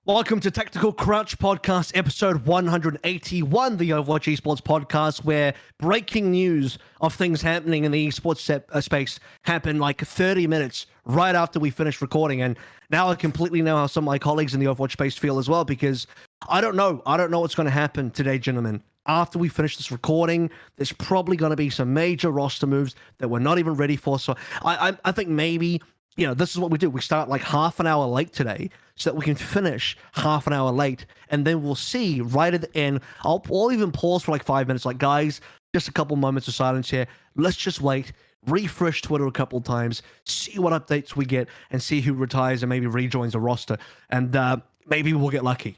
Welcome to Tactical Crouch Podcast, episode 181, the Overwatch Esports podcast, where breaking news of things happening in the esports space happened like 30 minutes right after we finished recording. And now I completely know how some of my colleagues in the Overwatch space feel as well, because I don't know what's going to happen today, gentlemen. After we finish this recording, there's probably going to be some major roster moves that we're not even ready for. So I think maybe, this is what we do. We start like half an hour late today so that we can finish half an hour late. And then we'll see right at the end. I'll even pause for like 5 minutes. Like, guys, just a couple moments of silence here. Let's just wait, refresh Twitter a couple times, see what updates we get, and see who retires and maybe rejoins the roster. And maybe we'll get lucky.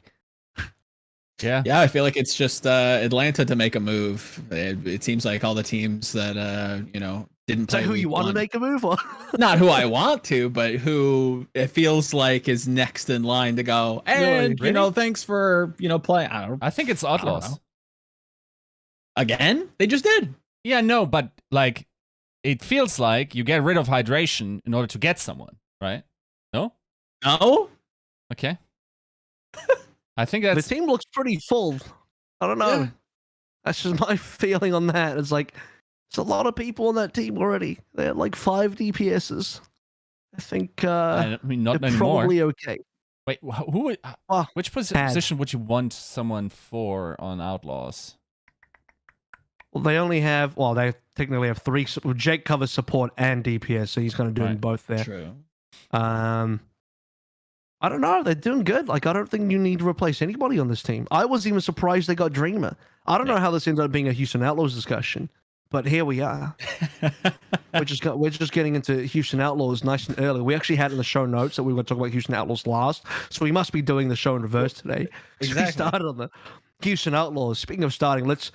Yeah, I feel like it's just Atlanta to make a move. It seems like all the teams that didn't play. So who you want to make a move on? Not who I want to, but who it feels like is next in line to go. And thanks for playing. I think it's Outlaws. Again, they just did. Yeah, no, but like it feels like you get rid of hydration in order to get someone, right? No. Okay. I think that's the team looks pretty full. I don't know. Yeah. That's just my feeling on that. It's like there's a lot of people on that team already. They're like 5 DPSs. I think I mean, not they're anymore. Probably okay. Wait, which position would you want someone for on Outlaws? Well, they only have. Well, they technically have 3. Jake covers support and DPS, so he's going to do them both there. True. I don't know. They're doing good. Like, I don't think you need to replace anybody on this team. I was even surprised they got Dreamer. I don't know how this ended up being a Houston Outlaws discussion, but here we are. we're just getting into Houston Outlaws nice and early. We actually had in the show notes that we were going to talk about Houston Outlaws last, so we must be doing the show in reverse today. Exactly. We started on the Houston Outlaws. Speaking of starting, let's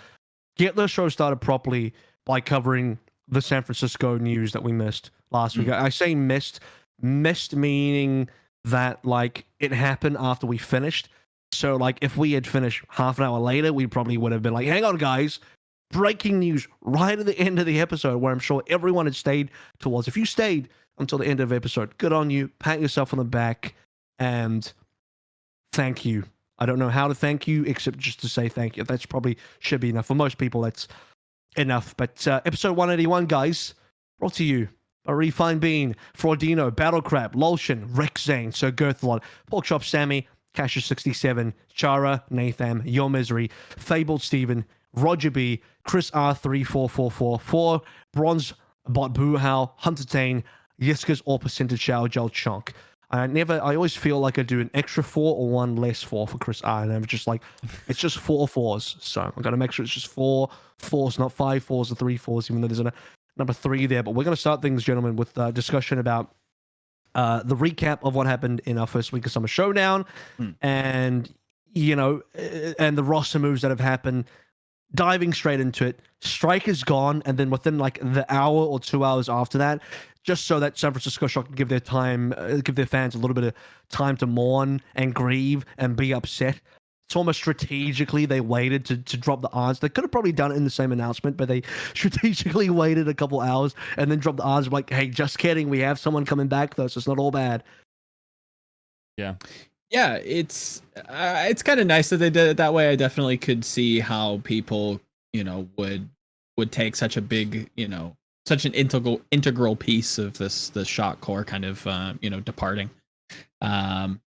get the show started properly by covering the San Francisco news that we missed last week. I say missed meaning that like it happened after we finished. So like if we had finished half an hour later, we probably would have been like, hang on guys, breaking news right at the end of the episode, where I'm sure everyone had stayed towards. If you stayed until the end of the episode, good on you, pat yourself on the back and thank you. I don't know how to thank you except just to say thank you. That's probably should be enough. For most people, that's enough. But episode 181, guys, brought to you by Refined Bean, Fraudino, Battlecrab, Lolshin, Rexzane, Sir Girthlon, Porkchop Sammy, Casher67, Chara, Nathan, Your Misery, Fabled Steven, Roger B, Chris R34444, Bronze Bot Boohow, Hunter Tane, Yiska's All Percentage Shower Gel Chunk. I always feel like I do an extra 4 or 1 less 4 for Chris R, and I'm just like, it's just 4 4s. So I'm going to make sure it's just 4 4s, not 5 4s or 3 4s, even though there's a number 3 there. But we're going to start things, gentlemen, with discussion about the recap of what happened in our first week of Summer Showdown, and and the roster moves that have happened. Diving straight into it, Strike is gone, and then within like the hour or 2 hours after that, just so that San Francisco Shock can give their fans a little bit of time to mourn and grieve and be upset. It's almost strategically they waited to drop the odds. They could have probably done it in the same announcement, but they strategically waited a couple hours and then dropped the odds. Like, hey, just kidding. We have someone coming back though, so it's not all bad. Yeah, it's kind of nice that they did it that way. I definitely could see how people, would take such a big, such an integral piece of the Shock core kind of, departing. And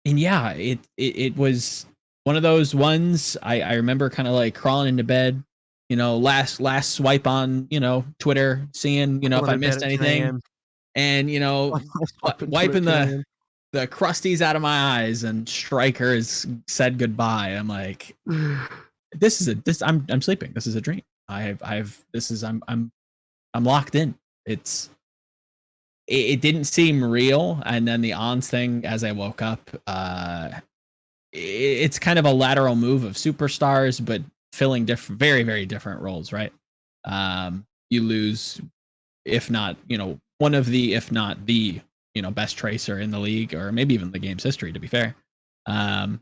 yeah, it was one of those ones I remember kind of like crawling into bed, last swipe on, Twitter, seeing, if I missed anything, and, wiping the crusties out of my eyes, and Striker has said goodbye. I'm like, I'm sleeping. This is a dream. I'm locked in. It didn't seem real. And then the Ons thing, as I woke up, it's kind of a lateral move of superstars, but filling very, very different roles, right? You lose, if not, one of the, if not the, best tracer in the league, or maybe even the game's history, to be fair. And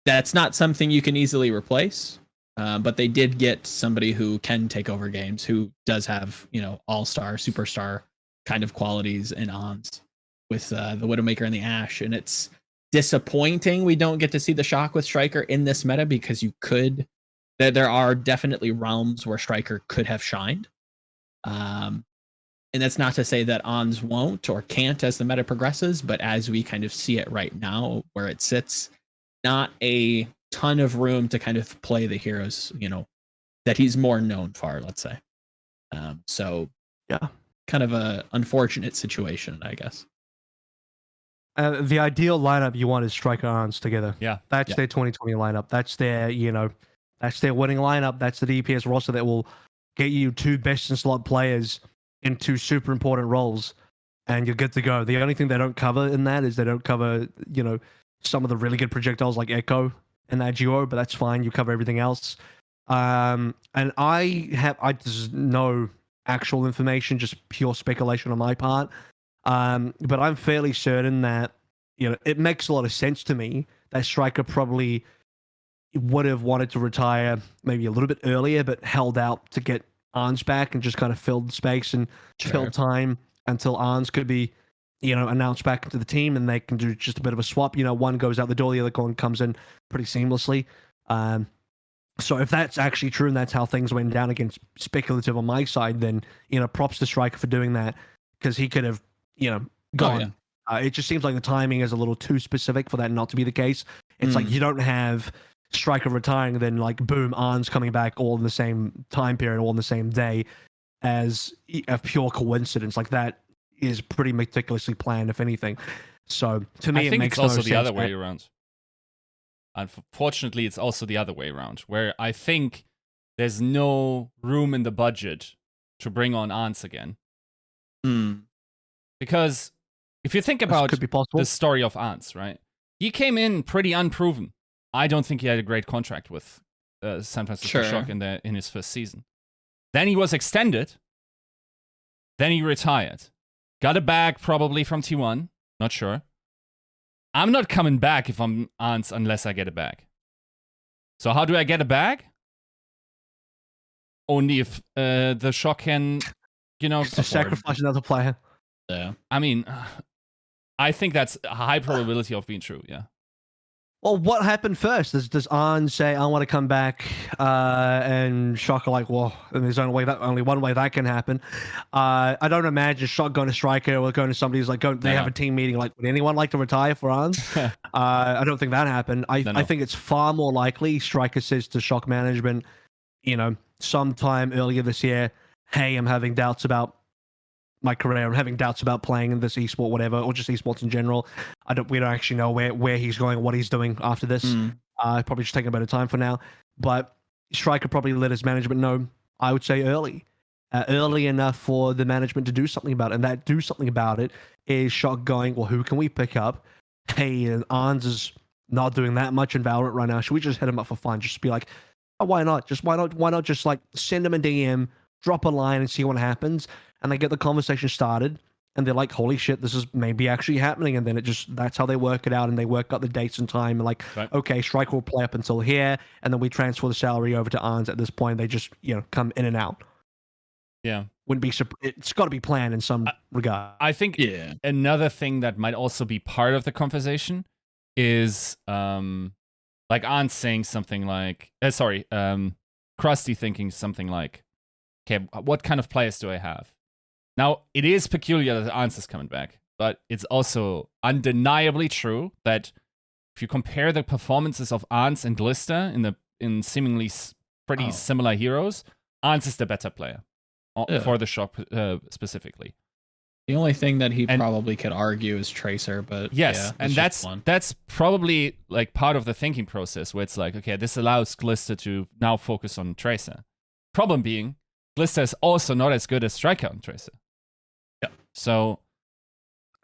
that's not something you can easily replace. But they did get somebody who can take over games, who does have, all-star, superstar kind of qualities in Ons. with the Widowmaker and the Ashe, and it's disappointing we don't get to see the Shock with Striker in this meta because there are definitely realms where Striker could have shined. And that's not to say that Ons won't or can't as the meta progresses, but as we kind of see it right now, where it sits, not a ton of room to kind of play the heroes, that he's more known for, let's say. So yeah, kind of a unfortunate situation, I guess. The ideal lineup you want is Striker Ons together. Yeah. That's their 2020 lineup. That's their, that's their winning lineup. That's the DPS roster that will get you 2 best in slot players in 2 super important roles, and you're good to go. The only thing they don't cover in that is they don't cover, some of the really good projectiles like Echo and that duo, but that's fine. You cover everything else. And there's no actual information, just pure speculation on my part. But I'm fairly certain that, it makes a lot of sense to me that Striker probably would have wanted to retire maybe a little bit earlier, but held out to get Arns back and just kind of filled space and filled time until Arns could be, announced back into the team, and they can do just a bit of a swap. One goes out the door, the other one comes in pretty seamlessly. So if that's actually true and that's how things went down, against speculative on my side, then, props to Striker for doing that, because he could have, gone. Oh, yeah. It just seems like the timing is a little too specific for that not to be the case. It's like you don't have Striker retiring, then like boom, Arns coming back all in the same time period, all in the same day, as a pure coincidence. Like, that is pretty meticulously planned, if anything. So to me, I think it makes it's also no the sense other way around. Unfortunately, it's also the other way around, where I think there's no room in the budget to bring on Arns again. Because if you think about the story of Arns, right? He came in pretty unproven. I don't think he had a great contract with San Francisco Shock in his first season. Then he was extended. Then he retired. Got a bag probably from T1. Not sure. I'm not coming back if I'm Arns unless I get a bag. So how do I get a bag? Only if the Shock can, to sacrifice another player. Yeah. I mean, I think that's a high probability of being true, yeah. Well, what happened first? Does Arn say, I want to come back, and Shock are like, well, and there's only one way that can happen. I don't imagine Shock going to Striker or going to somebody who's like, they have a team meeting, like, would anyone like to retire for Arn? I don't think that happened. I think it's far more likely Striker says to Shock management, sometime earlier this year, hey, I'm having doubts about my career. I'm having doubts about playing in this esport, whatever, or just esports in general. We don't actually know where he's going, what he's doing after this. Probably just taking a bit of time for now. But Striker probably let his management know, I would say early enough for the management to do something about it. And that do something about it is Shock going, well, who can we pick up? Hey, Arns is not doing that much in Valorant right now. Should we just hit him up for fun? Just be like, oh, why not? Why not just like send him a DM, drop a line and see what happens? And they get the conversation started, and they're like, holy shit, this is maybe actually happening. And then that's how they work it out, and they work out the dates and time. And like, okay, Striker will play up until here, and then we transfer the salary over to Arns at this point. They just, come in and out. Yeah. It's got to be planned in some regard. I think another thing that might also be part of the conversation is, like Arns saying something like, Krusty thinking something like, okay, what kind of players do I have? Now, it is peculiar that Arns is coming back, but it's also undeniably true that if you compare the performances of Arns and Glista in seemingly pretty similar heroes, Arns is the better player for the Shock specifically. The only thing that he probably could argue is Tracer, but yes, and that's probably like part of the thinking process where it's like, okay, this allows Glista to now focus on Tracer. Problem being, Glista is also not as good as Striker on Tracer. Yeah. So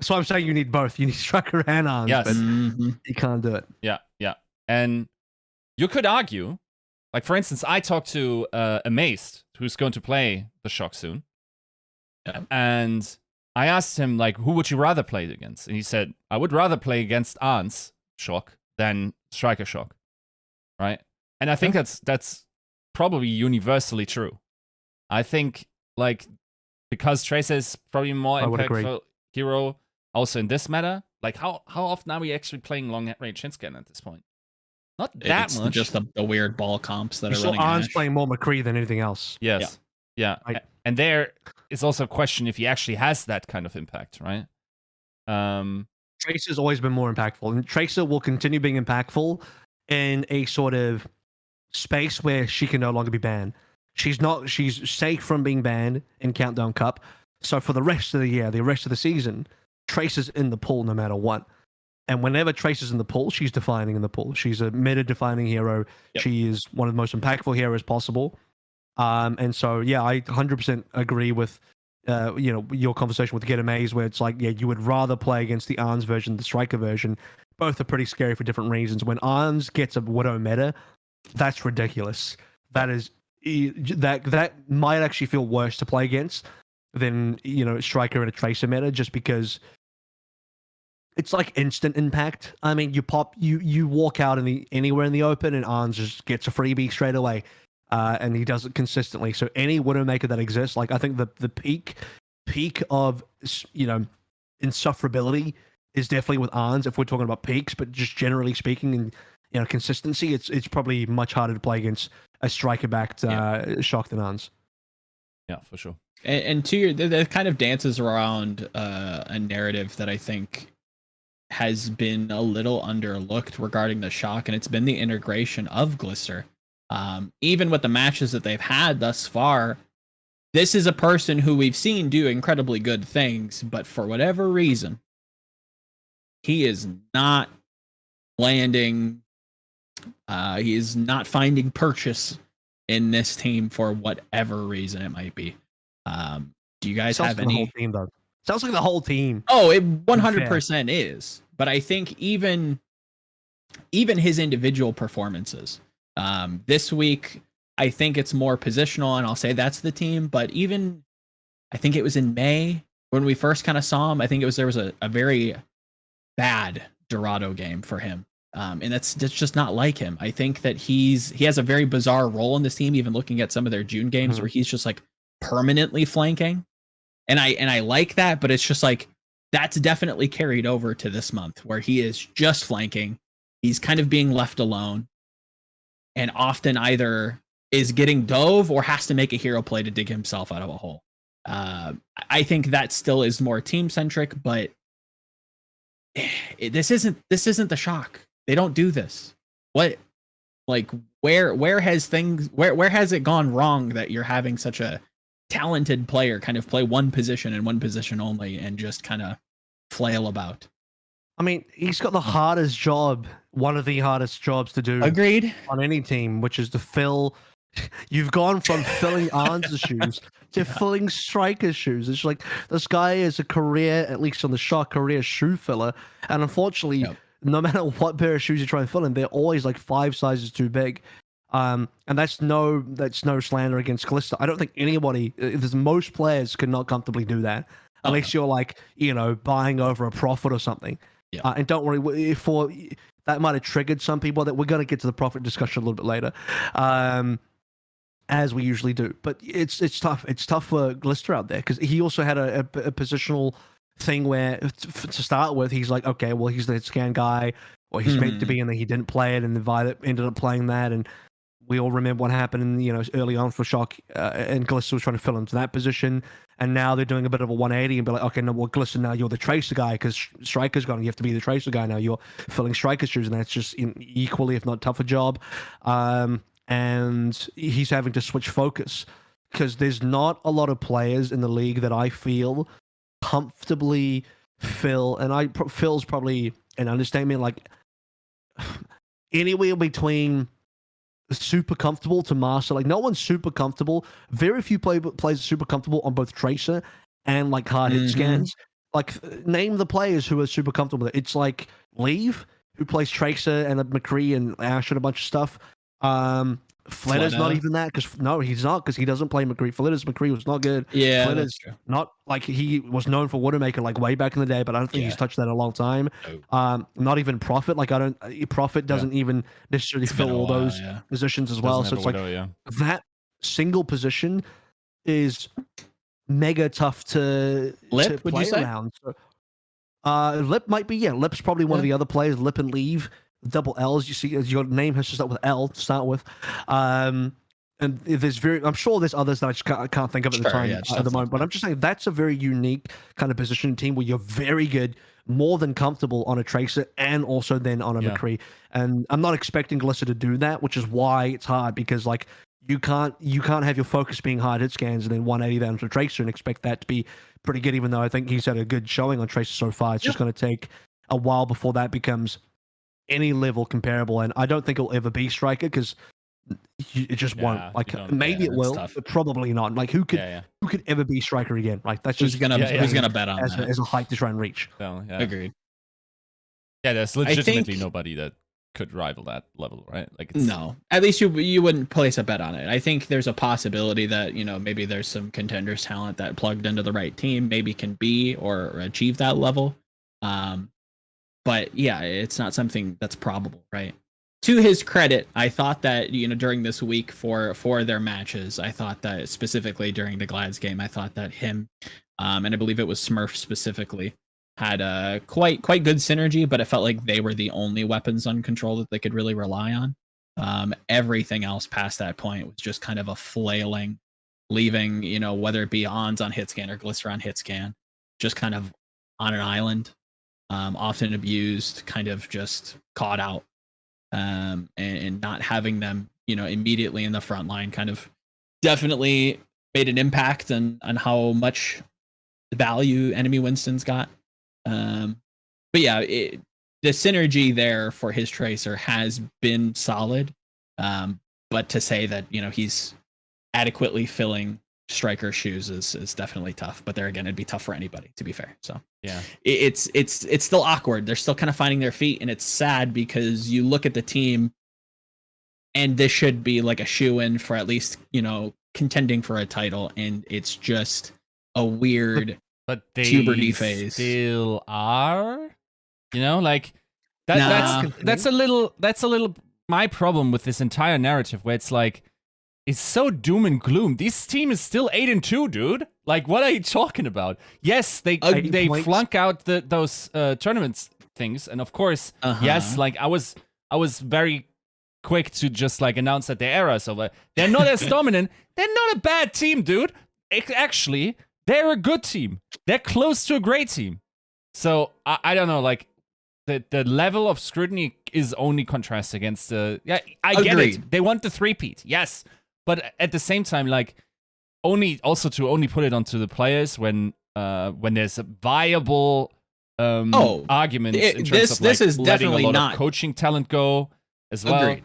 I'm saying you need both. You need Striker and Arns, but you can't do it. Yeah. And you could argue, like for instance, I talked to Amazed, who's going to play the Shock soon. Yeah. And I asked him, like, who would you rather play against? And he said, I would rather play against Arns Shock than Striker Shock. Right? And I think that's probably universally true. I think, like, because Tracer is probably more impactful hero, also in this meta, like how often are we actually playing long range hit scan at this point? Not that It's much. just the weird ball comps that You are saw running. Arn's Ash. playing more McCree than anything else. Yes. Yeah. And there is also a question if he actually has that kind of impact, right? Tracer's always been more impactful, and Tracer will continue being impactful in a sort of space where she can no longer be banned. She's safe from being banned in Countdown Cup. So for the rest of the year, the rest of the season, Tracer's in the pool no matter what. And whenever Tracer's in the pool, she's defining in the pool. She's a meta-defining hero. Yep. She is one of the most impactful heroes possible. And so, yeah, I 100% agree with, your conversation with Get Amaze, where it's like, yeah, you would rather play against the Arns version, the Striker version. Both are pretty scary for different reasons. When Arns gets a Widow meta, that's ridiculous. That is that might actually feel worse to play against than Striker and a Tracer meta, just because it's like instant impact. I mean, you walk out anywhere in the open, and Arns just gets a freebie straight away, and he does it consistently. So any Widowmaker that exists, like I think the peak of insufferability is definitely with Arns if we're talking about peaks, but just generally speaking and consistency, it's probably much harder to play against a striker-backed Shock than Arns. Yeah, for sure. And that kind of dances around a narrative that I think has been a little underlooked regarding the Shock, and it's been the integration of Glister. Even with the matches that they've had thus far, this is a person who we've seen do incredibly good things, but for whatever reason, he is not landing. He is not finding purchase in this team for whatever reason it might be. Do you guys have any? The whole team, though. Sounds like the whole team. Oh, it 100% is. But I think even his individual performances. This week, I think it's more positional, and I'll say that's the team. But even, I think it was in May when we first kind of saw him. I think there was a very bad Dorado game for him. And that's just not like him. I think that he has a very bizarre role in this team, even looking at some of their June games where he's just like permanently flanking. And I like that, but it's just like that's definitely carried over to this month where he is just flanking. He's kind of being left alone and often either is getting dove or has to make a hero play to dig himself out of a hole. I think that still is more team centric, but this isn't the Shock. They don't do this. What, like, where has it gone wrong that you're having such a talented player kind of play one position and one position only and just kind of flail about? I mean, he's got the hardest job, one of the hardest jobs to do. Agreed. On any team, which is to fill. You've gone from filling Arns' shoes to filling Striker's shoes. It's like this guy is a career, at least on the Shock, career shoe filler, and unfortunately. Yep. No matter what pair of shoes you try and fill in, they're always like 5 sizes too big. And that's no slander against Glister. I don't think anybody, most players could not comfortably do that. Unless you're like, buying over a Prophet or something. Yeah. And don't worry, that might have triggered some people. That we're going to get to the Prophet discussion a little bit later. As we usually do. But it's tough. It's tough for Glister out there because he also had a positional thing where to start with he's like, okay, well, he's the scan guy, or he's meant to be, and then he didn't play it, and the Violet ended up playing that, and we all remember what happened early on for Shock, and Glister was trying to fill into that position, and now they're doing a bit of a 180 and be like, okay, no, well, Glister, now you're the Tracer guy because Striker's gone, you have to be the Tracer guy now, you're filling Striker's shoes, and that's just equally if not tougher job. And he's having to switch focus because there's not a lot of players in the league that I feel comfortably fill, and Phil's probably an understatement, like anywhere between super comfortable to master. Like no one's super comfortable. Very few players are super comfortable on both Tracer and like hard hit scans. Like name the players who are super comfortable with it. It's like Leave, who plays Tracer and McCree and Ash and a bunch of stuff. Flitter's not even that he's not because he doesn't play McCree. McCree was not good. Yeah, Flitter's not like he was known for Widowmaker like way back in the day, but I don't think he's touched that in a long time. Not even Prophet. Like Prophet doesn't even necessarily fill all those positions as well. So it's like that single position is mega tough to Lip, play around. So, Lip might be, yeah. Lip's probably one of the other players. Lip and Leave, double L's. You see, as your name has to start with L to start with. And there's I'm sure there's others that I just can't think of at the time at the moment. But I'm just saying that's a very unique kind of position team where you're very good, more than comfortable on a Tracer and also then on a McCree. And I'm not expecting Glissa to do that, which is why it's hard because like you can't have your focus being hard hit scans and then 180 down to Tracer and expect that to be pretty good. Even though I think he's had a good showing on Tracer so far, it's just going to take a while before that becomes any level comparable. And I don't think it'll ever be Striker because it just won't. Like maybe it will, but probably not. Like who could ever be Striker again? Like that's just who's gonna bet on that as a height to try and reach. So, Agreed. Yeah, there's legitimately nobody that could rival that level, right? Like it's... no, at least you wouldn't place a bet on it. I think there's a possibility that maybe there's some contenders talent that plugged into the right team maybe can be or achieve that level. But yeah, it's not something that's probable, right? To his credit, I thought that during this week for their matches, I thought that specifically during the Glads game, I thought that him and I believe it was Smurf specifically had a quite good synergy, but it felt like they were the only weapons on control that they could really rely on. Everything else past that point was just kind of a flailing, leaving whether it be Ons on hit scan or Glycer on hit scan, just kind of on an island, often abused, kind of just caught out. And not having them, immediately in the front line kind of definitely made an impact on how much value enemy Winston's got. But yeah, the synergy there for his Tracer has been solid. But to say that, he's adequately filling Striker shoes is definitely tough. But there again, it'd be tough for anybody, to be fair. So yeah, it's still awkward. They're still kind of finding their feet, and it's sad because you look at the team, and this should be like a shoe-in for at least contending for a title, and it's just a weird but they puberty phase. Still are, like that. That's a little my problem with this entire narrative, where it's like. It's so doom and gloom. This team is still 8-2, dude. Like, what are you talking about? Yes, they flunk out those tournaments things, and of course, yes, like I was very quick to just like announce that their era is over. They're not as dominant. They're not a bad team, dude. Actually, they're a good team. They're close to a great team. So I don't know, like the level of scrutiny is only contrast against the. Yeah, I get it. They want the three-peat. Yes. But at the same time, like, only put it onto the players when there's a viable arguments in terms of like is letting definitely a lot not of coaching talent go as well. Agreed.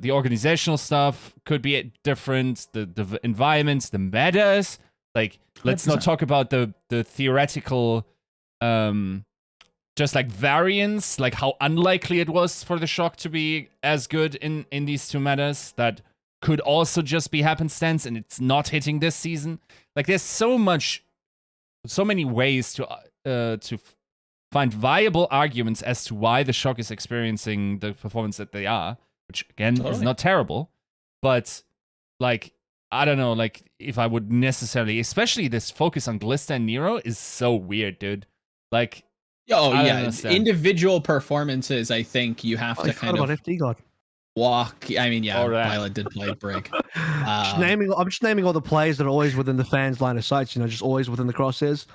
The organizational stuff could be different. The environments, the metas. Like, let's 100%. Not talk about the theoretical, just like variance, like how unlikely it was for the Shock to be as good in these two metas that. Could also just be happenstance, and it's not hitting this season. Like there's so many ways to find viable arguments as to why the Shock is experiencing the performance that they are, which again is not terrible, but like I don't know, like if I would necessarily, especially this focus on Glista and Nero is so weird, dude. Like, individual performances. I think you have to kind of FD God. Walk. I mean, yeah, Violet did play Brig. I'm just naming all the players that are always within the fans' line of sight. Just always within the crosshairs.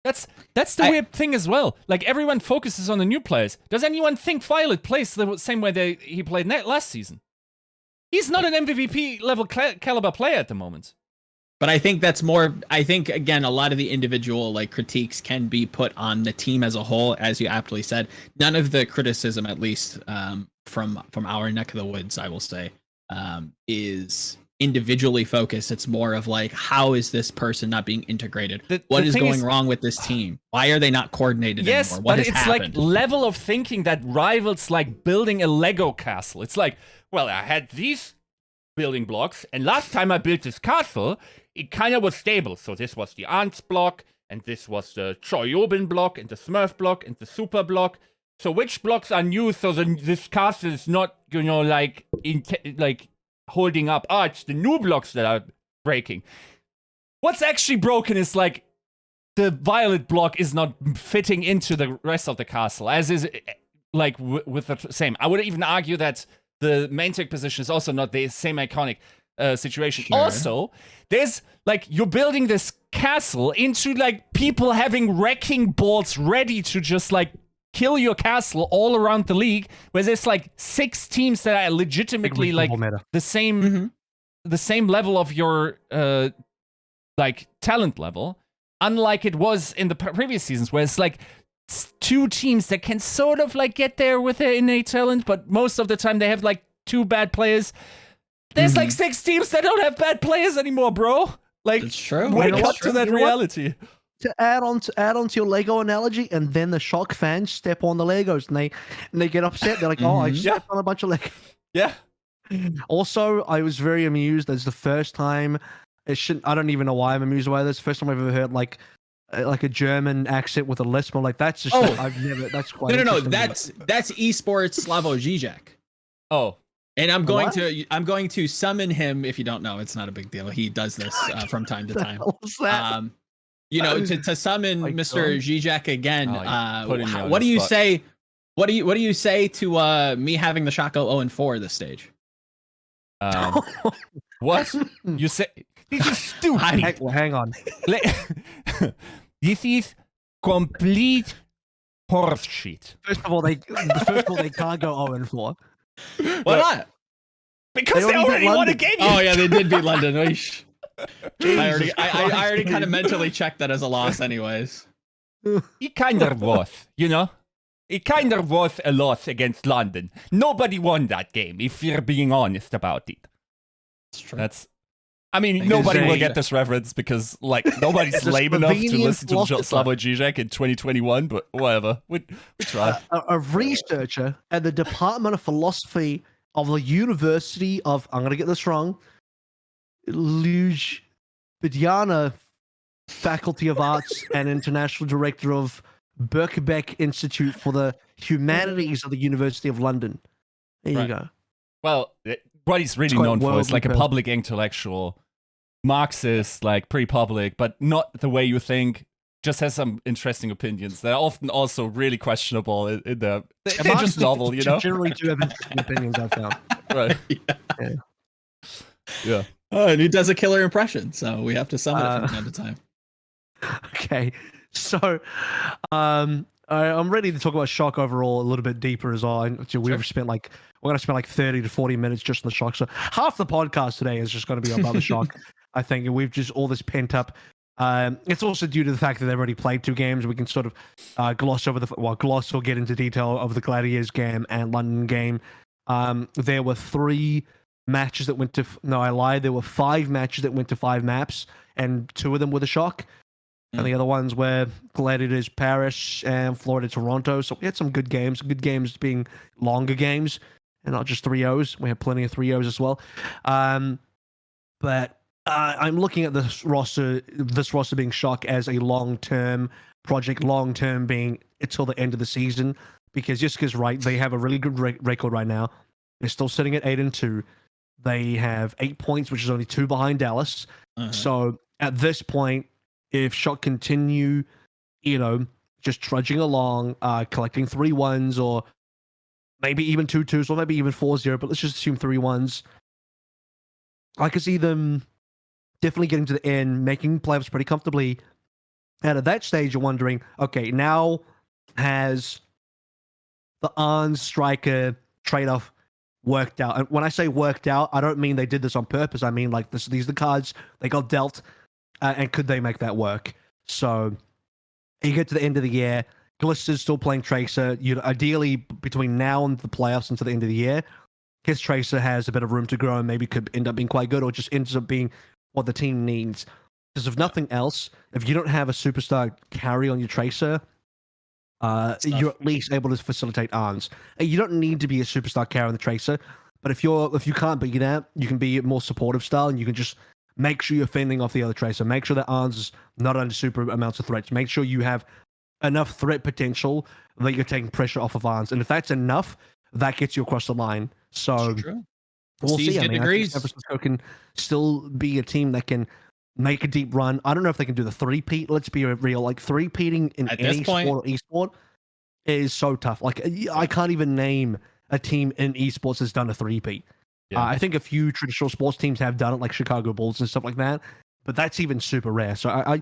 That's the weird thing as well. Like everyone focuses on the new players. Does anyone think Violet plays the same way he played last season? He's not an MVP level caliber player at the moment. But I think that's more. I think again, a lot of the individual like critiques can be put on the team as a whole, as you aptly said. None of the criticism, at least from our neck of the woods, I will say, is individually focused. It's more of like, how is this person not being integrated? What is going wrong with this team? Why are they not coordinated anymore? What has happened? Like level of thinking that rivals like building a Lego castle. It's like, well, I had these building blocks, and last time I built this castle, it kind of was stable. So this was the Ants block, and this was the Choyobin block, and the Smurf block, and the Super block. So which blocks are new so this castle is not, like holding up? It's the new blocks that are breaking. What's actually broken is like the violet block is not fitting into the rest of the castle, as is like with the same. I would even argue that the main tech position is also not the same iconic situation. Sure. Also, there's like you're building this castle into like people having wrecking balls ready to just like kill your castle all around the league, where there's like 6 teams that are legitimately like the same the same level of your like talent level, unlike it was in the previous seasons, where it's like 2 teams that can sort of like get there with their innate talent, but most of the time they have like 2 bad players. There's like 6 teams that don't have bad players anymore, bro. Like, it's true. Wake up to that reality. To add on to your Lego analogy, and then the Shock fans step on the Legos and they get upset. They're like, "Oh, I stepped on a bunch of Legos." Yeah. Also, I was very amused. That's the first time. I don't even know why I'm amused by this. First time I've ever heard like a German accent with a lisp. I'm like, that's just I've never. That's quite no. That's esports Slavo Zizek. Oh. And I'm going to summon him. If you don't know, it's not a big deal. He does this from time to time. You know, to summon Mr. Zizek again. What do you say? What do you say to me having the Shako 0-4 this stage? What you say? This is stupid. Hang on. This is complete horseshit. First of all, they can't go 0-4. Why not? Because they already won a game. Oh yeah, they did beat London. I already kind of mentally checked that as a loss, anyways. It kind of was, you know. It kind of was a loss against London. Nobody won that game, if you're being honest about it. That's true. I mean, nobody will get this reference because, like, nobody's lame enough to listen to Slavoj Žižek in 2021, but whatever. We try. A researcher at the Department of Philosophy of the University of, I'm going to get this wrong, Ljubljana Faculty of Arts and International Director of Birkbeck Institute for the Humanities of the University of London. There you go. Well, what he's really known for is like a public intellectual, Marxist, like pretty public, but not the way you think. Just has some interesting opinions that are often also really questionable in the. They're just novel, you know. Generally, do have interesting opinions. I've found. Right. Yeah. Oh, and he does a killer impression, so we have to summon it from time to time. Okay, so I'm ready to talk about Shock overall a little bit deeper as well. We're gonna spend like 30 to 40 minutes just on the Shock. So half the podcast today is just going to be about the Shock. I think, and we've just all this pent up. It's also due to the fact that they've already played 2 games. We can sort of gloss or get into detail of the Gladiators game and London game. There were 3 matches that went to. No, I lied. There were 5 matches that went to 5 maps, and 2 of them were the Shock. And the other ones were Gladiators Paris and Florida Toronto. So we had some good games being longer games and not just 3-0s. We had plenty of 3-0s as well. But I'm looking at this roster being Shock as a long-term project, long-term being until the end of the season, because Yiska's right. They have a really good record right now. They're still sitting at 8-2. They have 8 points, which is only 2 behind Dallas. So at this point, if Shock continue, just trudging along, collecting 3-1s or maybe even 2-2s or maybe even 4-0, but let's just assume 3-1s. I could see them definitely getting to the end, making playoffs pretty comfortably. And at that stage, you're wondering, okay, now has the Arns striker trade-off worked out? And when I say worked out, I don't mean they did this on purpose. I mean, like, these are the cards they got dealt. And could they make that work? So you get to the end of the year, Glister's still playing Tracer. Ideally, between now and the playoffs until the end of the year, his Tracer has a bit of room to grow and maybe could end up being quite good, or just ends up being what the team needs. Because if nothing else, if you don't have a superstar carry on your Tracer, you're at least able to facilitate Arns. You don't need to be a superstar carry on the Tracer, but if you can't beat that, you can be a more supportive style, and you can just make sure you're fending off the other Tracer. Make sure that Arns is not under super amounts of threats. Make sure you have enough threat potential that you're taking pressure off of Arns. And if that's enough, that gets you across the line. So we'll see. I think San Francisco can still be a team that can make a deep run. I don't know if they can do the three-peat. Let's be real. Like, three-peating in At any this point- sport or esport is so tough. Like, I can't even name a team in esports that's done a three-peat. Yeah. I think a few traditional sports teams have done it, like Chicago Bulls and stuff like that, but that's even super rare. So I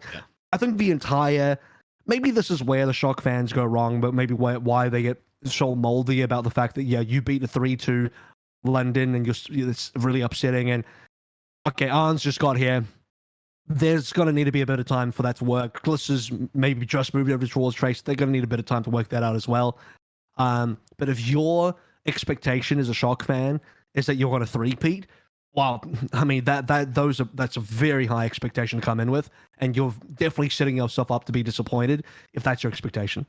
think the entire, maybe this is where the Shock fans go wrong, but maybe why they get so moldy about the fact that, yeah, you beat the 3-2 London and it's really upsetting. And okay, Arn's just got here. There's going to need to be a bit of time for that to work. Glister's maybe just moved over towards Trace. They're going to need a bit of time to work that out as well. But if your expectation as a Shock fan is that you're going to three-peat, well, I mean, that's a very high expectation to come in with, and you're definitely setting yourself up to be disappointed if that's your expectation.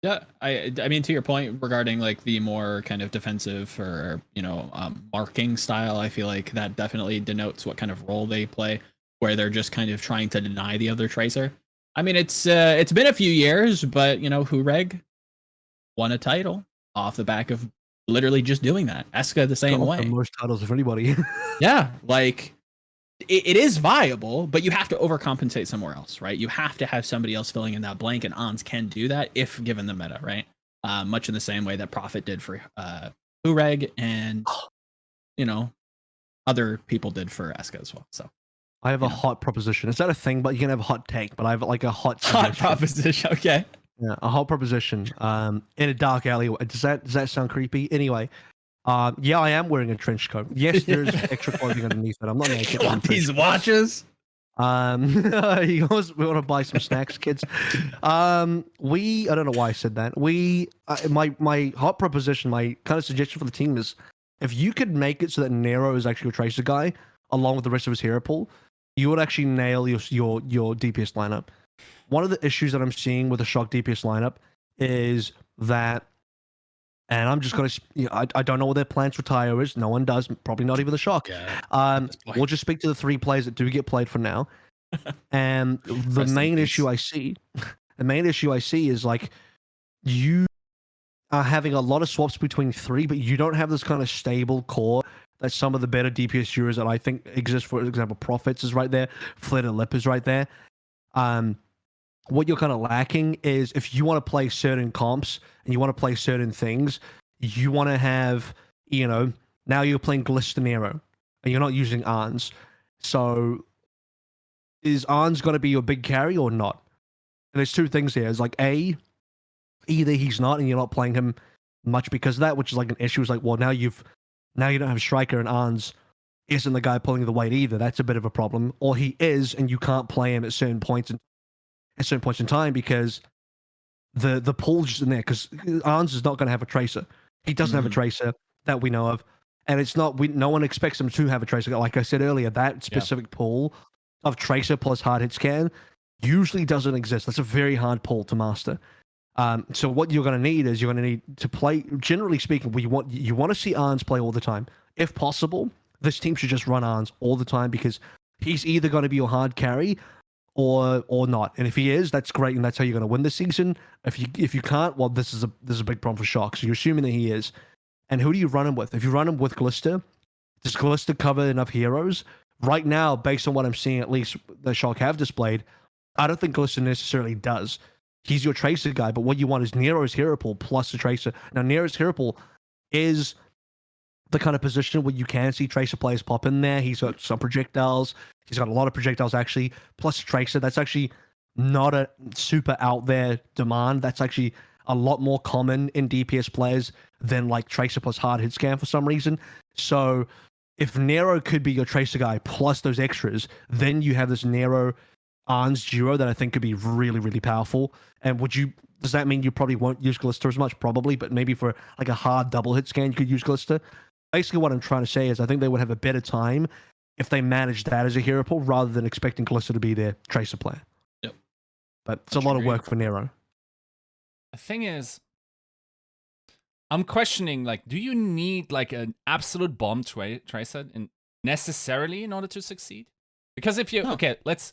Yeah, I mean, to your point regarding like the more kind of defensive or marking style, I feel like that definitely denotes what kind of role they play, where they're just kind of trying to deny the other tracer. I mean, it's been a few years, but Hureg won a title off the back of literally just doing that. Eska the same way. Most titles of anybody. Yeah, like it is viable, but you have to overcompensate somewhere else, right? You have to have somebody else filling in that blank, and Ons can do that if given the meta, right? Much in the same way that Prophet did for Ureg and other people did for Eska as well. So I have a hot proposition. Is that a thing? But you can have a hot take. But I have like a hot proposition. Okay. Yeah, a hot proposition. In a dark alleyway. Does that sound creepy? Anyway, yeah, I am wearing a trench coat. Yes, there's extra clothing underneath it. I'm not naked. You want these watches? We want to buy some snacks, kids. I don't know why I said that. My hot proposition, my kind of suggestion for the team is, if you could make it so that Nero is actually a tracer guy along with the rest of his hero pool, you would actually nail your DPS lineup. One of the issues that I'm seeing with the Shock DPS lineup is that, and I'm just going to, I don't know what their plans for Tayo is. No one does, probably not even the Shock. Yeah, we'll just speak to the 3 players that do get played for now. And the main issue I see is like, you are having a lot of swaps between 3, but you don't have this kind of stable core that some of the better DPS heroes that I think exist. For example, Prophets is right there. Flitter Lip is right there. What you're kind of lacking is, if you want to play certain comps and you want to play certain things, you want to have, now you're playing Glister Nero and you're not using Arns. So is Arns going to be your big carry or not? And there's 2 things here. It's like, either he's not and you're not playing him much because of that, which is like an issue. It's like, well, now you don't have Striker, and Arns isn't the guy pulling the weight either. That's a bit of a problem. Or he is, and you can't play him at certain points in time because the pool's just in there, because Arns is not going to have a tracer. He doesn't have a tracer that we know of, and it's not. No one expects him to have a tracer. Like I said earlier, that specific pool of tracer plus hard hit scan usually doesn't exist. That's a very hard pool to master. So what you're going to need is, you're going to need to play. Generally speaking, you want to see Arns play all the time. If possible, this team should just run Arns all the time, because he's either going to be your hard carry or not. And if he is, that's great, and that's how you're going to win this season. If you can't, well, this is a big problem for Shock. So you're assuming that he is. And who do you run him with? If you run him with Glister, does Glister cover enough heroes? Right now, based on what I'm seeing, at least the Shock have displayed, I don't think Glister necessarily does. He's your tracer guy, but what you want is Nero's hero pool plus the tracer. Now, Nero's hero pool is the kind of position where you can see tracer players pop in there. He's got some projectiles. He's got a lot of projectiles, actually, plus tracer. That's actually not a super out there demand. That's actually a lot more common in DPS players than like tracer plus hard hit scan for some reason. So if Nero could be your tracer guy plus those extras, then you have this Nero Arns duo that I think could be really, really powerful. And does that mean you probably won't use Glister as much? Probably, but maybe for like a hard double hit scan, you could use Glister. Basically, what I'm trying to say is, I think they would have a better time if they managed that as a hero pool rather than expecting Glister to be their tracer player. Yep. But it's a lot of work for Nero. The thing is, I'm questioning, like, do you need like an absolute bomb tracer necessarily in order to succeed? Because if you okay, let's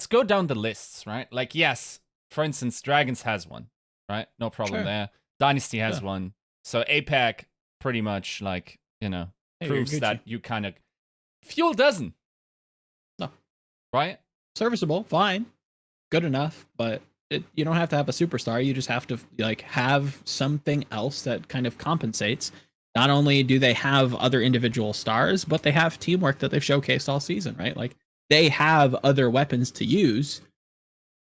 go down the lists, right? Like, yes, for instance, Dragons has one, right? No problem there. Dynasty has one. So APAC pretty much like, proves that you kind of. Fuel doesn't. No. Right? serviceable, fine, good enough, but you don't have to have a superstar. You just have to like have something else that kind of compensates. Not only do they have other individual stars, but they have teamwork that they've showcased all season, right? Like they have other weapons to use.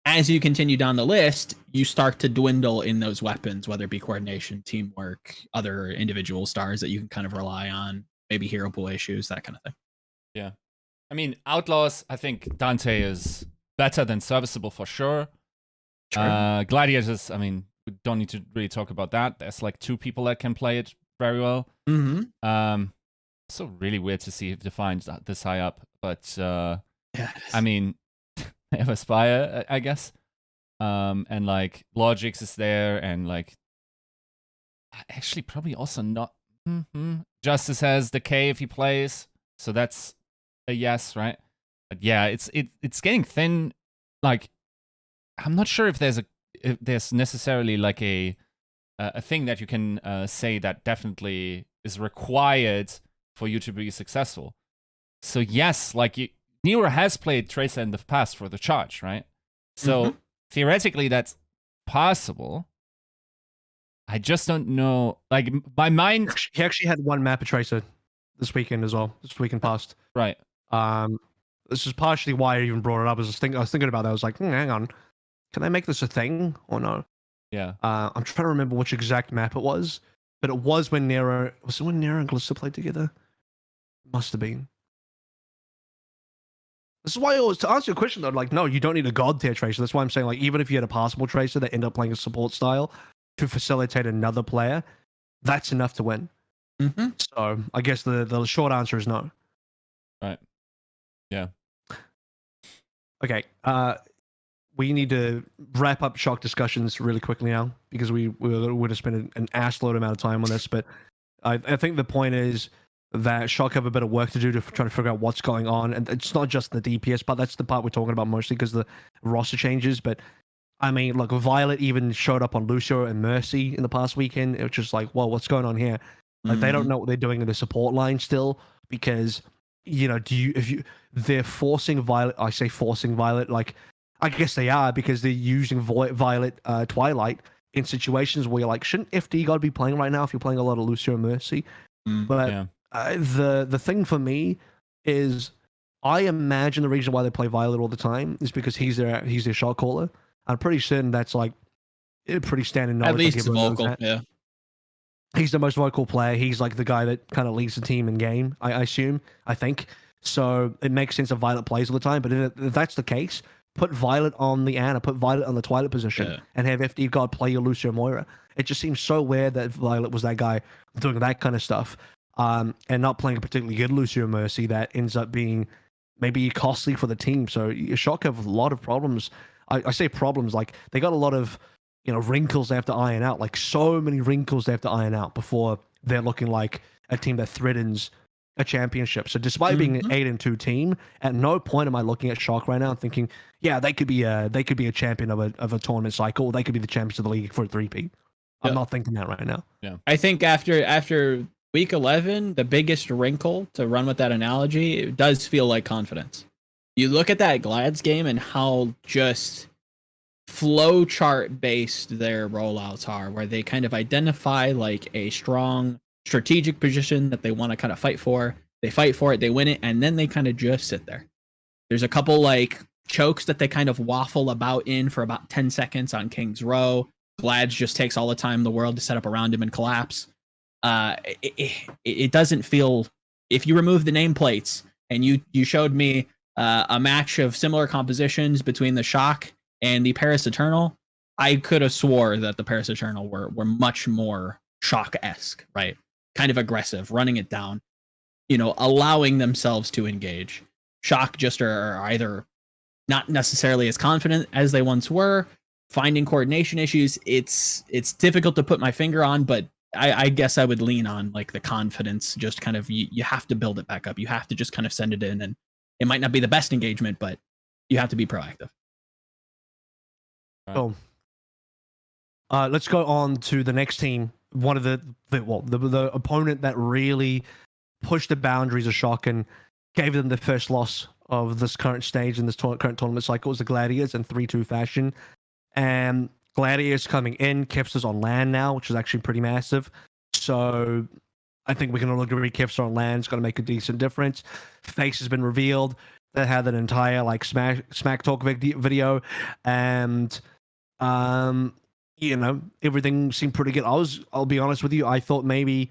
As you continue down the list, you start to dwindle in those weapons, whether it be coordination, teamwork, other individual stars that you can kind of rely on, maybe hero pool issues, that kind of thing. Yeah. I mean, Outlaws, I think Dante is better than serviceable for sure. Gladiators, I mean, we don't need to really talk about that. There's like 2 people that can play it very well. So really weird to see Defiant this high up, but Yes. I mean, they have Aspire, I guess. And like Logix is there, and like actually probably also not. Justice has Decay if he plays, so that's a yes, right? But yeah, it's getting thin. Like, I'm not sure if there's necessarily like a thing that you can say that definitely is required for you to be successful. So yes, like Nero has played Tracer in the past for the charge, right? So theoretically that's possible. I just don't know. Like my mind. He actually had 1 map of Tracer this weekend as well. This weekend past. Right. This is partially why I even brought it up. I was thinking about that. I was like, hang on, can I make this a thing or no? Yeah. I'm trying to remember which exact map it was, but it was when Nero and Glista played together? Must have been. This is why I always, to answer your question though, like, no, you don't need a god tier Tracer. That's why I'm saying, like, even if you had a passable Tracer that ended up playing a support style to facilitate another player, that's enough to win. So I guess the short answer is no. Right. Yeah. Okay. We need to wrap up Shock discussions really quickly now, because we would have spent an assload amount of time on this. But I think the point is that Shock have a bit of work to do to try to figure out what's going on. And it's not just the DPS part. That's the part we're talking about mostly because the roster changes. But I mean, look, Violet even showed up on Lucio and Mercy in the past weekend. It was just like, well, what's going on here? Like, they don't know what they're doing in the support line still, because, you know, they're forcing Violet. I say forcing Violet, like, I guess they are, because they're using Violet Twilight in situations where you're like, shouldn't FD God be playing right now if you're playing a lot of Lucio and Mercy? But yeah. The thing for me is, I imagine the reason why they play Violet all the time is because he's their shot caller. I'm pretty certain that's like pretty standard knowledge. At least vocal, yeah. He's the most vocal player. He's like the guy that kind of leads the team in game, I assume, I think. So it makes sense that Violet plays all the time. But if that's the case, put Violet on the Ana, put Violet on the Twilight position, and have FD God play your Lucio Moira. It just seems so weird that Violet was that guy doing that kind of stuff, and not playing a particularly good Lucio Mercy that ends up being maybe costly for the team. So Shock have a lot of problems. I say problems, like they got a lot of, you know, wrinkles they have to iron out, like so many wrinkles they have to iron out before they're looking like a team that threatens a championship. So despite being an 8-2 team, at no point am I looking at Shock right now and thinking, yeah, they could be a champion of a tournament cycle. Or they could be the champions of the league for a 3P. I'm not thinking that right now. Yeah. I think after week 11, the biggest wrinkle, to run with that analogy, it does feel like confidence. You look at that Glads game and how just flowchart based their rollouts are, where they kind of identify like a strong strategic position that they want to kind of fight for. They fight for it, they win it, and then they kind of just sit there. There's a couple like chokes that they kind of waffle about in for about 10 seconds on King's Row. Glads just takes all the time in the world to set up around him and collapse. It doesn't feel, if you remove the nameplates and you showed me a match of similar compositions between the Shock and the Paris Eternal, I could have swore that the Paris Eternal were much more Shock-esque, right? Kind of aggressive, running it down, you know, allowing themselves to engage. Shock just are either not necessarily as confident as they once were, finding coordination issues. It's difficult to put my finger on, but I guess I would lean on like the confidence. Just kind of you have to build it back up. You have to just kind of send it in, and it might not be the best engagement, but you have to be proactive. Cool. Let's go on to the next team. One of the opponent that really pushed the boundaries of Shock and gave them the first loss of this current stage in this current tournament cycle is the Gladiators in 3-2 fashion. And Gladiators coming in, Kevster's on land now, which is actually pretty massive. So I think we can all agree Kevster on land is going to make a decent difference. Face has been revealed. They had an entire like smack talk video, and everything seemed pretty good. I'll be honest with you, I thought maybe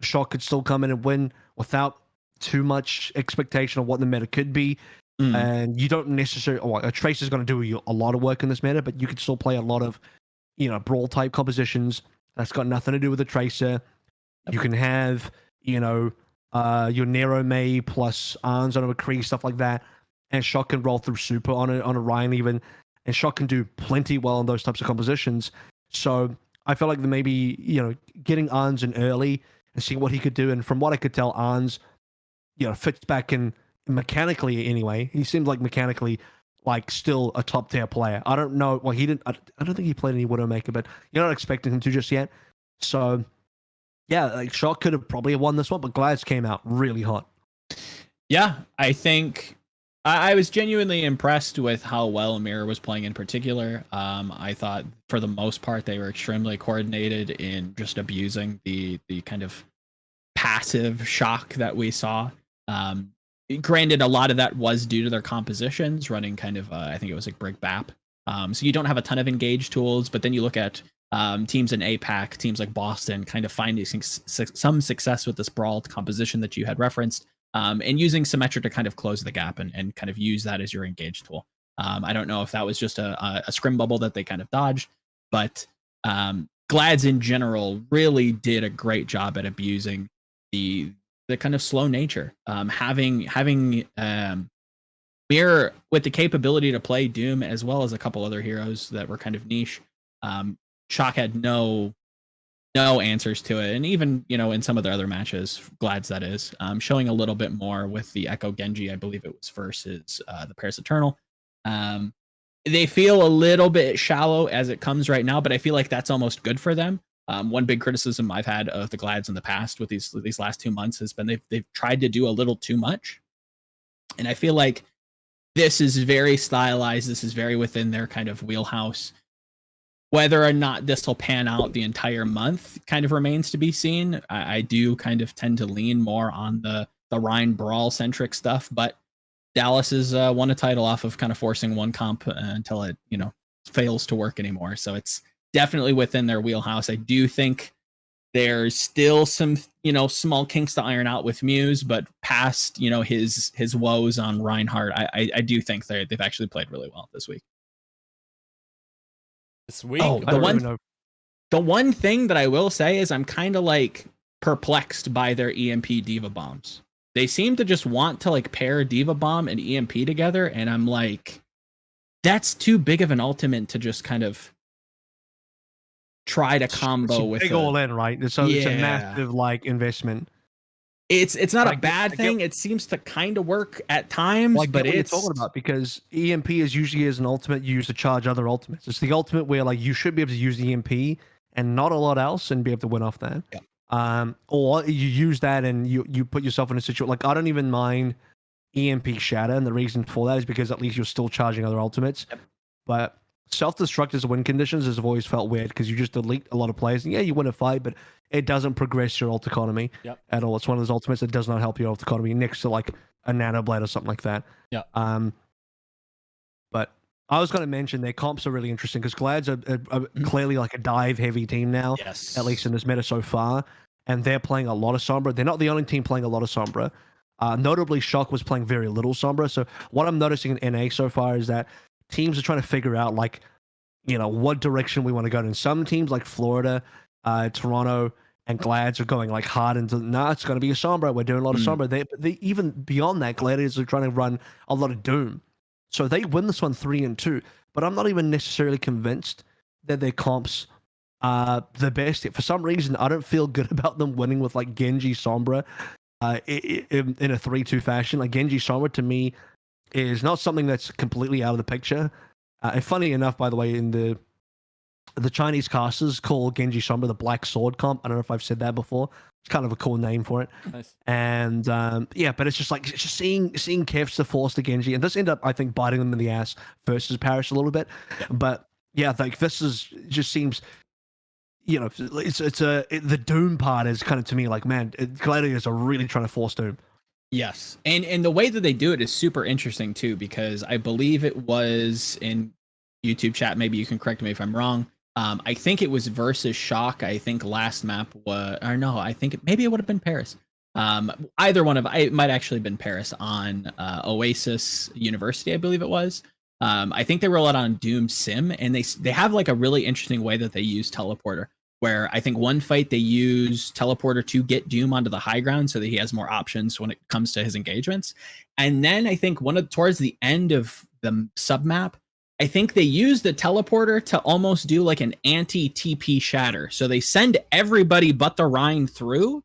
Shock could still come in and win without too much expectation of what the meta could be. And you don't necessarily, a Tracer's going to do a lot of work in this meta, but you could still play a lot of, brawl type compositions that's got nothing to do with the Tracer. You can have, your Nero May plus Arns on a McCree, stuff like that. And Shock can roll through super on a Ryan even. And Shock can do plenty well in those types of compositions. So I feel like maybe, getting Arns in early and seeing what he could do. And from what I could tell, Arns, fits back in mechanically anyway. He seemed like mechanically like still a top tier player. I don't know. Well, he didn't. I don't think he played any Widowmaker, but you're not expecting him to just yet. So yeah, like Shock could have probably won this one, but Glads came out really hot. Yeah, I think I was genuinely impressed with how well Mirror was playing in particular. I thought for the most part they were extremely coordinated in just abusing the kind of passive Shock that we saw. Granted, a lot of that was due to their compositions running kind of, I think it was like Brig Bap. So you don't have a ton of engaged tools, but then you look at teams in APAC, teams like Boston, kind of finding some success with this brawl composition that you had referenced, and using Symmetra to kind of close the gap and kind of use that as your engaged tool. I don't know if that was just a scrim bubble that they kind of dodged, but Glads in general really did a great job at abusing the kind of slow nature. Having Mirror with the capability to play Doom as well as a couple other heroes that were kind of niche. Shock had no answers to it, and even in some of the other matches, Glads that is, showing a little bit more with the Echo Genji, I believe it was versus the Paris Eternal. They feel a little bit shallow as it comes right now, but I feel like that's almost good for them. One big criticism I've had of the Glads in the past with these last 2 months has been they've tried to do a little too much, and I feel like this is very stylized. This is very within their kind of wheelhouse. Whether or not this will pan out the entire month kind of remains to be seen. I do kind of tend to lean more on the Rhine Brawl centric stuff, but Dallas has won a title off of kind of forcing one comp until it fails to work anymore. So it's definitely within their wheelhouse. I do think there's still some small kinks to iron out with Muse, but past his woes on Reinhardt, I do think they've actually played really well this week. Oh, the one thing that I will say is I'm kind of like perplexed by their EMP Diva bombs. They seem to just want to like pair Diva Bomb and EMP together, and I'm like, that's too big of an ultimate to just kind of try to combo with. Big all in, right? So it's a massive like investment. It's not a bad thing. It seems to kind of work at times, but it's what you're talking about, because EMP is usually as an ultimate you use to charge other ultimates. It's the ultimate where like you should be able to use the EMP and not a lot else and be able to win off that. Yeah. Or you use that and you put yourself in a situation like I don't even mind EMP Shatter, and the reason for that is because at least you're still charging other ultimates. Yep. But self-destruct as win conditions has always felt weird because you just delete a lot of players. And yeah, you win a fight, but it doesn't progress your ult economy at all. It's one of those ultimates that does not help your ult economy next to like a Nanoblade or something like that. Yeah. But I was going to mention their comps are really interesting because Glads are clearly like a dive-heavy team now, at least in this meta so far. And they're playing a lot of Sombra. They're not the only team playing a lot of Sombra. Notably, Shock was playing very little Sombra. So what I'm noticing in NA so far is that teams are trying to figure out like, what direction we want to go in. Some teams like Florida, Toronto, and Glads are going like hard into, it's going to be a Sombra. We're doing a lot of Sombra. They even beyond that, Gladiators are trying to run a lot of Doom. So they win this one 3-2. But I'm not even necessarily convinced that their comps are the best yet. For some reason, I don't feel good about them winning with like Genji Sombra in a 3-2 fashion. Like Genji Sombra to me is not something that's completely out of the picture. And funny enough, by the way, in the the Chinese casters call Genji Sombra the Black Sword comp. I don't know if I've said that before. It's kind of a cool name for it. Nice. And yeah, but it's just like it's just seeing Kevs to force the Genji, and this ended up I think biting them in the ass versus Paris a little bit. Yeah. But yeah, like this is just seems, you know, the Doom part is kind of to me like, man, Gladiators are really trying to force Doom. Yes, and the way that they do it is super interesting too, because I believe it was in YouTube chat. Maybe you can correct me if I'm wrong. I think it was versus Shock. I think last map was, or no, I think maybe it would have been Paris. Either one of it might actually have been Paris on Oasis University, I believe it was. I think they roll out on Doom Sim, and they have like a really interesting way that they use teleporter. Where I think one fight they use teleporter to get Doom onto the high ground so that he has more options when it comes to his engagements. And then I think towards the end of the sub map, I think they use the teleporter to almost do like an anti-TP shatter. So they send everybody but the Rhine through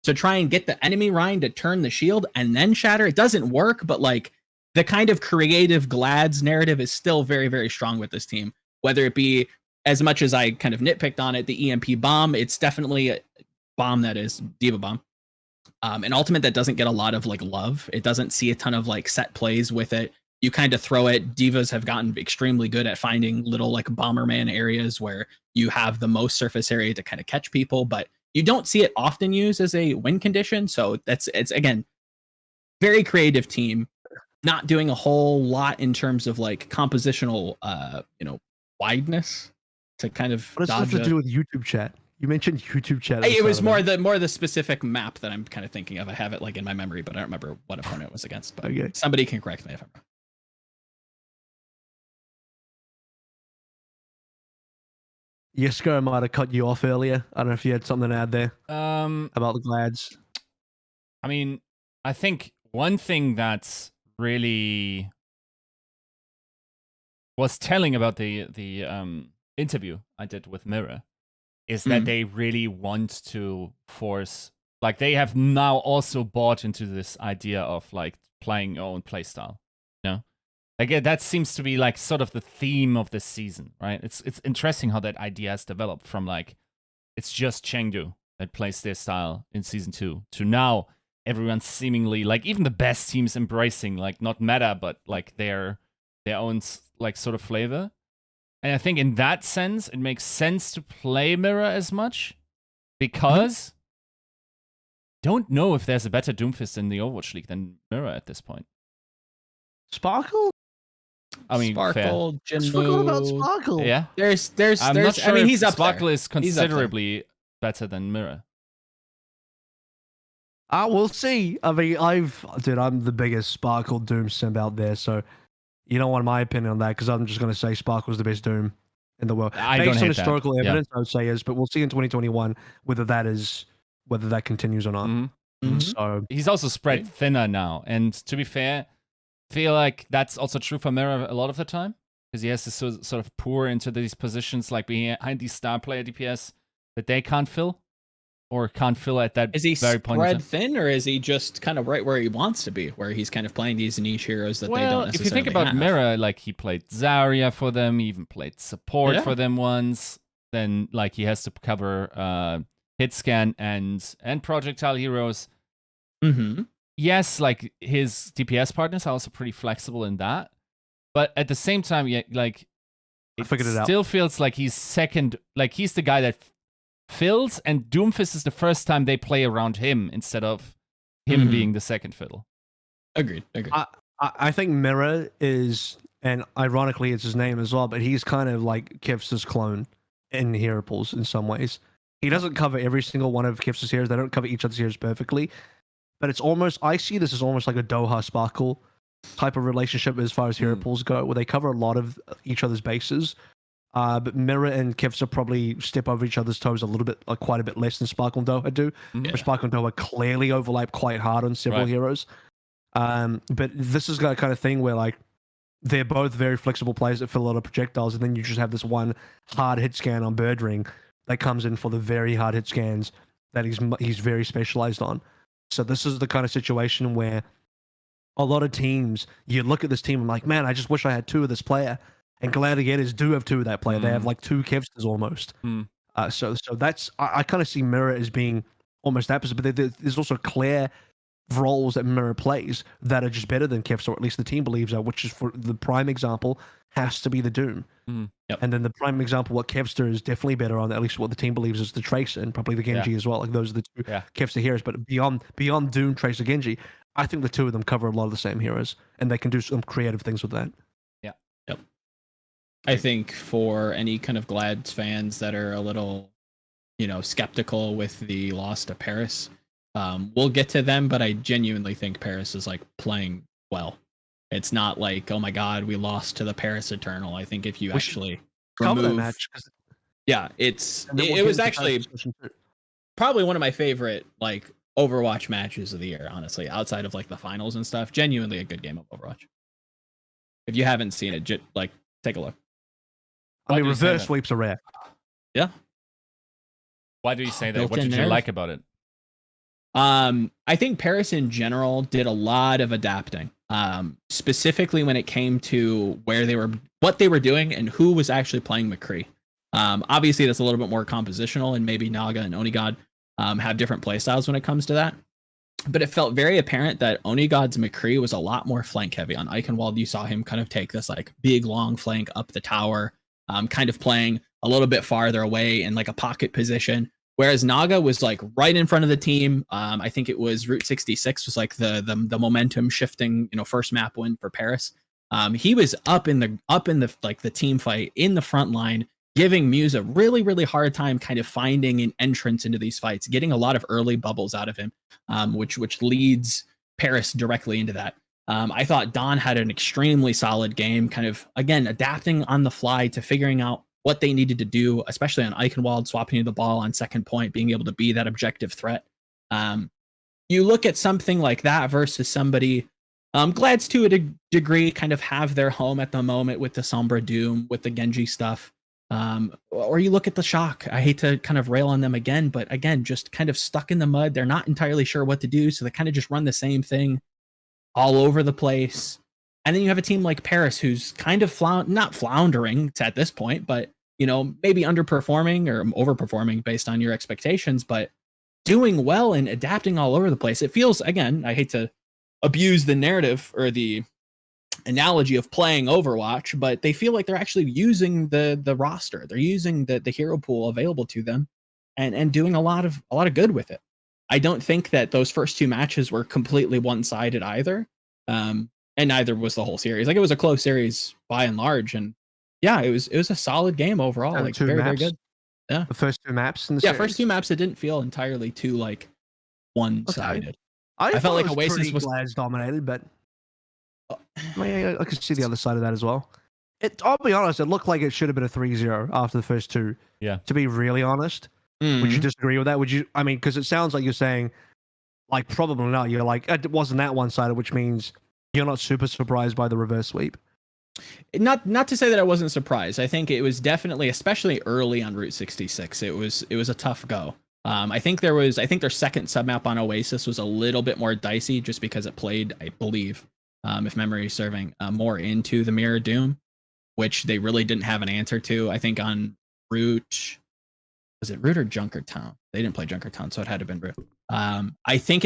to try and get the enemy Rhine to turn the shield and then shatter. It doesn't work, but like the kind of creative Glads narrative is still very, very strong with this team. Whether it be, as much as I kind of nitpicked on it, the EMP bomb, it's definitely a bomb that is Diva bomb. An ultimate that doesn't get a lot of like love. It doesn't see a ton of like set plays with it. You kind of throw it. Divas have gotten extremely good at finding little like Bomberman areas where you have the most surface area to kind of catch people, but you don't see it often used as a win condition. So it's again, very creative team, not doing a whole lot in terms of like compositional, wideness to kind of. What does this have to do with YouTube chat? You mentioned YouTube chat. It was more the specific map that I'm kind of thinking of. I have it like in my memory, but I don't remember what opponent it was against. But okay. Somebody can correct me if I'm wrong. Yiska might have cut you off earlier. I don't know if you had something to add there. About the Glads. I mean, I think one thing that's really was telling about the interview I did with Mirror is that they really want to force, like they have now also bought into this idea of like playing your own playstyle. You know? Like that seems to be like sort of the theme of this season, right? It's interesting how that idea has developed from like it's just Chengdu that plays their style in season 2 to now everyone's seemingly like even the best teams embracing like not meta but like their own like sort of flavor. And I think in that sense it makes sense to play Mirror as much because don't know if there's a better Doomfist in the Overwatch League than Mirror at this point. Sparkle? I mean, Sparkle, Jinmu. Forgot about Sparkle. Yeah. There's. I'm not sure. I mean, he's up Sparkle there. is considerably better than Mirror. We'll see. I mean, I'm the biggest Sparkle Doom simp out there, so you don't want my opinion on that because I'm just going to say Sparkle's the best Doom in the world. Based on historical evidence, I would say is, but we'll see in 2021 whether that continues or not. Mm-hmm. So he's also spread thinner now, and to be fair, feel like that's also true for Mirror a lot of the time because he has to sort of pour into these positions like behind these star player DPS that they can't fill or can't fill at that. Is he very point spread thin, or is he just kind of right where he wants to be, where he's kind of playing these niche heroes that they don't necessarily if you think about have? Mirror, like he played Zarya for them, he even played support for them once. Then like he has to cover hit scan and projectile heroes. Mm-hmm. Yes, like his DPS partners are also pretty flexible in that, but at the same time, like it still feels like he's second. Like he's the guy that fills, and Doomfist is the first time they play around him instead of him being the second fiddle. Agreed. I think Mirror is, and ironically it's his name as well, but he's kind of like Kev's clone in hero pools in some ways. He doesn't cover every single one of Kev's heroes. They don't cover each other's heroes perfectly. But it's almost, I see this as almost like a Doha Sparkle type of relationship as far as hero pools go, where they cover a lot of each other's bases. But Mirror and Kevsa probably step over each other's toes a little bit, like quite a bit less than Sparkle and Doha do. Where Sparkle and Doha clearly overlap quite hard on several heroes. But this is that kind of thing where like they're both very flexible players that fill a lot of projectiles, and then you just have this one hard hit scan on Birdring that comes in for the very hard hit scans that he's very specialized on. So this is the kind of situation where a lot of teams, you look at this team and like, man, I just wish I had two of this player. and Gladiators do have two of that player. They have like two Kevsters almost. So that's I kind of see Mirror as being almost opposite, but there's also clear roles that Mirror plays that are just better than Kevster, or at least the team believes are, which is, for the prime example, has to be the Doom. Yep. And then the prime example, what Kevster is definitely better on, at least what the team believes, is the Tracer and probably the Genji as well. Like those are the two Kevster heroes. But beyond Doom, Tracer, Genji, I think the two of them cover a lot of the same heroes, and they can do some creative things with that. Yeah. Yep. I think for any kind of Glads fans that are a little, skeptical with the loss to Paris, we'll get to them, but I genuinely think Paris is like playing well. It's not like, oh my God, we lost to the Paris Eternal. I think if you actually cover that match, it was actually probably one of my favorite like Overwatch matches of the year, honestly, outside of like the finals and stuff. Genuinely a good game of Overwatch. If you haven't seen it, take a look. I mean, reverse sweeps are rare. Yeah. Why do you say that? What did you like about it? I think Paris in general did a lot of adapting. Specifically when it came to what they were doing and who was actually playing McCree. Obviously that's a little bit more compositional, and maybe Naga and Onigod have different playstyles when it comes to that. But it felt very apparent that Onigod's McCree was a lot more flank heavy. On Eichenwald, you saw him kind of take this like big long flank up the tower, kind of playing a little bit farther away in like a pocket position. Whereas Naga was like right in front of the team. I think it was Route 66 was like the momentum shifting, first map win for Paris. He was up in the like the team fight in the front line, giving Muse a really, really hard time kind of finding an entrance into these fights, getting a lot of early bubbles out of him, which leads Paris directly into that. I thought Don had an extremely solid game, kind of, again, adapting on the fly to figuring out what they needed to do, especially on Eichenwald, swapping the ball on second point, being able to be that objective threat. You look at something like that versus somebody, Glads to a degree kind of have their home at the moment with the Sombra Doom, with the Genji stuff. Or you look at the Shock. I hate to kind of rail on them again, but again, just kind of stuck in the mud. They're not entirely sure what to do, so they kind of just run the same thing all over the place. And then you have a team like Paris who's kind of not floundering at this point, but maybe underperforming or overperforming based on your expectations, but doing well and adapting all over the place. It feels, again, I hate to abuse the narrative or the analogy of playing Overwatch, but they feel like they're actually using the roster. They're using the hero pool available to them and doing a lot of good with it. I don't think that those first two matches were completely one-sided either. And neither was the whole series. Like, it was a close series by and large, and yeah, it was a solid game overall. Like, very, very good. Yeah, the first two maps in the series? first two maps, it didn't feel entirely too like one-sided. Okay. I felt like Oasis was Glads dominated, but I could see the other side of that as well. I'll be honest, it looked like it should have been a 3-0 after the first two. Yeah. To be really honest, would you disagree with that? Would you? I mean, because it sounds like you're saying, like, probably not. You're like, it wasn't that one-sided, which means you're not super surprised by the reverse sweep. Not to say that I wasn't surprised. I think it was definitely, especially early on Route 66, it was a tough go. I think their second submap on Oasis was a little bit more dicey just because it played, I believe, if memory is serving, more into the Mirror Doom, which they really didn't have an answer to. I think on Route, was it Route or Junkertown? They didn't play Junkertown, so it had to have been Route. I think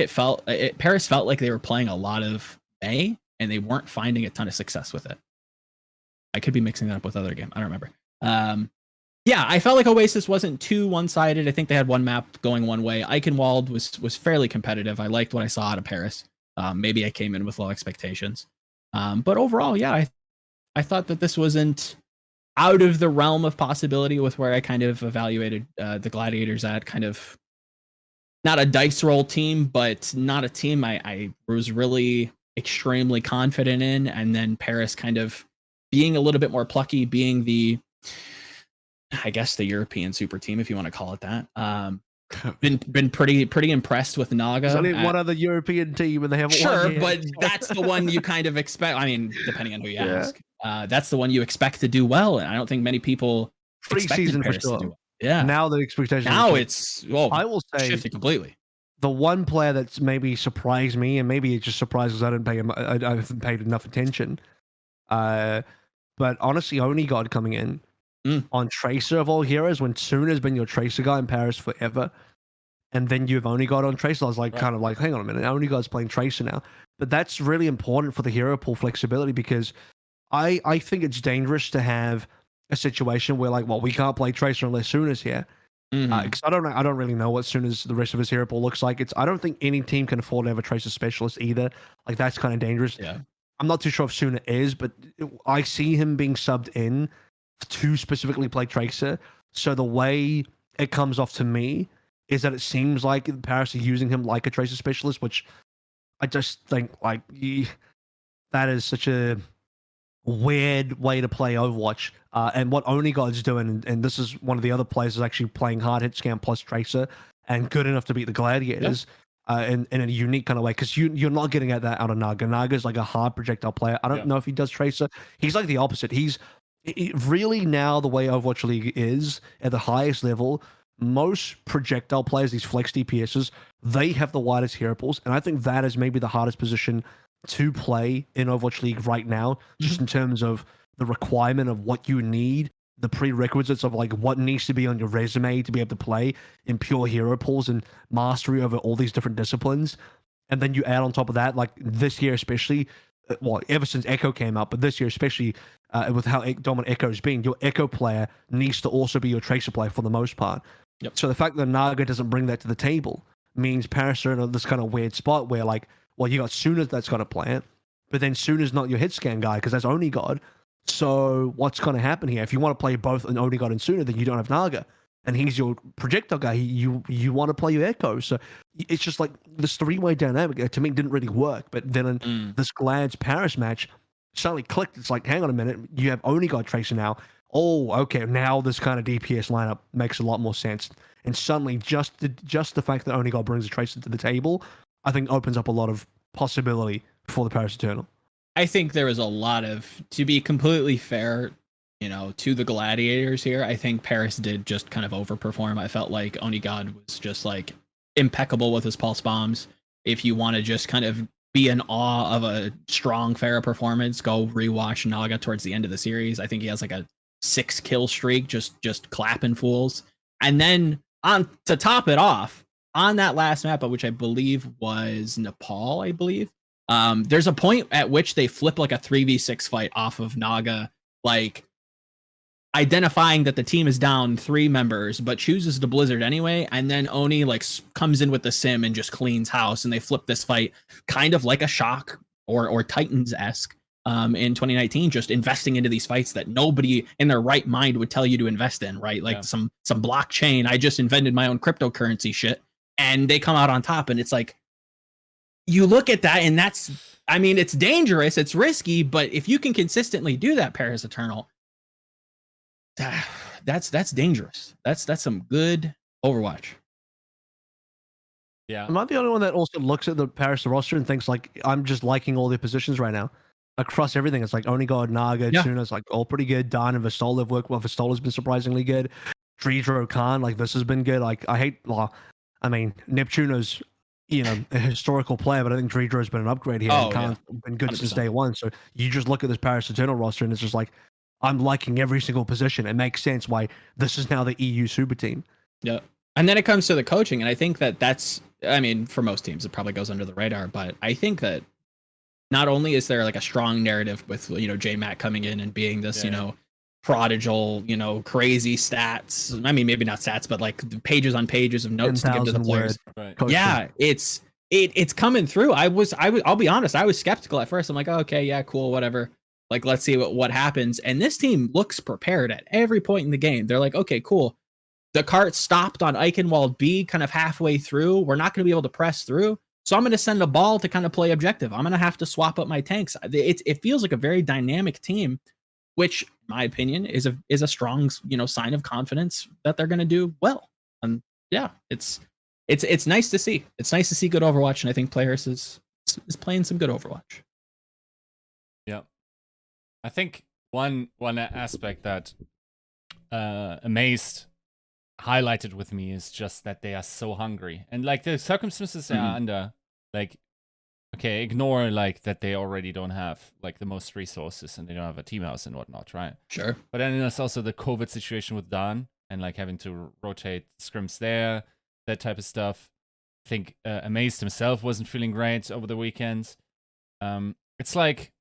Paris felt like they were playing a lot of May, and they weren't finding a ton of success with it. I could be mixing that up with other game. I don't remember. Yeah, I felt like Oasis wasn't too one-sided. I think they had one map going one way. Eichenwald was fairly competitive. I liked what I saw out of Paris. Maybe I came in with low expectations. But overall, yeah, I thought that this wasn't out of the realm of possibility with where I kind of evaluated the Gladiators at, kind of not a dice roll team, but not a team I was really extremely confident in. And then Paris kind of being a little bit more plucky, being the European super team, if you want to call it that. Been pretty impressed with Naga. There's only one other European team, and they haven't won yet. But that's the one you kind of expect. I mean, depending on who you ask, that's the one you expect to do well, and I don't think many people Pre-season for sure. Yeah. Now the expectations. Now it's I will say shifted completely. The one player that's maybe surprised me, and maybe it just surprises I haven't paid enough attention. But But honestly, only God coming in on Tracer of all heroes, when Soon has been your Tracer guy in Paris forever, and then you've only got on Tracer. I was like, kind of like, hang on a minute, only God's playing Tracer now. But that's really important for the hero pool flexibility, because I think it's dangerous to have a situation where, like, well, we can't play Tracer unless Soon is here. Because I don't really know what Soon as the rest of his hero pool looks like. I don't think any team can afford to have a Tracer specialist either. Like, that's kind of dangerous. Yeah. I'm not too sure if Soon is, but I see him being subbed in to specifically play Tracer. So the way it comes off to me is that it seems like Paris are using him like a Tracer specialist, which I just think, like, that is such a weird way to play Overwatch. And what Only God's doing, and this is one of the other players, is actually playing hard hit scan plus Tracer and good enough to beat the Gladiators. In a unique kind of way, because you're not getting at that out of Naga. Naga's like a hard projectile player. I don't know if he does Tracer. He's like the opposite. He's really, now the way Overwatch League is at the highest level, most projectile players, these flex DPSs, they have the widest hero pools, and I think that is maybe the hardest position to play in Overwatch League right now, just in terms of the requirement of what you need, the prerequisites of like what needs to be on your resume to be able to play in pure hero pools and mastery over all these different disciplines. And then you add on top of that, like this year especially, well, ever since Echo came out, but this year especially, with how dominant Echo's been, your Echo player needs to also be your Tracer player for the most part. So the fact that Naga doesn't bring that to the table means Paris are in this kind of weird spot where, like, well, you got Sooner that's got to play it, but then Sooner's not your hit scan guy because that's Only God. So what's going to happen here? If you want to play both an Only God and Sooner, then you don't have Naga, and he's your projectile guy. You want to play your Echo, so it's just like this three-way dynamic to me didn't really work. But then in this Glad's Paris match, suddenly clicked. It's like, hang on a minute, you have Only God Tracer now. Oh, okay, now this kind of DPS lineup makes a lot more sense. And suddenly, just the fact that Only God brings a Tracer to the table, I think opens up a lot of possibility for the Paris Eternal. I think there was a lot of, to be completely fair, to the Gladiators here, I think Paris did just kind of overperform. I felt like Oni God was just like impeccable with his pulse bombs. If you want to just kind of be in awe of a strong Pharah performance, go rewatch Naga towards the end of the series. I think he has like a 6 kill streak, just clapping fools. And then on to top it off, on that last map, which I believe was Nepal, there's a point at which they flip like a 3v6 fight off of Naga, like identifying that the team is down 3 members, but chooses to Blizzard anyway. And then Oni like comes in with the sim and just cleans house, and they flip this fight kind of like a Shock or Titans-esque in 2019, just investing into these fights that nobody in their right mind would tell you to invest in, right? Like some blockchain. I just invented my own cryptocurrency shit, and they come out on top. And it's like, you look at that, and it's dangerous, it's risky, but if you can consistently do that, Paris Eternal, that's dangerous. That's some good Overwatch. Yeah. Am I the only one that also looks at the Paris roster and thinks like, I'm just liking all their positions right now across everything? It's like Only God, Naga, Tuna's like all pretty good. Dan and Vistol have worked well. Vistol has been surprisingly good. Dredro Khan, like this has been good. Like Neptuno's a historical player, but I think Dredro's been an upgrade here. Khan's been good 100%. Since day one. So you just look at this Paris Eternal roster and it's just like, I'm liking every single position. It makes sense why this is now the EU super team. Yeah. And then it comes to the coaching. And I think that's, for most teams, it probably goes under the radar. But I think that not only is there like a strong narrative with, J-Mac coming in and being this, prodigal, crazy stats. Maybe not stats, but like pages on pages of notes to give to the players. Right. Yeah. It's coming through. I'll be honest. I was skeptical at first. I'm like, oh, okay, yeah, cool, whatever. Like, let's see what happens. And this team looks prepared at every point in the game. They're like, okay, cool. The cart stopped on Eichenwald B kind of halfway through. We're not going to be able to press through. So I'm going to send a ball to kind of play objective. I'm going to have to swap up my tanks. It feels like a very dynamic team, which, in my opinion, is a strong, sign of confidence that they're going to do well. And yeah, it's nice to see. It's nice to see good Overwatch. And I think Players is playing some good Overwatch. Yeah. I think one aspect that Amazed highlighted with me is just that they are so hungry, and like the circumstances they are under, like okay, ignore like that they already don't have like the most resources and they don't have a team house and whatnot, right? Sure. But then there's also the COVID situation with Dan and like having to rotate scrims there, that type of stuff. I think Amazed himself wasn't feeling great over the weekend. It's like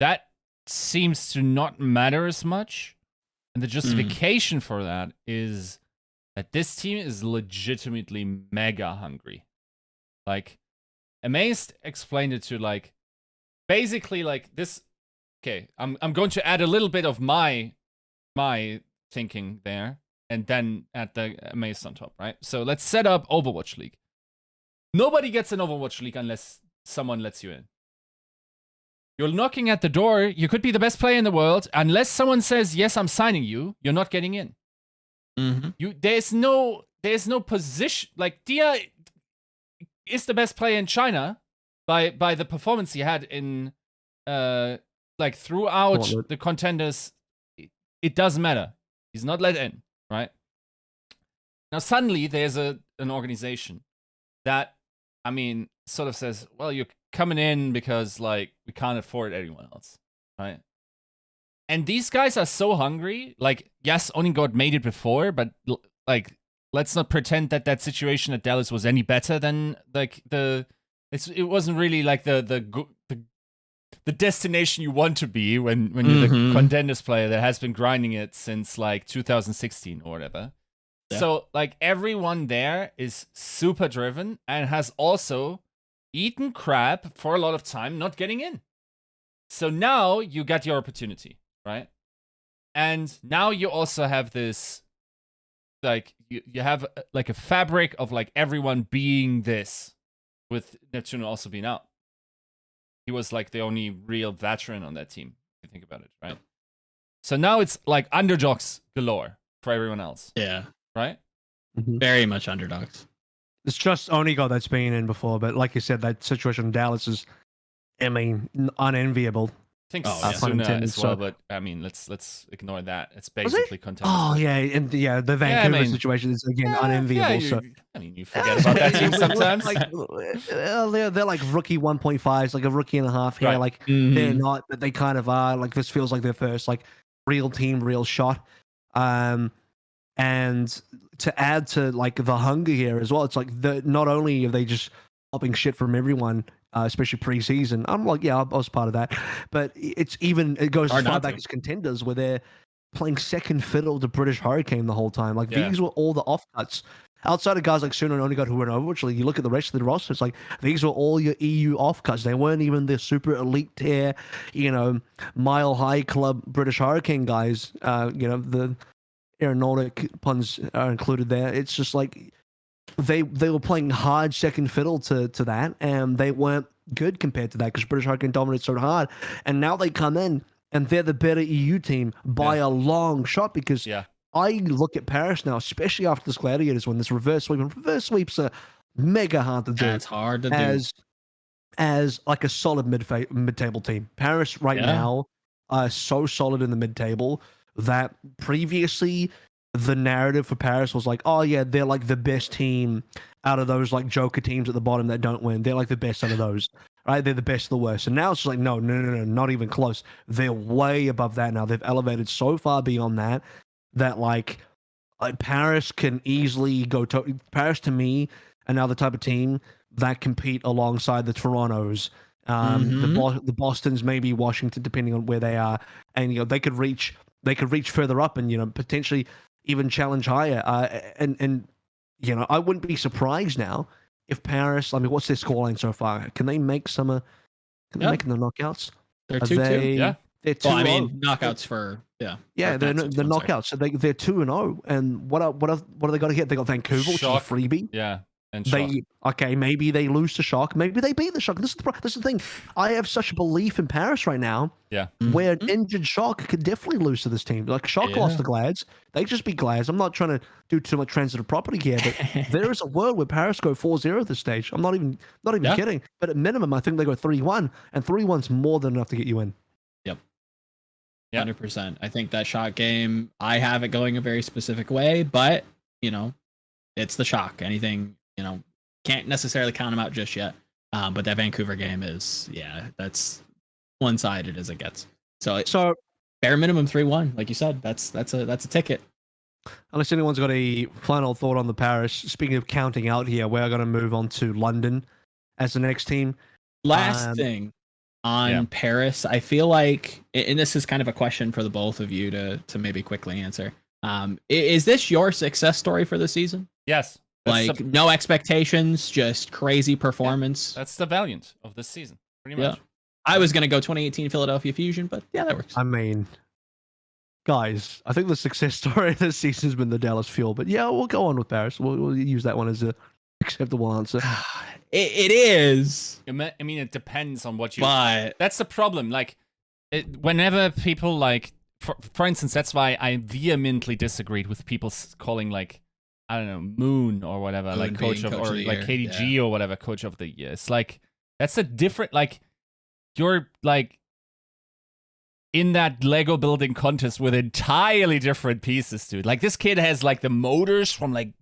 that seems to not matter as much. And the justification for that is that this team is legitimately mega hungry. Like, Amazed explained it to like, basically like this. Okay, I'm going to add a little bit of my thinking there, and then add the Amazed on top, right? So let's set up Overwatch League. Nobody gets an Overwatch League unless someone lets you in. You're knocking at the door. You could be the best player in the world. Unless someone says, yes, I'm signing you, you're not getting in. There's no position. Like, Dia is the best player in China by the performance he had in like throughout the contenders. It doesn't matter. He's not let in, right? Now suddenly there's an organization that, I mean, sort of says, well, you're coming in because like we can't afford anyone else, right? And these guys are so hungry. Like, yes, Only God made it before, but like, let's not pretend that that situation at Dallas was any better than like it wasn't really like the destination you want to be when you're the contenders player that has been grinding it since like 2016 or whatever. Yeah. So like everyone there is super driven and has also eaten crap for a lot of time not getting in. So now you got your opportunity, right? And now you also have this, like, you have like a fabric of like everyone being this, with Neptune also being out. He was like the only real veteran on that team, if you think about it, right? So now it's like underdogs galore for everyone else. Yeah. Right? Very much underdogs. It's just Only God that's been in before, but like you said, that situation in Dallas is, I mean, unenviable. I think Suna as well, but I mean, let's ignore that. It's basically contenders. Oh yeah, and yeah, the Vancouver situation is again unenviable. Yeah, so I mean, you forget about that team sometimes. Like, they're like rookie 1.5s, like a rookie and a half here. Right. Like they're not, but they kind of are. Like this feels like their first like real team, real shot. And to add to like the hunger here as well, it's like not only are they just popping shit from everyone, especially preseason. I'm like, yeah, I was part of that, but it goes as far back as contenders where they're playing second fiddle to British Hurricane the whole time. Like these were all the offcuts. Outside of guys like Suna and Only God who went over, which like, you look at the rest of the roster, it's like these were all your EU offcuts. They weren't even the super elite tier, mile high club British Hurricane guys. The aeronautic puns are included there. It's just like they were playing hard second fiddle to that, and they weren't good compared to that because British Hurricane dominated so hard. And now they come in and they're the better EU team by a long shot because I look at Paris now, especially after this Gladiators win, this reverse sweep, and reverse sweeps are mega hard to do. It's hard to do. As like a solid mid-table team. Paris right now are so solid in the mid-table that previously the narrative for Paris was like, oh yeah, they're like the best team out of those like Joker teams at the bottom that don't win. They're like the best out of those, right? They're the best of the worst. And now it's like, no, not even close. They're way above that now. They've elevated so far beyond that like Paris can easily go to Paris. To me, another type of team that compete alongside the Torontos, the Bostons, maybe Washington, depending on where they are, and they could reach further up and potentially even challenge higher. And I wouldn't be surprised now if Paris. I mean, what's their scoreline so far? Can they make some? Can they make the knockouts? They're 2-2. Yeah, they're 2-0. Well, I mean, knockouts for Yeah, they're knockouts. So they're 2-0. And what are they got to get? They got Vancouver, which is a freebie. Yeah. And maybe they lose to Shock. Maybe they beat the Shock. This is the thing. I have such a belief in Paris right now. Yeah. Where an injured Shock could definitely lose to this team. Like Shock lost the Glads. They just beat Glads. I'm not trying to do too much transitive property here, but there is a world where Paris go 4-0 at this stage. I'm not even kidding. But at minimum, I think they go 3-1, and 3-1's more than enough to get you in. Yep. 100%. I think that Shock game, I have it going a very specific way, but it's the Shock. Anything. Can't necessarily count them out just yet. But that Vancouver game is, that's one-sided as it gets. So bare minimum 3-1, like you said. That's a ticket. Unless anyone's got a final thought on the Paris. Speaking of counting out here, we're going to move on to London as the next team. Last thing on Paris, I feel like, and this is kind of a question for the both of you to maybe quickly answer. Is this your success story for the season? Yes. Like no expectations, just crazy performance. That's the Valiant of this season, pretty much. I was gonna go 2018 Philadelphia Fusion, but yeah, that works. I mean, guys, I think the success story of this season has been the Dallas Fuel, but yeah, we'll go on with Paris. We'll use that one as a acceptable answer. It is. I mean, it depends on what you. But that's the problem. Like, whenever people like, for instance, that's why I vehemently disagreed with people calling like, I don't know, Moon or whatever, Moon like coach of the like year. KDG or whatever, coach of the year. It's like that's a different like. You're like in that Lego building contest with entirely different pieces, dude. Like this kid has like the motors from like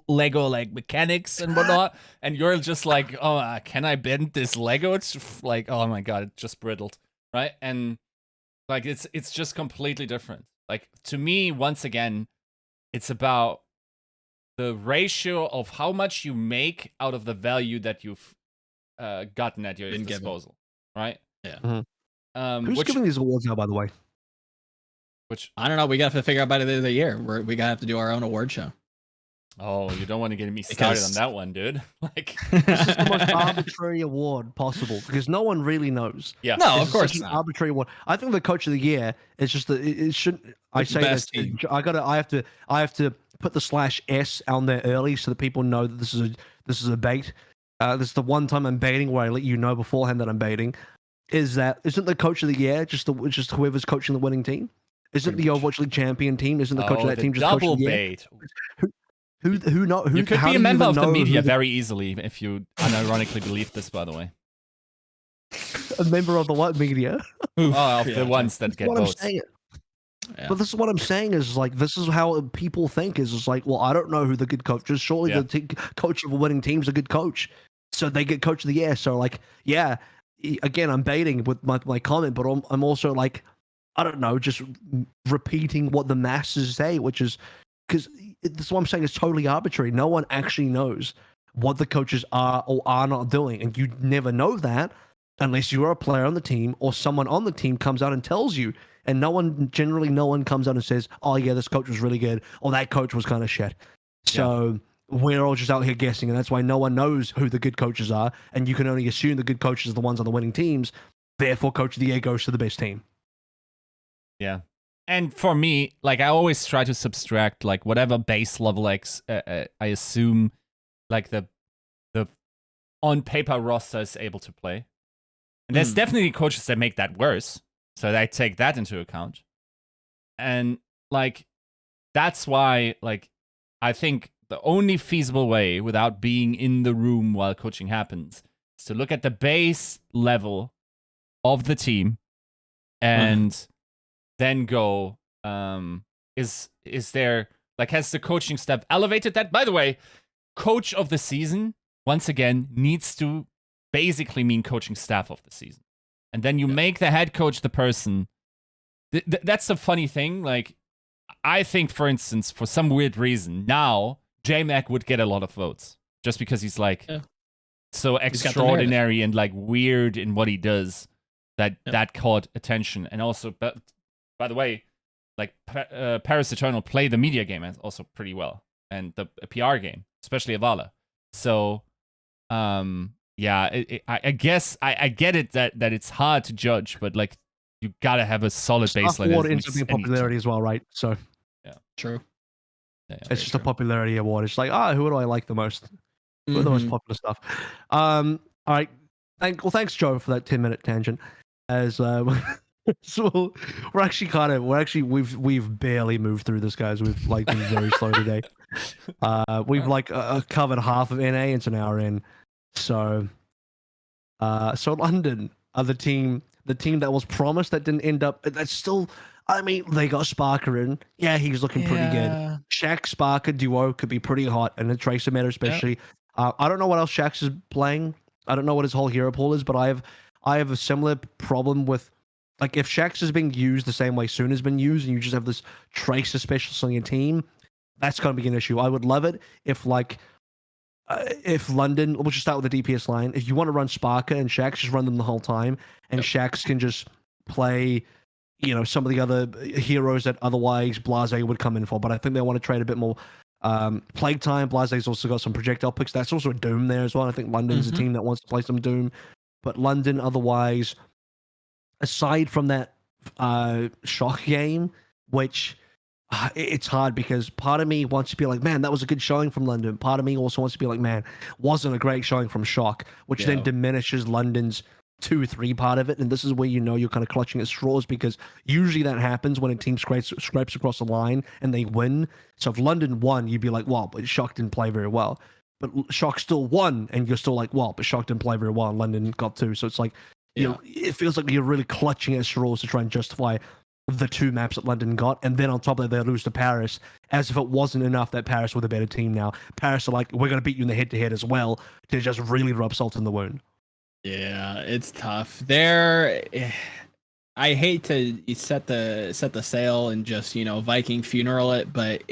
Lego like mechanics and whatnot, and you're just like, oh, can I bend this Lego? It's like, oh my god, it just brittled, right? And like it's just completely different. Like to me, once again, it's about the ratio of how much you make out of the value that you've gotten at your disposal, right? Yeah. Who's giving these awards out, by the way? Which I don't know. We got to figure out by the end of the year. We gotta have to do our own award show. Oh, you don't want to get me started on that one, dude. Like this is the most arbitrary award possible because no one really knows. Yeah, no, of course, it's an arbitrary award. I think the coach of the year is just it shouldn't. I say this. I have to put the /S on there early so that people know that this is a bait. This is the one time I'm baiting where I let you know beforehand that I'm baiting. Isn't the coach of the year just whoever's coaching the winning team? Isn't the Overwatch League champion team? Isn't the coach of that team just double coach of the bait? Year? Who you could be a member of the media very easily if you unironically believe this, by the way. A member of the what media? The ones that get votes. But this is what I'm saying is like this is how people think is like, well, I don't know who the good coach is. Surely the coach of a winning team is a good coach, so they get coach of the year. So like, yeah, again, I'm baiting with my comment, but I'm also like, I don't know, just repeating what the masses say, which is because this is what I'm saying is totally arbitrary. No one actually knows what the coaches are or are not doing, and you never know that unless you're a player on the team or someone on the team comes out and tells you. And no one comes out and says, oh yeah, this coach was really good, or that coach was kind of shit. So we're all just out here guessing, and that's why no one knows who the good coaches are, and you can only assume the good coaches are the ones on the winning teams. Therefore, coach of the year goes to the best team. Yeah. And for me, like I always try to subtract like whatever base level I assume like the on paper roster is able to play. And there's definitely coaches that make that worse. So I take that into account. And like that's why like I think the only feasible way without being in the room while coaching happens is to look at the base level of the team and then go, is there like has the coaching staff elevated that? By the way, coach of the season, once again, needs to basically mean coaching staff of the season. And then you make the head coach the person. That's the funny thing. Like, I think, for instance, for some weird reason, now J-Mac would get a lot of votes just because he's like so extraordinary and like weird in what he does that caught attention. And also, by the way, like Paris Eternal play the media game also pretty well, and the PR game, especially Avala. So, yeah, I guess I get it that it's hard to judge, but like you gotta have a solid baseline. Award ends up being popularity as well, right? So yeah, true. Yeah, it's just a popularity award. It's like, who do I like the most? Who are the most popular stuff? All right. Thanks, Joe, for that 10-minute tangent. As so we've barely moved through this, guys. We've like been very slow today. We've like covered half of NA. It's an hour in. So London are the team that was promised that didn't end up. That's still, I mean, they got Sparker in. Yeah, he's looking pretty good. Shaq Sparker duo could be pretty hot, and the Tracer meta especially. I don't know what else Shax is playing. I don't know what his whole hero pool is, but I have a similar problem with, like, if Shax is being used the same way Soon has been used, and you just have this trace of specialists on your team, that's going to be an issue. I would love it if, like, if London, we'll just start with the DPS line. If you want to run Sparker and Shax, just run them the whole time, and Shax can just play, you know, some of the other heroes that otherwise Blase would come in for. But I think they want to trade a bit more Plague Time. Blase's also got some projectile picks. That's also a Doom there as well. I think London's a team that wants to play some Doom. But London, otherwise, aside from that shock game, which it's hard because part of me wants to be like, man, that was a good showing from London. Part of me also wants to be like, man, wasn't a great showing from Shock, which then diminishes London's 2-3 part of it. And this is where you know you're kind of clutching at straws, because usually that happens when a team scrapes across the line and they win. So if London won, you'd be like, well, but Shock didn't play very well. But Shock still won, and you're still like, well, but Shock didn't play very well, and London got 2. So it's like, you know, it feels like you're really clutching at straws to try and justify the 2 maps that London got, and then on top of that, they lose to Paris, as if it wasn't enough that Paris were the better team now. Paris are like, we're going to beat you in the head-to-head as well, to just really rub salt in the wound. Yeah, it's tough. I hate to set the sail and just, you know, Viking funeral it, but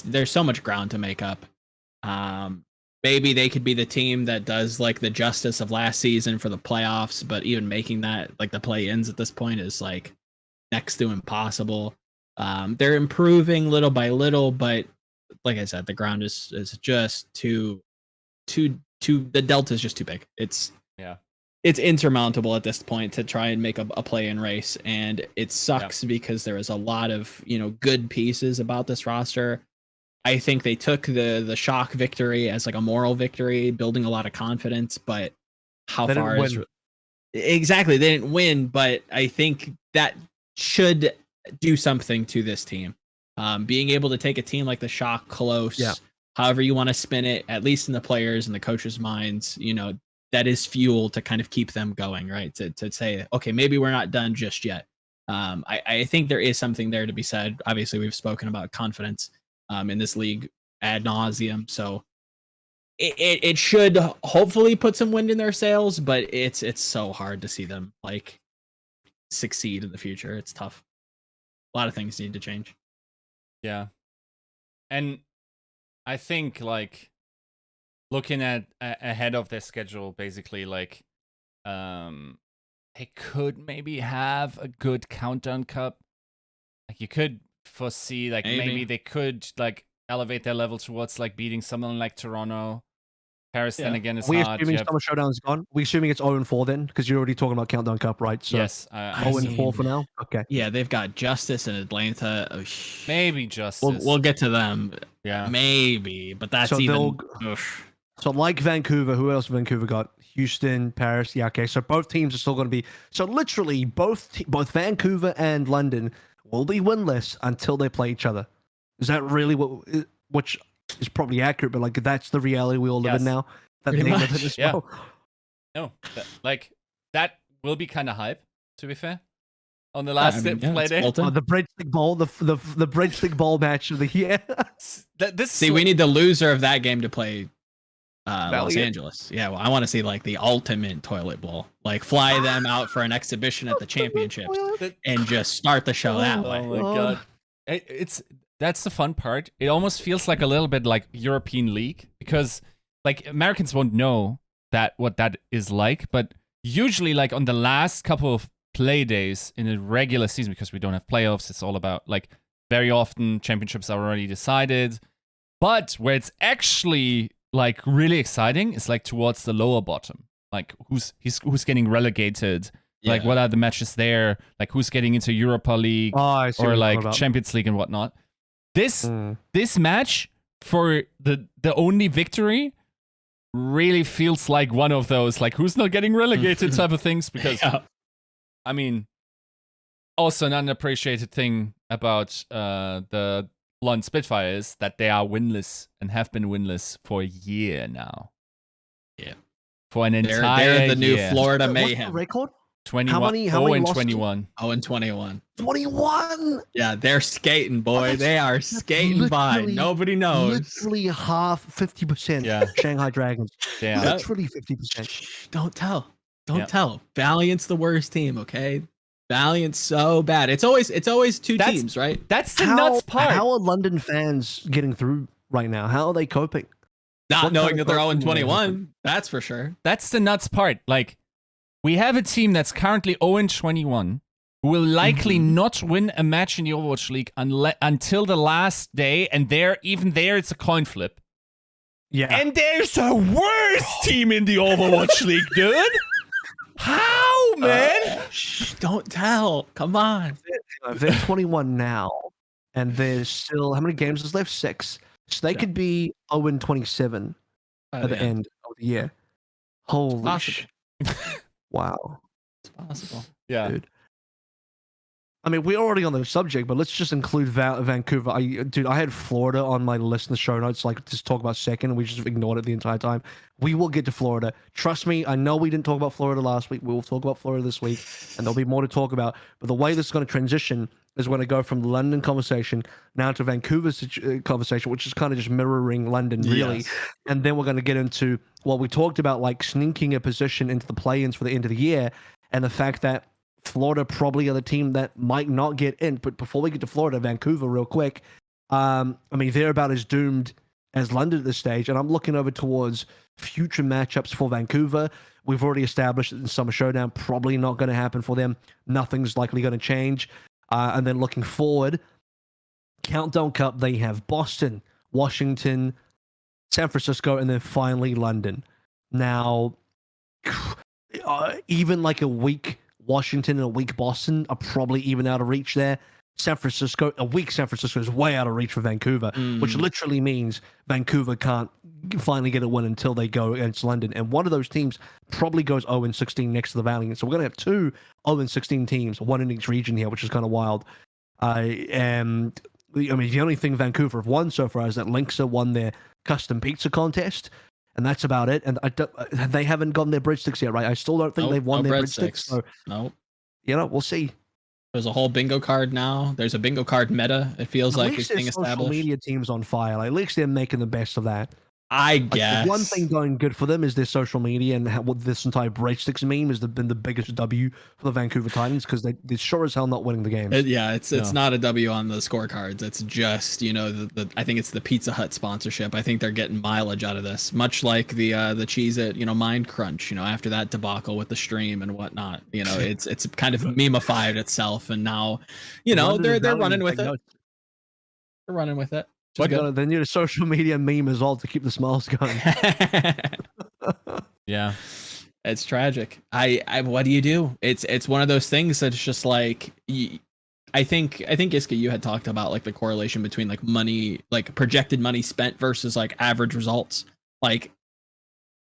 there's so much ground to make up. Maybe they could be the team that does like the justice of last season for the playoffs, but even making that, like, the play-ins at this point is like next to impossible. They're improving little by little, but like I said, the ground is just too the delta is just too big. It's insurmountable at this point to try and make a play-in race, and it sucks because there is a lot of, you know, good pieces about this roster. I think they took the Shock victory as like a moral victory, building a lot of confidence, but how far is exactly, they didn't win, but I think that should do something to this team. Being able to take a team like the Shock close, however you want to spin it, at least in the players and the coaches' minds, you know, that is fuel to kind of keep them going, right? To say, okay, maybe we're not done just yet. I think there is something there to be said. Obviously, we've spoken about confidence in this league ad nauseum, so it should hopefully put some wind in their sails, but it's so hard to see them like succeed in the future. It's tough. A lot of things need to change. Yeah. And I think, like, looking at ahead of their schedule, basically, like, they could maybe have a good countdown cup. Like, you could foresee, like, maybe they could, like, elevate their level towards, like, beating someone like Toronto. Paris, then again, is hard. Assuming Summer Showdown's gone? We're assuming it's 0-4 then? Because you're already talking about Countdown Cup, right? So yes. 0-4 for now? Okay. Yeah, they've got Justice in Atlanta. Maybe Justice. We'll get to them. Yeah. Maybe, but that's so even... So like Vancouver, who else Vancouver got? Houston, Paris. Yeah, okay. So both teams are still going to be... So literally, both Vancouver and London will be winless until they play each other. Is that really which is probably accurate, but like that's the reality we all live in now. That they live in as well. No, like that will be kind of hype, to be fair. On the last play day, the Breadstick Bowl, the Breadstick Bowl match of the year. We need the loser of that game to play Los Angeles. Yeah, well, I want to see like the ultimate toilet bowl. Like fly them out for an exhibition at the championships and just start the show that way. Oh my god, that's the fun part. It almost feels like a little bit like European League, because like Americans won't know what that is like, but usually like on the last couple of play days in a regular season, because we don't have playoffs, it's all about like very often championships are already decided. But where it's actually like really exciting is like towards the lower bottom. Like who's getting relegated? Yeah. Like what are the matches there? Like who's getting into Europa League or like Champions League and whatnot. This match for the only victory really feels like one of those like who's not getting relegated type of things, because I mean, also an unappreciated thing about the London Spitfire is that they are winless and have been winless for a year now. Yeah, for an entire they're the new year. Florida Mayhem. What's the record? 21. many 0 and losses? 21. 0-21. 21. Yeah, they're skating, boy. That's- They are skating by. literally- Nobody knows. Literally half, 50%. Yeah. Shanghai Dragons. Damn. Yep. Literally 50%. Shh, don't tell. Don't Yep. tell. Valiant's the worst team, okay? Valiant's so bad. It's always two That's- teams, right? That's the nuts part. How are London fans getting through right now? How are they coping? Not What knowing kind that of they're coaching will they 0-21. That's for sure. That's the nuts part. Like, we have a team that's currently 0 and 21 who will likely not win a match in the Overwatch League until the last day, and even there, it's a coin flip. Yeah. And there's a worse team in the Overwatch League, dude. How, man? Shh, don't tell. Come on. If they're 21 now, and there's still, how many games is left? 6. So they Yeah. could be 0 and 27 at the end of the year. Holy Possible. Wow. It's possible. Yeah. Dude. I mean, we're already on the subject, but let's just include Vancouver. I had Florida on my list in the show notes, like just talk about second, and we just ignored it the entire time. We will get to Florida. Trust me, I know we didn't talk about Florida last week. We will talk about Florida this week, and there'll be more to talk about. But the way this is going to transition is we're going to go from the London conversation now to Vancouver's conversation, which is kind of just mirroring London, really. Yes. And then we're going to get into what we talked about, like sneaking a position into the play-ins for the end of the year, and the fact that Florida probably are the team that might not get in. But before we get to Florida, Vancouver, real quick, I mean, they're about as doomed as London at this stage. And I'm looking over towards future matchups for Vancouver. We've already established that in Summer Showdown, probably not going to happen for them. Nothing's likely going to change. And then looking forward, Countdown Cup, they have Boston, Washington, San Francisco, and then finally London. Now, even like a week Washington and a week Boston are probably even out of reach there. A week San Francisco is way out of reach for Vancouver, which literally means Vancouver can't finally get a win until they go against London. And one of those teams probably goes 0-16 next to the Valiant. So we're going to have 2 0-16 teams, one in each region here, which is kind of wild. And I mean, the only thing Vancouver have won so far is that Lynxer won their custom pizza contest. And that's about it. And they haven't gotten their breadsticks yet, right? I still don't think they've won their breadsticks. So, nope. You know, we'll see. There's a whole bingo card now. There's a bingo card meta. It feels like it's being established. Social media team's on fire. Like, at least they're making the best of that. I guess. The one thing going good for them is their social media, and what this entire breadsticks meme has been the biggest W for the Vancouver Titans, because they're sure as hell not winning the game. It's not a W on the scorecards. It's just, you know, I think it's the Pizza Hut sponsorship. I think they're getting mileage out of this, much like the Cheez-It, you know, Mind Crunch, you know, after that debacle with the stream and whatnot. You know, it's kind of memeified itself, and now, you know, they're running with it. They're running with it. They need a social media meme as well to keep the smiles going. Yeah, it's tragic. What do you do? It's one of those things that's just like, I think Yiska, you had talked about like the correlation between like money, like projected money spent versus like average results. Like,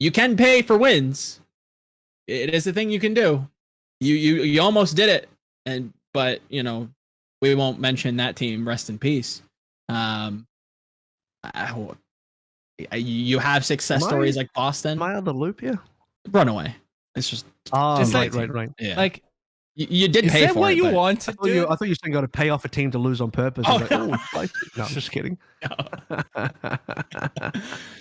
you can pay for wins. It is a thing you can do. You almost did it, but you know, we won't mention that team. Rest in peace. You have success stories like Boston. Am I on the loop here? Runaway. It's just right. Yeah. like you did is pay that for what it. you but- want to I do? thought you were saying got to pay off a team to lose on purpose. Oh, I was like, no, I'm just kidding.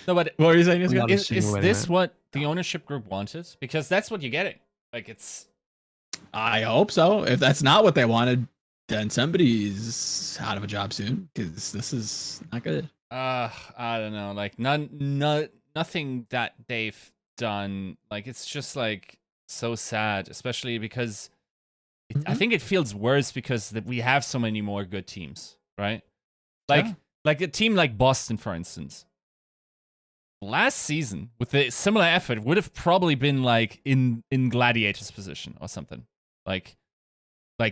No, but What were you saying? I'm Yiska? not is insinuating this that. what the ownership group wanted? Because that's what you're getting. Like, it's I hope so. If that's not what they wanted, then somebody's out of a job soon, because this is not good. I don't know. Like, nothing that they've done. Like, it's just like so sad, especially because I think it feels worse because we have so many more good teams, right? Like, like a team like Boston, for instance. Last season, with a similar effort, would have probably been like in Gladiators position or something, like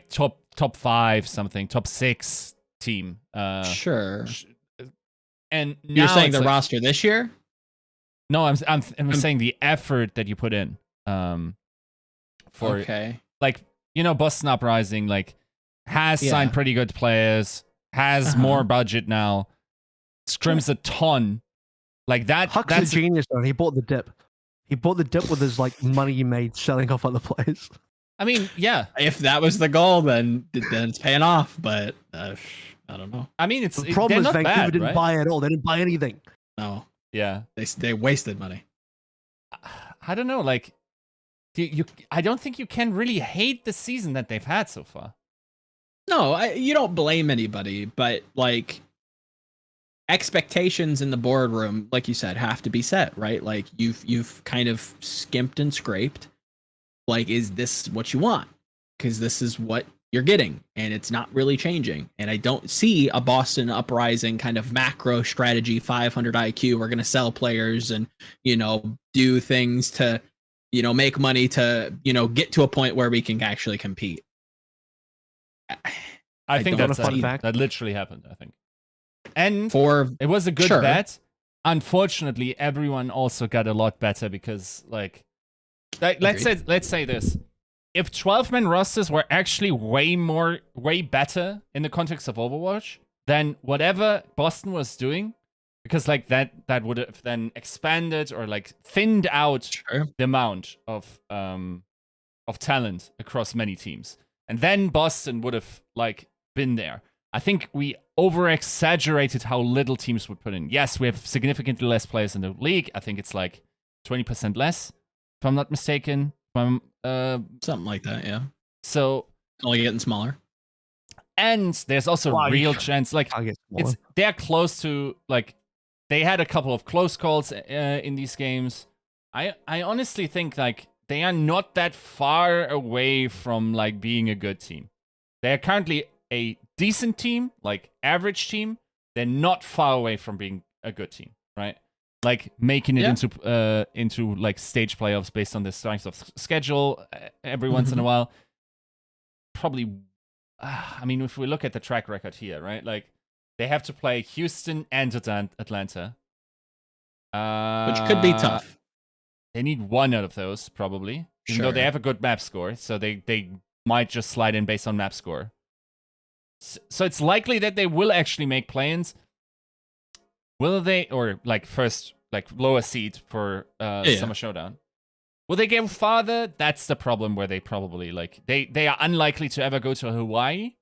top 5 something, top 6 team. Sure. And now You're saying it's the like, roster this year? No, I'm saying the effort that you put in. For Okay. like, you know, Boston Uprising like has Yeah. signed pretty good players, has more budget now, scrims a ton. Like that. Huck's a genius, though. He bought the dip. He bought the dip with his like money he made selling off other players. I mean, yeah. If that was the goal, then it's paying off. But I don't know. I mean, The problem is Vancouver bad, didn't right? buy at all. They didn't buy anything. No, Yeah. they wasted money. I don't know. Like, I don't think you can really hate the season that they've had so far. No, you don't blame anybody, but like expectations in the boardroom, like you said, have to be set, right? Like you've kind of skimped and scraped. Like, is this what you want? Because this is what you're getting, and it's not really changing. And I don't see a Boston Uprising kind of macro strategy, 500 IQ. We're going to sell players and, do things to, make money to, get to a point where we can actually compete. I think that's a fun fact. That literally happened, I think. And it was a good sure. bet. Unfortunately, everyone also got a lot better because, like let's say this. If 12-man rosters were actually way better in the context of Overwatch than whatever Boston was doing, because like that would have then expanded or like thinned out the amount of talent across many teams. And then Boston would have like been there. I think we over-exaggerated how little teams would put in. Yes, we have significantly less players in the league. I think it's like 20% less, if I'm not mistaken. Something like that, yeah. So only getting smaller. And there's also real chance, like they're close to, like, they had a couple of close calls in these games. I honestly think like they are not that far away from like being a good team. They are currently a decent team, like average team. They're not far away from being a good team, right? Like making it into like stage playoffs based on the strength of schedule every once in a while. Probably, I mean, if we look at the track record here, right? Like they have to play Houston and Atlanta, which could be tough. They need one out of those probably, even though they have a good map score, so they might just slide in based on map score. So it's likely that they will actually make play-ins. Will they, or like first, like lower seed for Summer Showdown? Will they go farther? That's the problem where they probably like they are unlikely to ever go to Hawaii.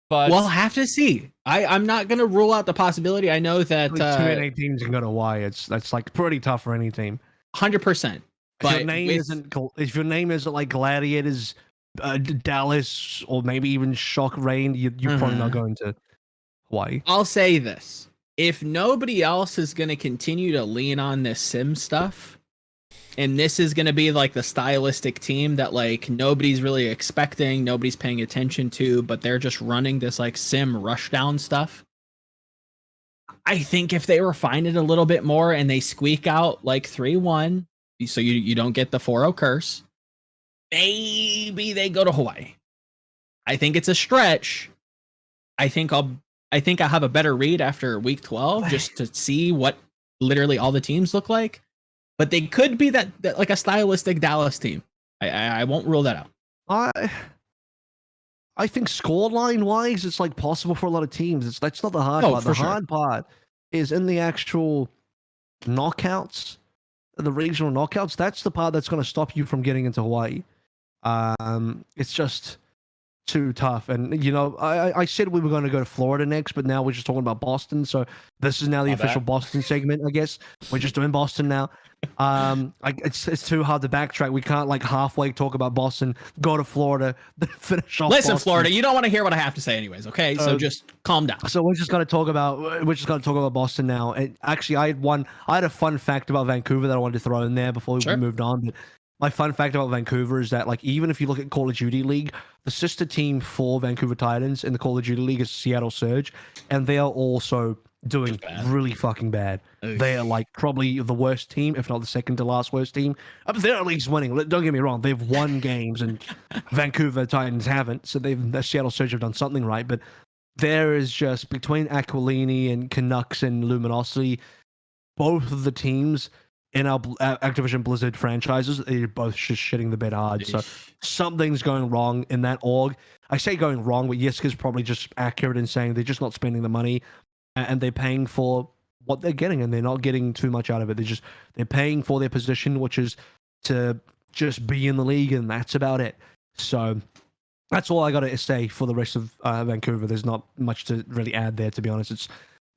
But we'll have to see. I'm not gonna rule out the possibility. I know that 2 teams can go to Hawaii. That's like pretty tough for any team. 100%. But if your name isn't like Gladiators, Dallas, or maybe even Shock Rain, you're probably not going to Hawaii. I'll say this. If nobody else is going to continue to lean on this sim stuff, and this is going to be like the stylistic team that like nobody's really expecting, nobody's paying attention to, but they're just running this like sim rushdown stuff, I think if they refine it a little bit more and they squeak out like 3-1, so you don't get the 4-0 curse, maybe they go to Hawaii. I think it's a stretch. I think I have a better read after week 12 just to see what literally all the teams look like. But they could be that like a stylistic Dallas team. I won't rule that out. I think scoreline wise, it's like possible for a lot of teams. That's not the hard part. The hard part is in the actual knockouts, the regional knockouts. That's the part that's going to stop you from getting into Hawaii. It's just too tough. And I said we were going to go to Florida next, but now we're just talking about Boston. So this is now the official Boston segment, I guess. We're just doing Boston now. It's too hard to backtrack. We can't like halfway talk about Boston, go to Florida, finish off. Listen, Boston. Florida, you don't want to hear what I have to say anyways, okay? So just calm down. So we're just going to talk about Boston now. And actually, I had a fun fact about Vancouver that I wanted to throw in there before we moved on. But my fun fact about Vancouver is that, like, even if you look at Call of Duty League, the sister team for Vancouver Titans in the Call of Duty League is Seattle Surge, and they are also doing really fucking bad. They are like probably the worst team, if not the second to last worst team. They're at least winning. Don't get me wrong; they've won games, and Vancouver Titans haven't. So the Seattle Surge have done something right, but there is just between Aquilini and Canucks and Luminosity, both of the teams in our Activision Blizzard franchises, they're both just shitting the bed hard. So something's going wrong in that org. I say going wrong, but Yiska's probably just accurate in saying they're just not spending the money and they're paying for what they're getting, and they're not getting too much out of it. They're paying for their position, which is to just be in the league, and that's about it. So that's all I got to say for the rest of Vancouver. There's not much to really add there, to be honest. It's,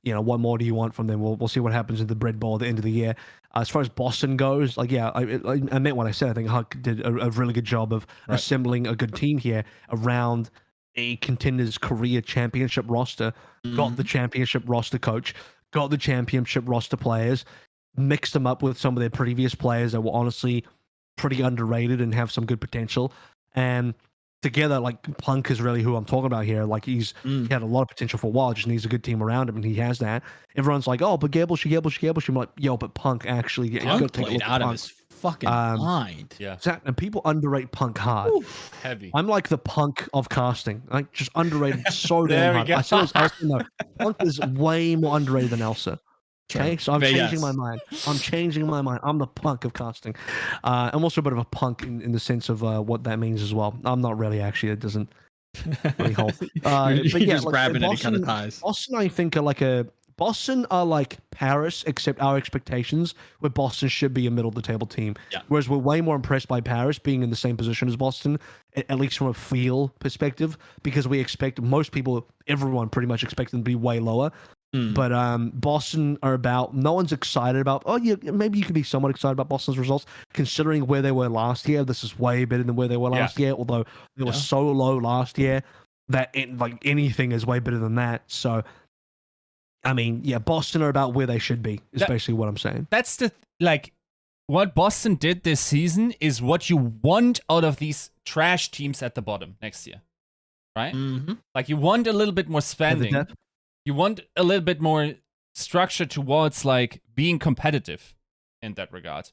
what more do you want from them? We'll see what happens in the bread bowl at the end of the year. As far as Boston goes, I meant what I said. I think Huck did a really good job of assembling a good team here around a contenders career championship roster. Got the championship roster coach, got the championship roster players, mixed them up with some of their previous players that were honestly pretty underrated and have some good potential. And together, like, Punk is really who I'm talking about here. Like, he had a lot of potential for a while, just needs a good team around him, and he has that. Everyone's like, oh, but Gableshy. I'm like, yo, but Punk actually... Punk played out of his fucking mind. Yeah. Exactly. And people underrate Punk hard. Oof. Heavy. I'm like the Punk of casting. Like, just underrated so There damn we hard. go. I said it was Elsa. No, Punk is way more underrated than Elsa. Okay, so I'm changing my mind. I'm the Punk of casting. I'm also a bit of a punk in the sense of what that means as well. I'm not really, actually. It doesn't really hold. You're but yeah, just like, grabbing any Boston, kind of ties. Boston, I think, Boston are like Paris, except our expectations, where Boston should be a middle of the table team. Yeah. Whereas we're way more impressed by Paris being in the same position as Boston, at least from a feel perspective, because we expect everyone pretty much expects them to be way lower. But Boston are about, no one's excited about, maybe you could be somewhat excited about Boston's results, considering where they were last year. This is way better than where they were last year, although they were so low last year that anything is way better than that. So, I mean, Boston are about where they should be, is basically what I'm saying. That's what Boston did this season is what you want out of these trash teams at the bottom next year, right? Mm-hmm. Like, you want a little bit more spending. You want a little bit more structure towards, like, being competitive in that regard.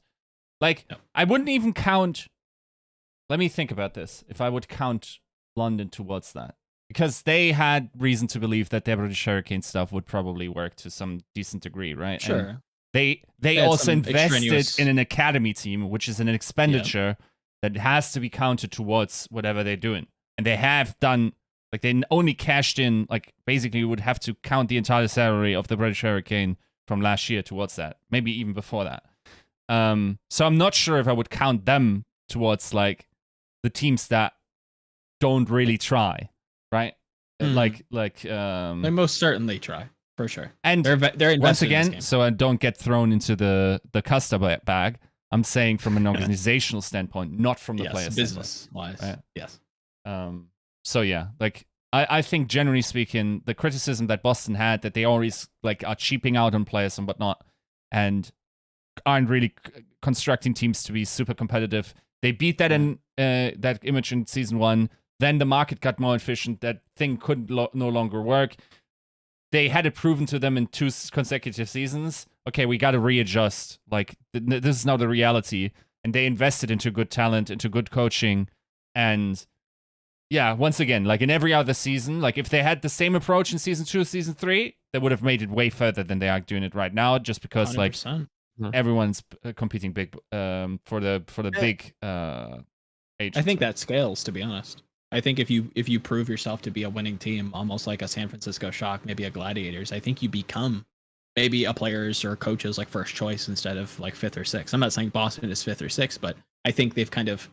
Like, I wouldn't even count... Let me think about this. If I would count London towards that. Because they had reason to believe that their British Hurricane stuff would probably work to some decent degree, right? Sure. And they had also some invested extraneous- in an academy team, which is an expenditure that has to be counted towards whatever they're doing. And they have done... Like, they only cashed in, like, basically you would have to count the entire salary of the British Hurricane from last year towards that. Maybe even before that. So I'm not sure if I would count them towards, like, the teams that don't really try, right? They most certainly try, for sure. And they're once invested in this again, game. so I don't get thrown into the customer bag, I'm saying from an organizational standpoint, not from the players' business-wise. Right? Yes. So yeah, like, I think generally speaking, the criticism that Boston had, that they always, like, are cheaping out on players and whatnot, and aren't really constructing teams to be super competitive. They beat that in that image in season 1. Then the market got more efficient. That thing couldn't no longer work. They had it proven to them in 2 consecutive seasons. Okay, we got to readjust. Like, this is now the reality. And they invested into good talent, into good coaching, and yeah, once again, like in every other season, like if they had the same approach in season 2, season 3, they would have made it way further than they are doing it right now, just because 100%. like everyone's competing big for the big age. I think that scales, to be honest. I think if you prove yourself to be a winning team, almost like a San Francisco Shock, maybe a Gladiators, I think you become maybe a player's or coach's like first choice instead of like 5th or 6th. I'm not saying Boston is 5th or 6th, but I think they've kind of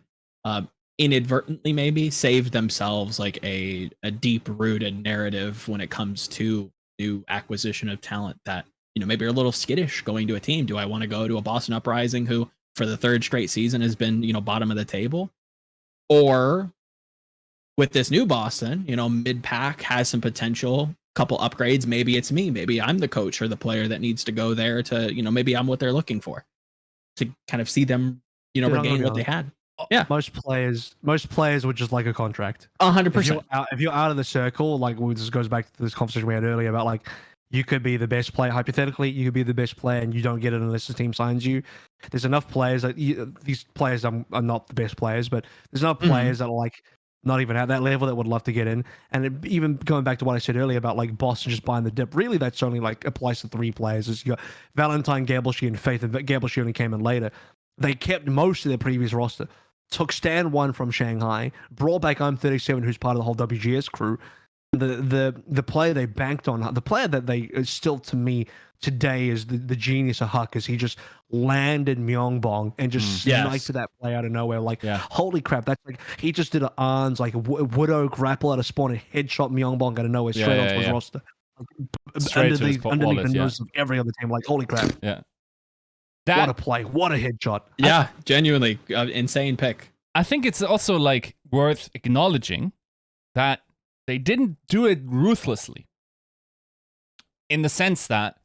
inadvertently maybe saved themselves like a deep rooted narrative when it comes to new acquisition of talent that, maybe are a little skittish going to a team. Do I want to go to a Boston Uprising who for the 3rd straight season has been, bottom of the table? Or with this new Boston, mid-pack has some potential, couple upgrades. Maybe it's me. Maybe I'm the coach or the player that needs to go there to, maybe I'm what they're looking for to kind of see them, regain what they had. Yeah, most players would just like a contract. 100%. If you're out of the circle, like, this goes back to this conversation we had earlier about, like, you could be the best player. Hypothetically, you could be the best player, and you don't get it unless the team signs you. There's enough players that these players are not the best players, but there's enough players that are like not even at that level that would love to get in. And even going back to what I said earlier about like Boston just buying the dip, really that's only like applies to 3 players. Is you got Valentine, Gableshy, and Faith, and Gableshy only came in later. They kept most of their previous roster. Took Stan 1 from Shanghai, brought back I'm 37, who's part of the whole WGS crew. The player they banked on, the player that they still, to me, today is the genius of Huck is he just landed Myeongbong and just sniped that play out of nowhere. Like, holy crap, that's like he just did an arms like Widow grapple out of spawn and headshot Myeongbong out of nowhere straight onto his roster. Straight to his underneath the nose of every other team. Like, holy crap. Yeah. What a play. What a headshot. Yeah, genuinely insane pick. I think it's also like worth acknowledging that they didn't do it ruthlessly. In the sense that,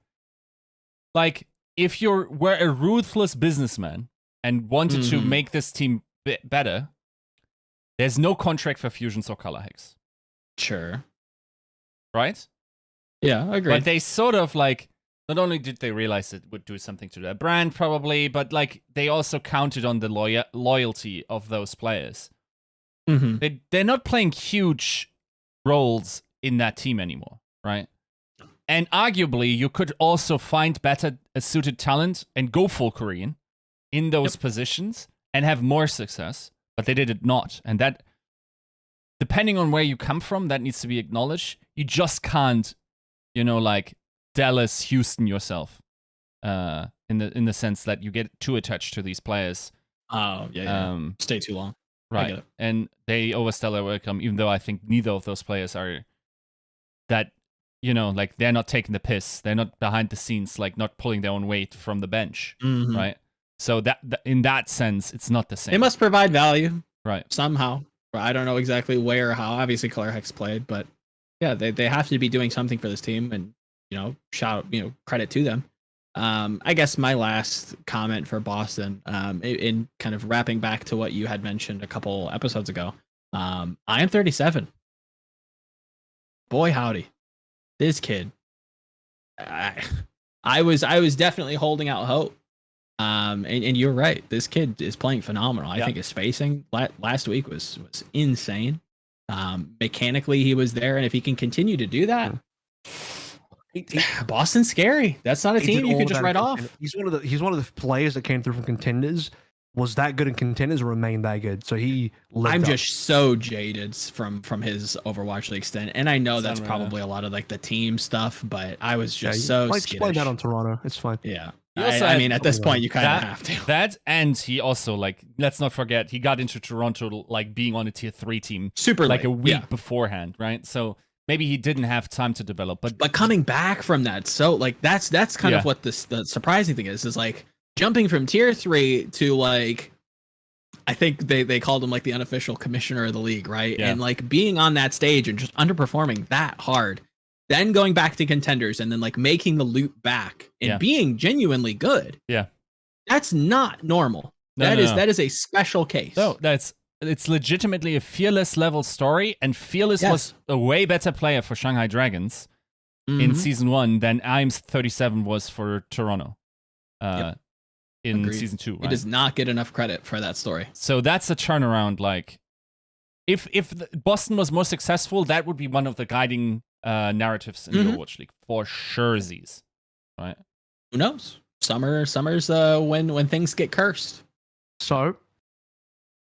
like, if you were a ruthless businessman and wanted to make this team better, there's no contract for fusions or color hacks. Sure. Right? Yeah, I agree. But they sort of like, not only did they realize it would do something to their brand probably, but like they also counted on the loyalty of those players. They're not playing huge roles in that team anymore, right? And arguably, you could also find better suited talent and go full Korean in those positions and have more success, but they did it not. And that, depending on where you come from, that needs to be acknowledged. You just can't, like Dallas, Houston yourself, in the sense that you get too attached to these players. Oh, yeah. Stay too long. Right. And they overstay their welcome, even though I think neither of those players are that, like they're not taking the piss. They're not behind the scenes, like not pulling their own weight from the bench. Right. So that in that sense, it's not the same. They must provide value. Right. Somehow. I don't know exactly where or how. Obviously, Color Hex played, but yeah, they have to be doing something for this team, and credit to them. I guess my last comment for Boston, in kind of wrapping back to what you had mentioned a couple episodes ago, I am 37. Boy, howdy, this kid. I was definitely holding out hope. And you're right. This kid is playing phenomenal. I think his spacing last week was insane. Mechanically, he was there, and if he can continue to do that, Boston's scary. That's not a team you can just write off. He's one of the players that came through from Contenders. Was that good in Contenders, remained that good. So I'm just so jaded from his Overwatch League stint, and I know that's probably a lot of like the team stuff, but I was just so skittish. Play that on Toronto. It's fine. Yeah. I mean, at this point, you kind of have to. That, and he also, like, let's not forget, he got into Toronto, like, being on a tier 3 team. Super like late. A week beforehand, right? So maybe he didn't have time to develop. But coming back from that, so, like, that's kind of what the surprising thing is like, jumping from tier 3 to, like, I think they called him, like, the unofficial commissioner of the league, right? Yeah. And, like, being on that stage and just underperforming that hard. Then going back to Contenders and then like making the loop back and being genuinely good. Yeah. That's not normal. That is a special case. No, it's legitimately a Fearless level story, and Fearless was a way better player for Shanghai Dragons in season 1 than IM's 37 was for Toronto in Agreed. season 2. Right? He does not get enough credit for that story. So that's a turnaround. Like if Boston was more successful, that would be one of the guiding narratives in the Overwatch League for sure. Right? Who knows? Summer's when things get cursed. So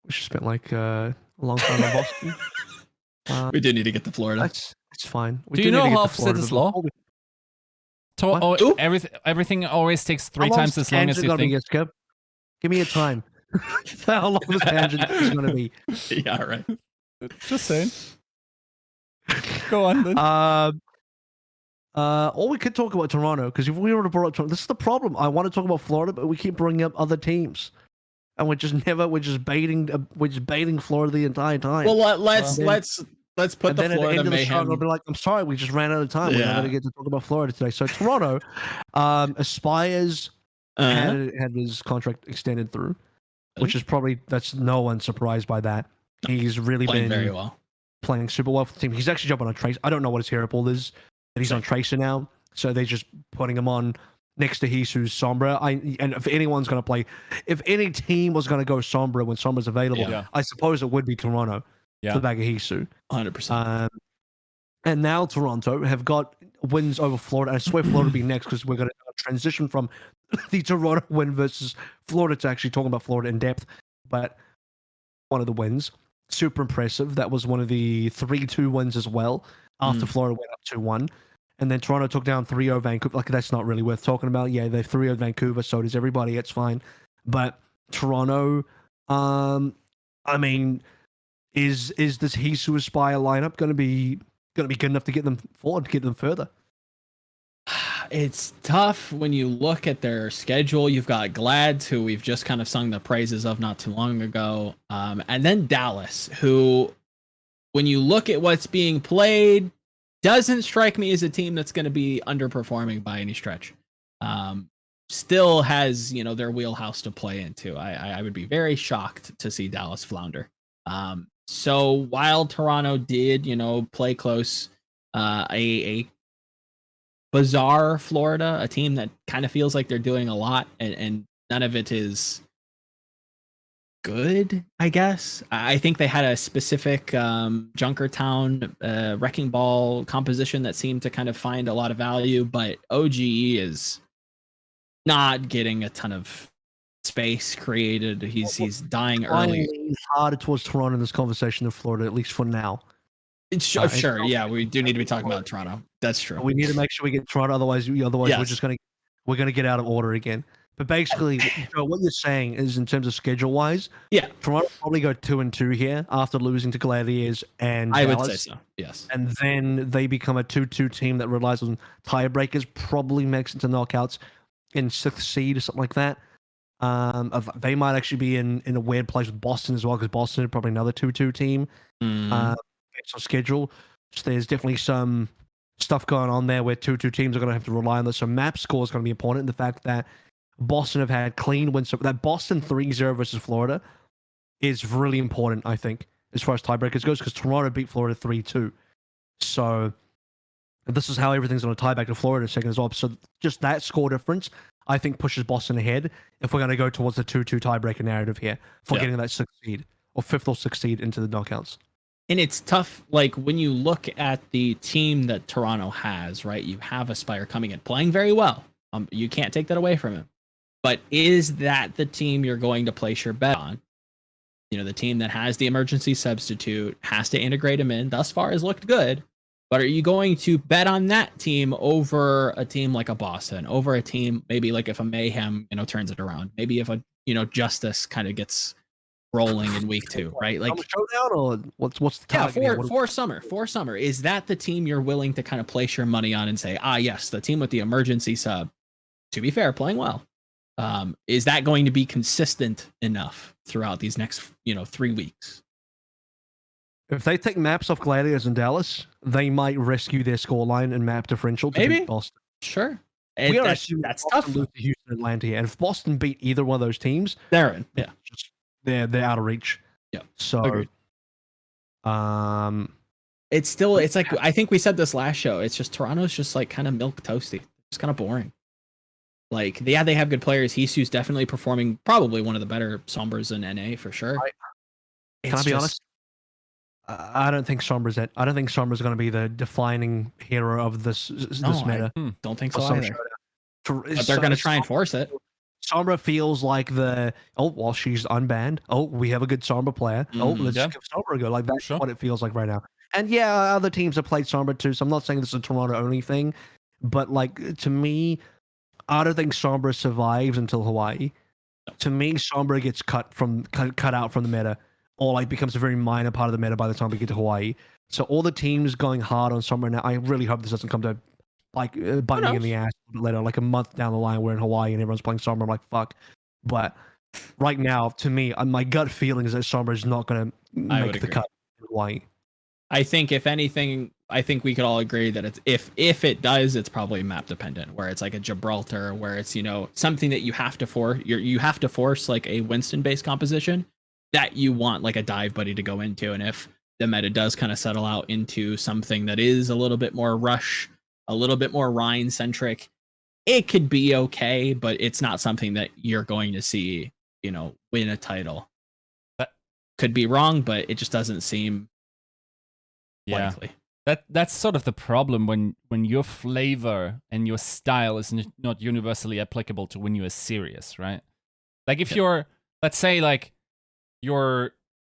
we should spend like a long time in Boston. We do need to get to Florida. It's fine. Do you know how offset is law? Everything always takes 3 times as long as you think. Yiska? Give me a time. How long this tangent is going to be? Yeah, right. Just saying. Go on then. Or we could talk about Toronto, because if we were to brought up Toronto, this is the problem. I want to talk about Florida, but we keep bringing up other teams, and we're just baiting Florida the entire time. Well, let's put the Florida mayhem. I'll be like, I'm sorry, we just ran out of time. We're not going to get to talk about Florida today. So Toronto, Aspires had his contract extended through, which is that's no one's surprised by that. He's really been very well. Playing super well for the team. He's actually jumping on Tracer. I don't know what his hero pool is, but he's on Tracer now. So they're just putting him on next to Jesus Sombra. And if anyone's going to play, if any team was going to go Sombra when Sombra's available, I suppose it would be Toronto for the bag of Hisu. 100%. And now Toronto have got wins over Florida. And I swear Florida will be next, because we're going to transition from the Toronto win versus Florida to actually talking about Florida in depth. But one of the wins. Super impressive. That was one of the 3-2 wins as well, after Florida went up 2-1. and then Toronto took down 3-0 Vancouver. Like, that's not really worth talking about. Yeah, they 3-0 Vancouver, so does everybody. It's fine. But Toronto, I mean, is this Hisu Aspire lineup going to be good enough to get them forward, to get them further? It's tough when you look at their schedule. You've got Glads, who we've just kind of sung the praises of not too long ago, and then Dallas, who, when you look at what's being played, doesn't strike me as a team that's going to be underperforming by any stretch. Still has, their wheelhouse to play into. I would be very shocked to see Dallas flounder. So while Toronto did, play close, a bizarre Florida, a team that kind of feels like they're doing a lot, and none of it is good, I guess. I think they had a specific Junkertown Wrecking Ball composition that seemed to kind of find a lot of value, but OGE is not getting a ton of space created. He's dying early. I lean harder towards Toronto in this conversation than Florida, at least for now. Sure, yeah, we do need to be talking about Toronto. That's true. We need to make sure we get Toronto, otherwise Yes. we're gonna get out of order again. But basically, what you're saying is, in terms of schedule wise, Yeah, Toronto probably go 2-2 here after losing to Gladiators and I Dallas, would say so. Yes. and then they become a 2-2 team that relies on tiebreakers, probably makes it to knockouts in 6th seed or something like that. They might actually be in a weird place with Boston as well, because Boston is probably another 2-2 team. Based on schedule. So there's definitely some stuff going on there where 2-2 teams are going to have to rely on this. So map score is going to be important. The fact that Boston have had clean wins, so that Boston 3-0 versus Florida is really important, I think, as far as tiebreakers goes, because Toronto beat Florida 3-2. So this is how everything's going to tie back to Florida second as well. So just that score difference, I think, pushes Boston ahead if we're going to go towards the 2-2 tiebreaker narrative here for getting that 6th seed or 5th or 6th seed into the knockouts. And it's tough, like, when you look at the team that Toronto has, right? You have Aspire coming in, playing very well. You can't take that away from him. But is that the team you're going to place your bet on? The team that has the emergency substitute, has to integrate him in, thus far has looked good. But are you going to bet on that team over a team like a Boston, over a team maybe like if a Mayhem, turns it around? Maybe if a, Justice kind of gets rolling in week 2, right? Like Showdown, or what's the target? Yeah, for summer. Is that the team you're willing to kind of place your money on and say, yes, the team with the emergency sub, to be fair, playing well. Is that going to be consistent enough throughout these next, 3 weeks? If they take maps off Gladiators and Dallas, they might rescue their scoreline and map differential to beat Boston. Sure. We are assuming that's Boston tough. lose to Houston, Atlanta here, and if Boston beat either one of those teams, they're in. Yeah. They're out of reach. Yeah. So, agreed. It's like, I think we said this last show. It's just Toronto's just like kind of milk toasty. It's kind of boring. Like, they have good players. Hisu's definitely performing, probably one of the better Sombras in NA for sure. Can I be honest? I don't think Sombra's it. I don't think Sombra's going to be the defining hero of this meta. I don't think so either. But they're going to try and force it. Sombra feels like she's unbanned. We have a good Sombra player. Let's give Sombra a go. Like, that's what it feels like right now. And yeah, other teams have played Sombra too, so I'm not saying this is a Toronto only thing. But like, to me, I don't think Sombra survives until Hawaii. To me, Sombra gets cut out from the meta, or like becomes a very minor part of the meta by the time we get to Hawaii. So all the teams going hard on Sombra now, I really hope this doesn't come to like bite me in the ass later, like a month down the line, we're in Hawaii and everyone's playing Sombra. I'm like, fuck. But right now, to me, my gut feeling is that Sombra is not going to make the cut in Hawaii. I think, if anything, we could all agree that it's if it does, it's probably map dependent, where it's like a Gibraltar, where it's something that you have to force. You have to force like a Winston based composition that you want like a dive buddy to go into, and if the meta does kind of settle out into something that is a little bit more rush, a little bit more Rhine centric, it could be okay, but it's not something that you're going to see, win a title. That could be wrong, but it just doesn't seem likely. That's sort of the problem when your flavor and your style is not universally applicable to when you are serious, right? Like, if you're, let's say, like you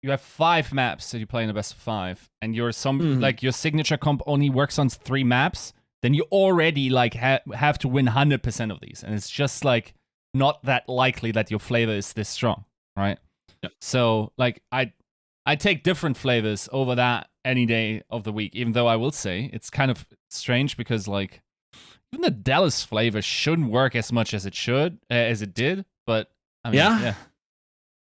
have 5 maps that you play in the best of 5, and your signature comp only works on 3 maps, then you already like have to win 100% of these, and it's just like not that likely that your flavor is this strong, right? Yep. So like I take different flavors over that any day of the week, even though I will say it's kind of strange because like even the Dallas flavor shouldn't work as much as it did, but I mean, yeah.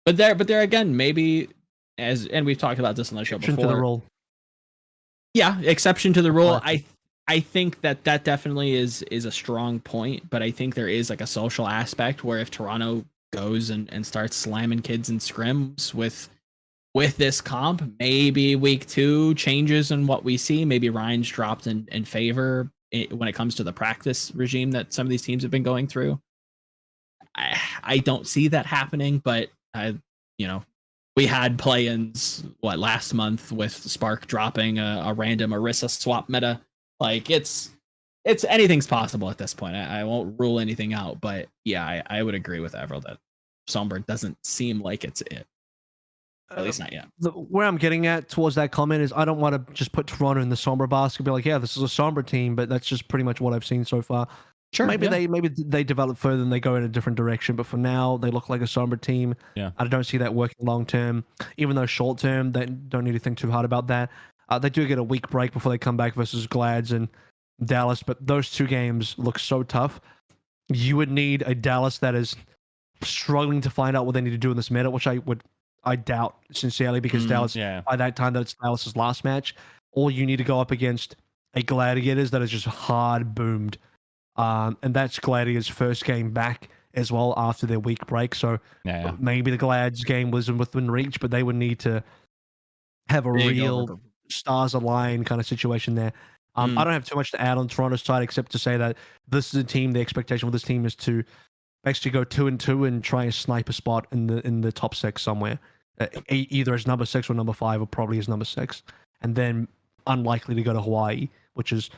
But there again, maybe and we've talked about this on the show before. To the rule. Yeah, exception to the rule. I think that definitely is a strong point, but I think there is like a social aspect where if Toronto goes and starts slamming kids in scrims with this comp, maybe week 2 changes in what we see. Maybe Ryan's dropped in favor when it comes to the practice regime that some of these teams have been going through. I don't see that happening, but we had play-ins last month with Spark dropping a random Orisa swap meta. Like it's anything's possible at this point. I won't rule anything out, but yeah, I would agree with Avril that Sombra doesn't seem like it's it. At least not yet. Where I'm getting at towards that comment is I don't want to just put Toronto in the Sombra basket and be like, yeah, this is a Sombra team, but that's just pretty much what I've seen so far. Sure. Maybe they develop further and they go in a different direction, but for now they look like a Sombra team. Yeah. I don't see that working long term, even though short term they don't need to think too hard about that. They do get a week break before they come back versus Glads and Dallas, but those 2 games look so tough. You would need a Dallas that is struggling to find out what they need to do in this meta, which I doubt sincerely, because Dallas, by that time that's Dallas's last match, or you need to go up against a Gladiators that is just hard boomed. And that's Gladiators' first game back as well after their week break. So maybe the Glads game was within reach, but they would need to have a real stars align kind of situation there. I don't have too much to add on Toronto's side except to say that this is a team, the expectation for this team is to basically go 2-2 and try and snipe a spot in the top 6 somewhere, either as number 6 or number 5, or probably as number 6, and then unlikely to go to Hawaii, which is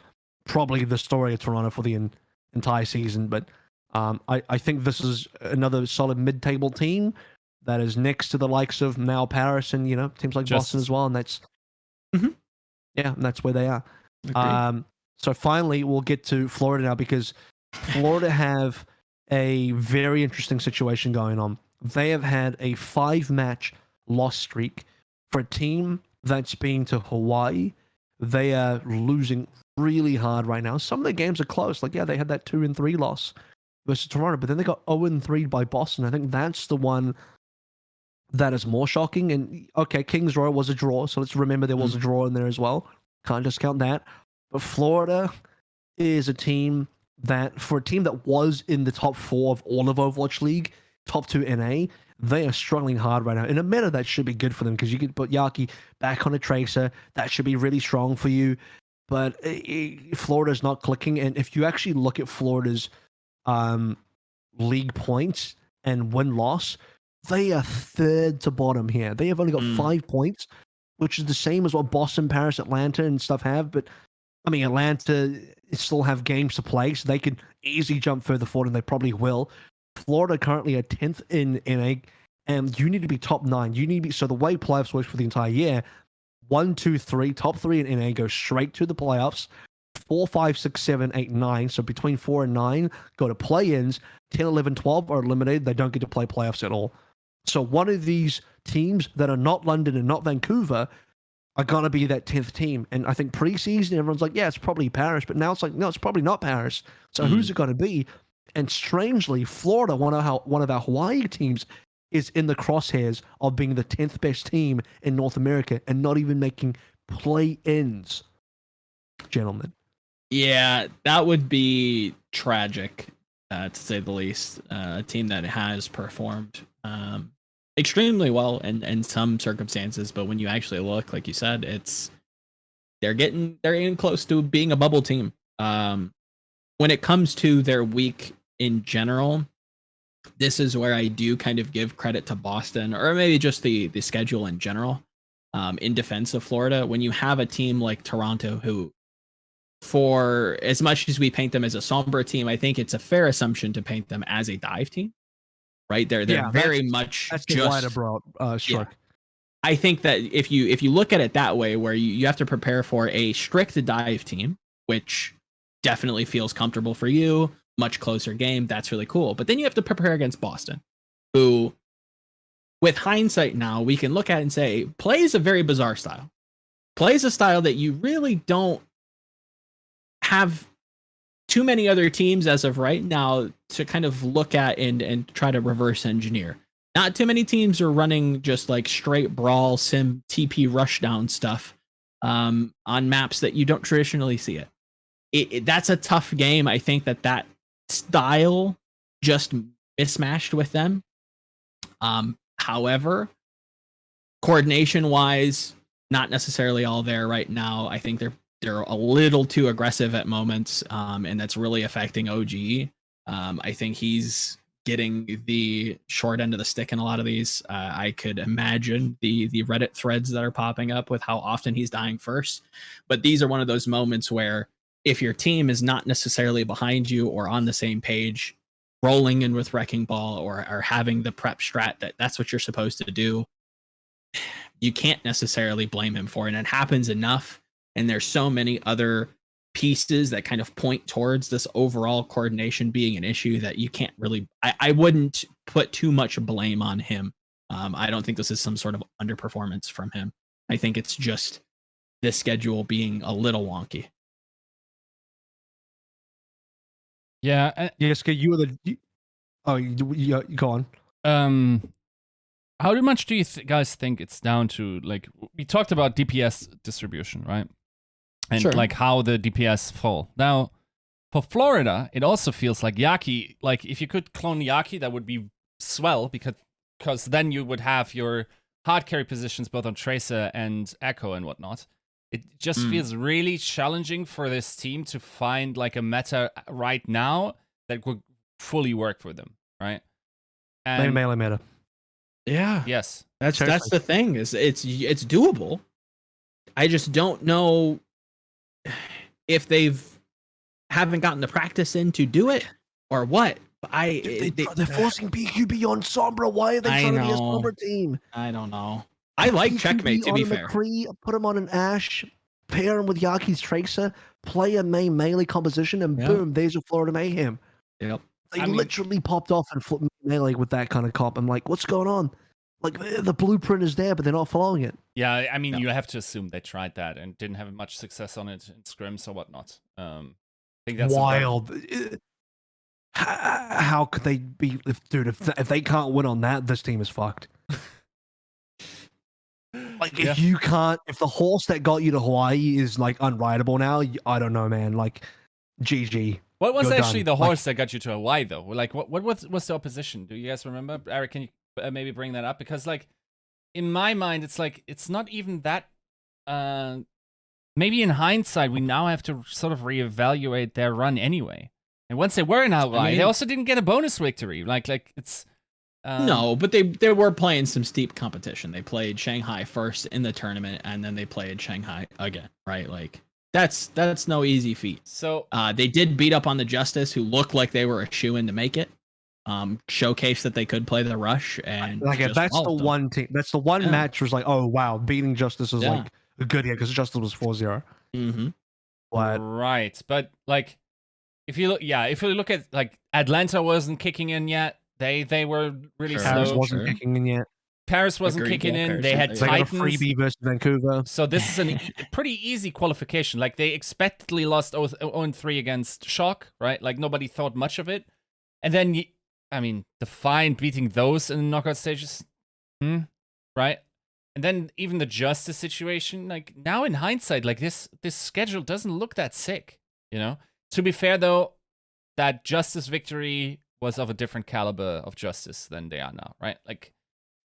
probably the story of Toronto for the entire season. But I think this is another solid mid-table team that is next to the likes of now Paris and teams like Boston as well, and that's and that's where they are. So finally we'll get to Florida now, because Florida have a very interesting situation going on. They have had a 5-match loss streak. For a team that's been to Hawaii, they are losing really hard right now. Some of the games are close. Like, they had that 2-3 loss versus Toronto, but then they got 0-3 by Boston. I think that's the one that is more shocking. And okay, Kings Row was a draw, so let's remember there was a draw in there as well. Can't discount that. But Florida is a team that, for a team that was in the top 4 of all of Overwatch League, top 2 NA, they are struggling hard right now. In a meta that should be good for them, because you could put Yaki back on a Tracer. That should be really strong for you. But Florida's not clicking. And if you actually look at Florida's league points and win-loss, they are third to bottom here. They have only got 5 points, which is the same as what Boston, Paris, Atlanta, and stuff have. But, I mean, Atlanta still have games to play, so they could easily jump further forward, and they probably will. Florida currently are 10th in NA, and you need to be top 9. You need to be, so the way playoffs works for the entire year, 1, 2, 3, top 3 in NA go straight to the playoffs. 4, 5, 6, 7, 8, 9. So between 4 and 9 go to play-ins. 10, 11, 12 are eliminated. They don't get to play playoffs at all. So one of these teams that are not London and not Vancouver are going to be that 10th team. And I think preseason, everyone's like, yeah, it's probably Paris. But now it's like, no, it's probably not Paris. So who's it going to be? And strangely, Florida, one of our Hawaii teams, is in the crosshairs of being the 10th best team in North America and not even making play-ins, gentlemen. Yeah, that would be tragic, to say the least. A team that has performed extremely well in some circumstances, but when you actually look, like you said, they're getting close to being a bubble team. When it comes to their week in general, this is where I do kind of give credit to Boston, or maybe just the schedule in general, in defense of Florida. When you have a team like Toronto, who, for as much as we paint them as a Sombra team, I think it's a fair assumption to paint them as a dive team, right? They're very much that's just the wider broad stroke. Yeah. I think that if you look at it that way, where you have to prepare for a strict dive team, which definitely feels comfortable for you. Much closer game. That's really cool. But then you have to prepare against Boston, who, with hindsight now, we can look at and say, plays a very bizarre style. Plays a style that you really don't have too many other teams as of right now to kind of look at and try to reverse engineer. Not too many teams are running just like straight brawl, sim, TP rushdown stuff on maps that you don't traditionally see it. That's a tough game. I think that style just mismatched with them. However, coordination wise, not necessarily all there right now. I think they're a little too aggressive at moments, and that's really affecting OG. I think he's getting the short end of the stick in a lot of these. I could imagine the Reddit threads that are popping up with how often he's dying first. But these are one of those moments where if your team is not necessarily behind you or on the same page, rolling in with Wrecking Ball or having the prep strat that's what you're supposed to do, you can't necessarily blame him for it. And it happens enough. And there's so many other pieces that kind of point towards this overall coordination being an issue that you can't really, I wouldn't put too much blame on him. I don't think this is some sort of underperformance from him. I think it's just this schedule being a little wonky. Yeah. Yiska, you were the. Oh, you go on. How much do you guys think it's down to? Like, we talked about DPS distribution, right? And Sure. like how the DPS fall. Now, for Florida, it also feels like Yaki. Like, if you could clone Yaki, that would be swell because then you would have your hard carry positions both on Tracer and Echo and whatnot. It just feels really challenging for this team to find like a meta right now that would fully work for them, right? And Melee meta. Yeah. yes, That's Seriously. the thing, is it's doable. I just don't know if haven't gotten the practice in to do it or what. They're forcing PQB on Sombra. Why are they I trying to be a know. Sombra team? I don't know. I like PQB Checkmate, to on be a fair. McCree, put him on an Ashe, pair him with Yaki's Tracer, play a main melee composition, and Yeah. boom, there's a Florida Mayhem. Yep. They I mean- literally popped off and flipped melee with that kind of comp. I'm like, what's going on? Like, the blueprint is there, but they're not following it. yeah. I mean, No. you have to assume they tried that and didn't have much success on it in scrims or whatnot. I think that's Wild. How could they be, if they can't win on that, this team is fucked. Like, Yeah. if you can't, if the horse that got you to Hawaii is like unrideable now, I don't know, man. Like, GG. What was You're actually done. the horse that got you to Hawaii, though? Like, what was the opposition? Do you guys remember? Eric, can you maybe bring that up? Because, like, in my mind, it's like, it's not even that. Maybe in hindsight, we now have to sort of reevaluate their run anyway. And once they were in Hawaii, they also didn't get a bonus victory. Like it's. No, but they were playing some steep competition. They played Shanghai first in the tournament, and then they played Shanghai again, right? Like that's no easy feat. So They did beat up on the Justice, who looked like they were a shoe-in to make it. Showcase that they could play the rush, and Like, just that's the walloped them. one team. That's the one Yeah. match was like, oh, wow, beating Justice was Yeah. like a good year because Justice was 4-0. Mm-hmm. But right, but like, if you look at like Atlanta wasn't kicking in yet. They were really Sure. Paris slow. wasn't Sure. kicking in yet. Paris wasn't Agreed, kicking yeah, in. Paris They was- had They got a Titans. freebie versus Vancouver. So this is a pretty easy qualification. Like, they expectedly lost 0-3 against Shock, right? Like, nobody thought much of it. And then, Defiant beating those in the knockout stages, right? And then even the Justice situation, like, now in hindsight, like, this schedule doesn't look that sick, you know? To be fair, though, that Justice victory was of a different caliber of Justice than they are now, right? Like,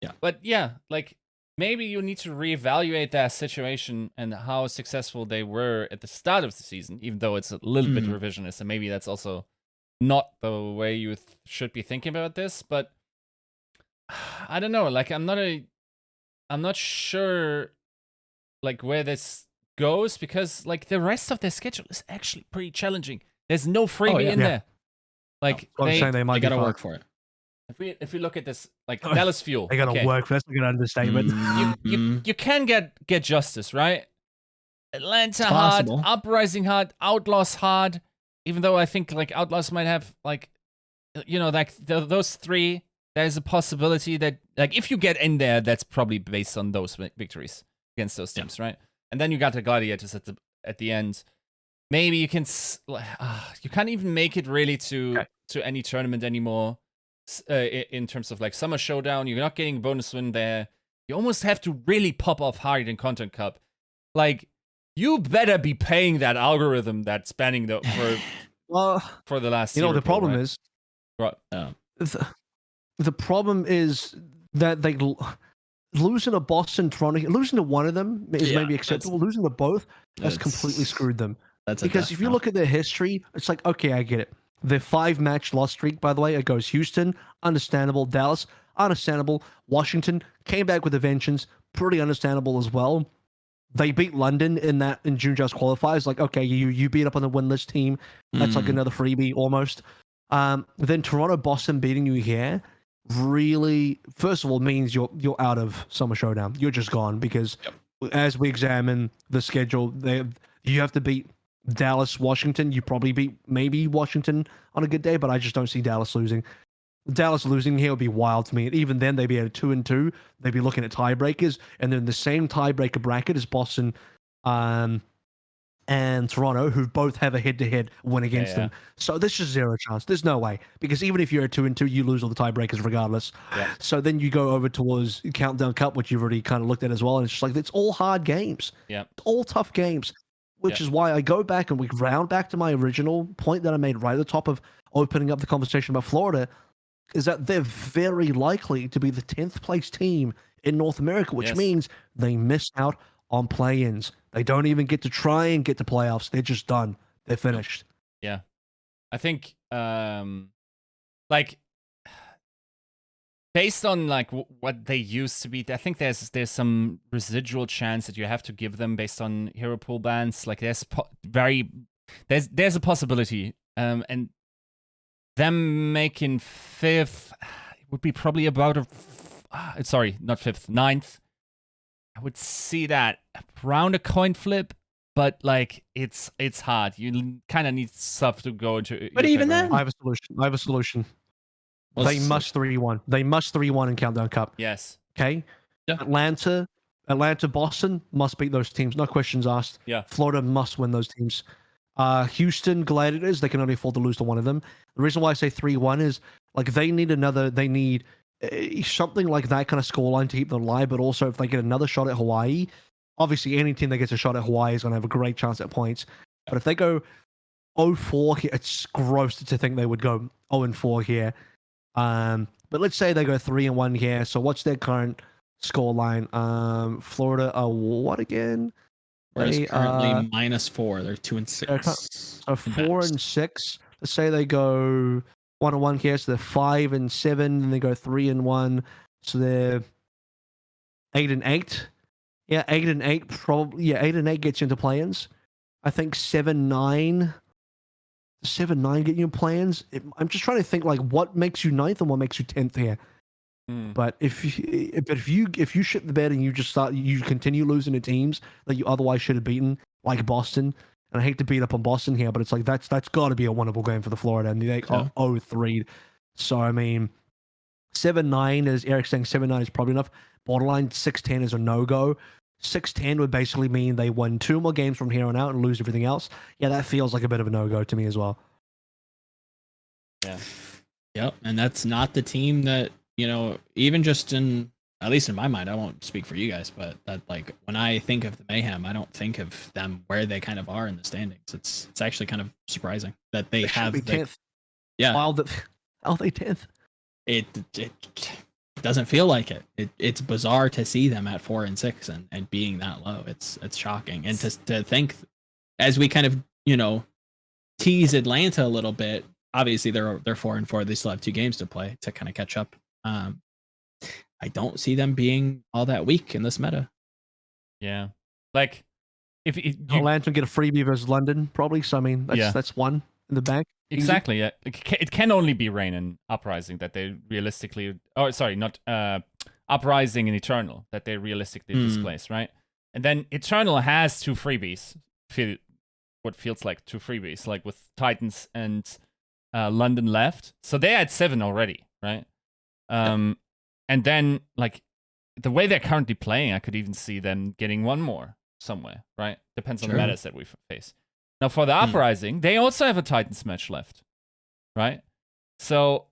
Yeah. But yeah, like, maybe you need to reevaluate that situation and how successful they were at the start of the season, even though it's a little bit revisionist, and maybe that's also not the way you should be thinking about this. But I don't know. Like, I'm not sure, like, where this goes, because like the rest of their schedule is actually pretty challenging. There's no freebie in Yeah. there. Like, I'm saying they They might gotta be work fucked. for it. if we look at this, like, Dallas Fuel, They gotta okay. work for. That's like an understatement. You can get Justice, right? Atlanta It's hard, possible. Uprising hard, Outlaws hard. even though I think like Outlaws might have like, like those three, there's a possibility that like if you get in there, that's probably based on those victories against those teams, right? And then you got the Gladiators at the end. Maybe you can you can't even make it really to any tournament anymore in terms of like Summer Showdown. You're not getting a bonus win there. You almost have to really pop off hard in Content Cup. Like, you better be paying that algorithm that's banning for the last year. The problem is, right? The problem is that they losing to Boston, Toronto, losing to one of them is maybe acceptable. Losing to both has completely screwed them. Because if you look at their history, it's like, okay, I get it. Their 5-match loss streak, by the way, it goes Houston, understandable. Dallas, understandable. Washington came back with a vengeance, pretty understandable as well. They beat London in June Just qualifiers. Like, okay, you beat up on the winless team. That's like another freebie almost. Then Toronto, Boston beating you here really, first of all, means you're out of Summer Showdown. You're just gone because as we examine the schedule, you have to beat Dallas, Washington. You probably beat maybe Washington on a good day, but I just don't see Dallas losing. Dallas losing here would be wild to me. And even then, they'd be at a 2-2. They'd be looking at tiebreakers, and then the same tiebreaker bracket as Boston and Toronto, who both have a head-to-head win against them. So there's just zero chance. There's no way, because even if you're at 2-2, you lose all the tiebreakers regardless. Yeah. So then you go over towards Countdown Cup, which you've already kind of looked at as well, and it's just like it's all hard games. Yeah, it's all tough games. Which is why I go back and we round back to my original point that I made right at the top of opening up the conversation about Florida, is that they're very likely to be the 10th place team in North America, which means they miss out on play-ins. They don't even get to try and get to playoffs. They're just done. They're finished. Yeah. I think, like, based on like what they used to be, I think there's some residual chance that you have to give them based on hero pool bans. Like there's a possibility, and them making 5th would be probably about sorry, not 5th, 9th. I would see that around a coin flip, but like it's hard. You kind of need stuff to go into. But even then, I have a solution. They must 3-1. They must 3-1 in Countdown Cup. Yes. Okay. Yeah. Atlanta, Boston must beat those teams. No questions asked. Yeah. Florida must win those teams. Houston Gladiators, they can only afford to lose to one of them. The reason why I say 3-1 is like they need something like that kind of scoreline to keep them alive. But also, if they get another shot at Hawaii, obviously any team that gets a shot at Hawaii is going to have a great chance at points. But if they go 0-4, it's gross to think they would go 0-4 here. But let's say they go 3-1 here. So what's their current scoreline? Florida are what again? They currently -4. They're 2-6. So 4-6. Let's say they go 1-1 here. So they're 5-7, and they go 3-1. So they're 8-8. Yeah, 8-8 probably. Yeah, 8-8 gets you into play-ins. I think 7-9. 7-9 getting you plans. I'm just trying to think like what makes you 9th and what makes you 10th here. But if you shit the bed and you continue losing to teams that you otherwise should have beaten, like Boston, and I hate to beat up on Boston here, but it's like that's got to be a winnable game for the Florida, and they 0-3. So I mean, 7-9 is Eric saying 7-9 is probably enough. Borderline 6-10 is a no-go. 6-10 would basically mean they win 2 more games from here on out and lose everything else. Yeah, that feels like a bit of a no-go to me as well. Yeah. Yep, and that's not the team that, even just in, at least in my mind, I won't speak for you guys, but that like when I think of the Mayhem, I don't think of them where they kind of are in the standings. It's actually kind of surprising that they have be 10th. Yeah. While are they 10th? It doesn't feel like it. It's bizarre to see them at 4-6 and being that low. It's shocking. And to think, as we kind of tease Atlanta a little bit, obviously they're 4-4. They still have 2 games to play to kind of catch up. I don't see them being all that weak in this meta. Yeah, like if Atlanta get a freebie versus London probably. So I mean that's one in the bag. Exactly. Yeah, it can only be Rain and Uprising that they realistically. Oh, sorry, not Uprising and Eternal that they realistically displace, right? And then Eternal has 2 freebies. what feels like 2 freebies, like with Titans and London left. So they had 7 already, right? And then like the way they're currently playing, I could even see them getting one more somewhere, right? Depends on the metas that we face. Now for the Uprising, they also have a Titans match left, right? So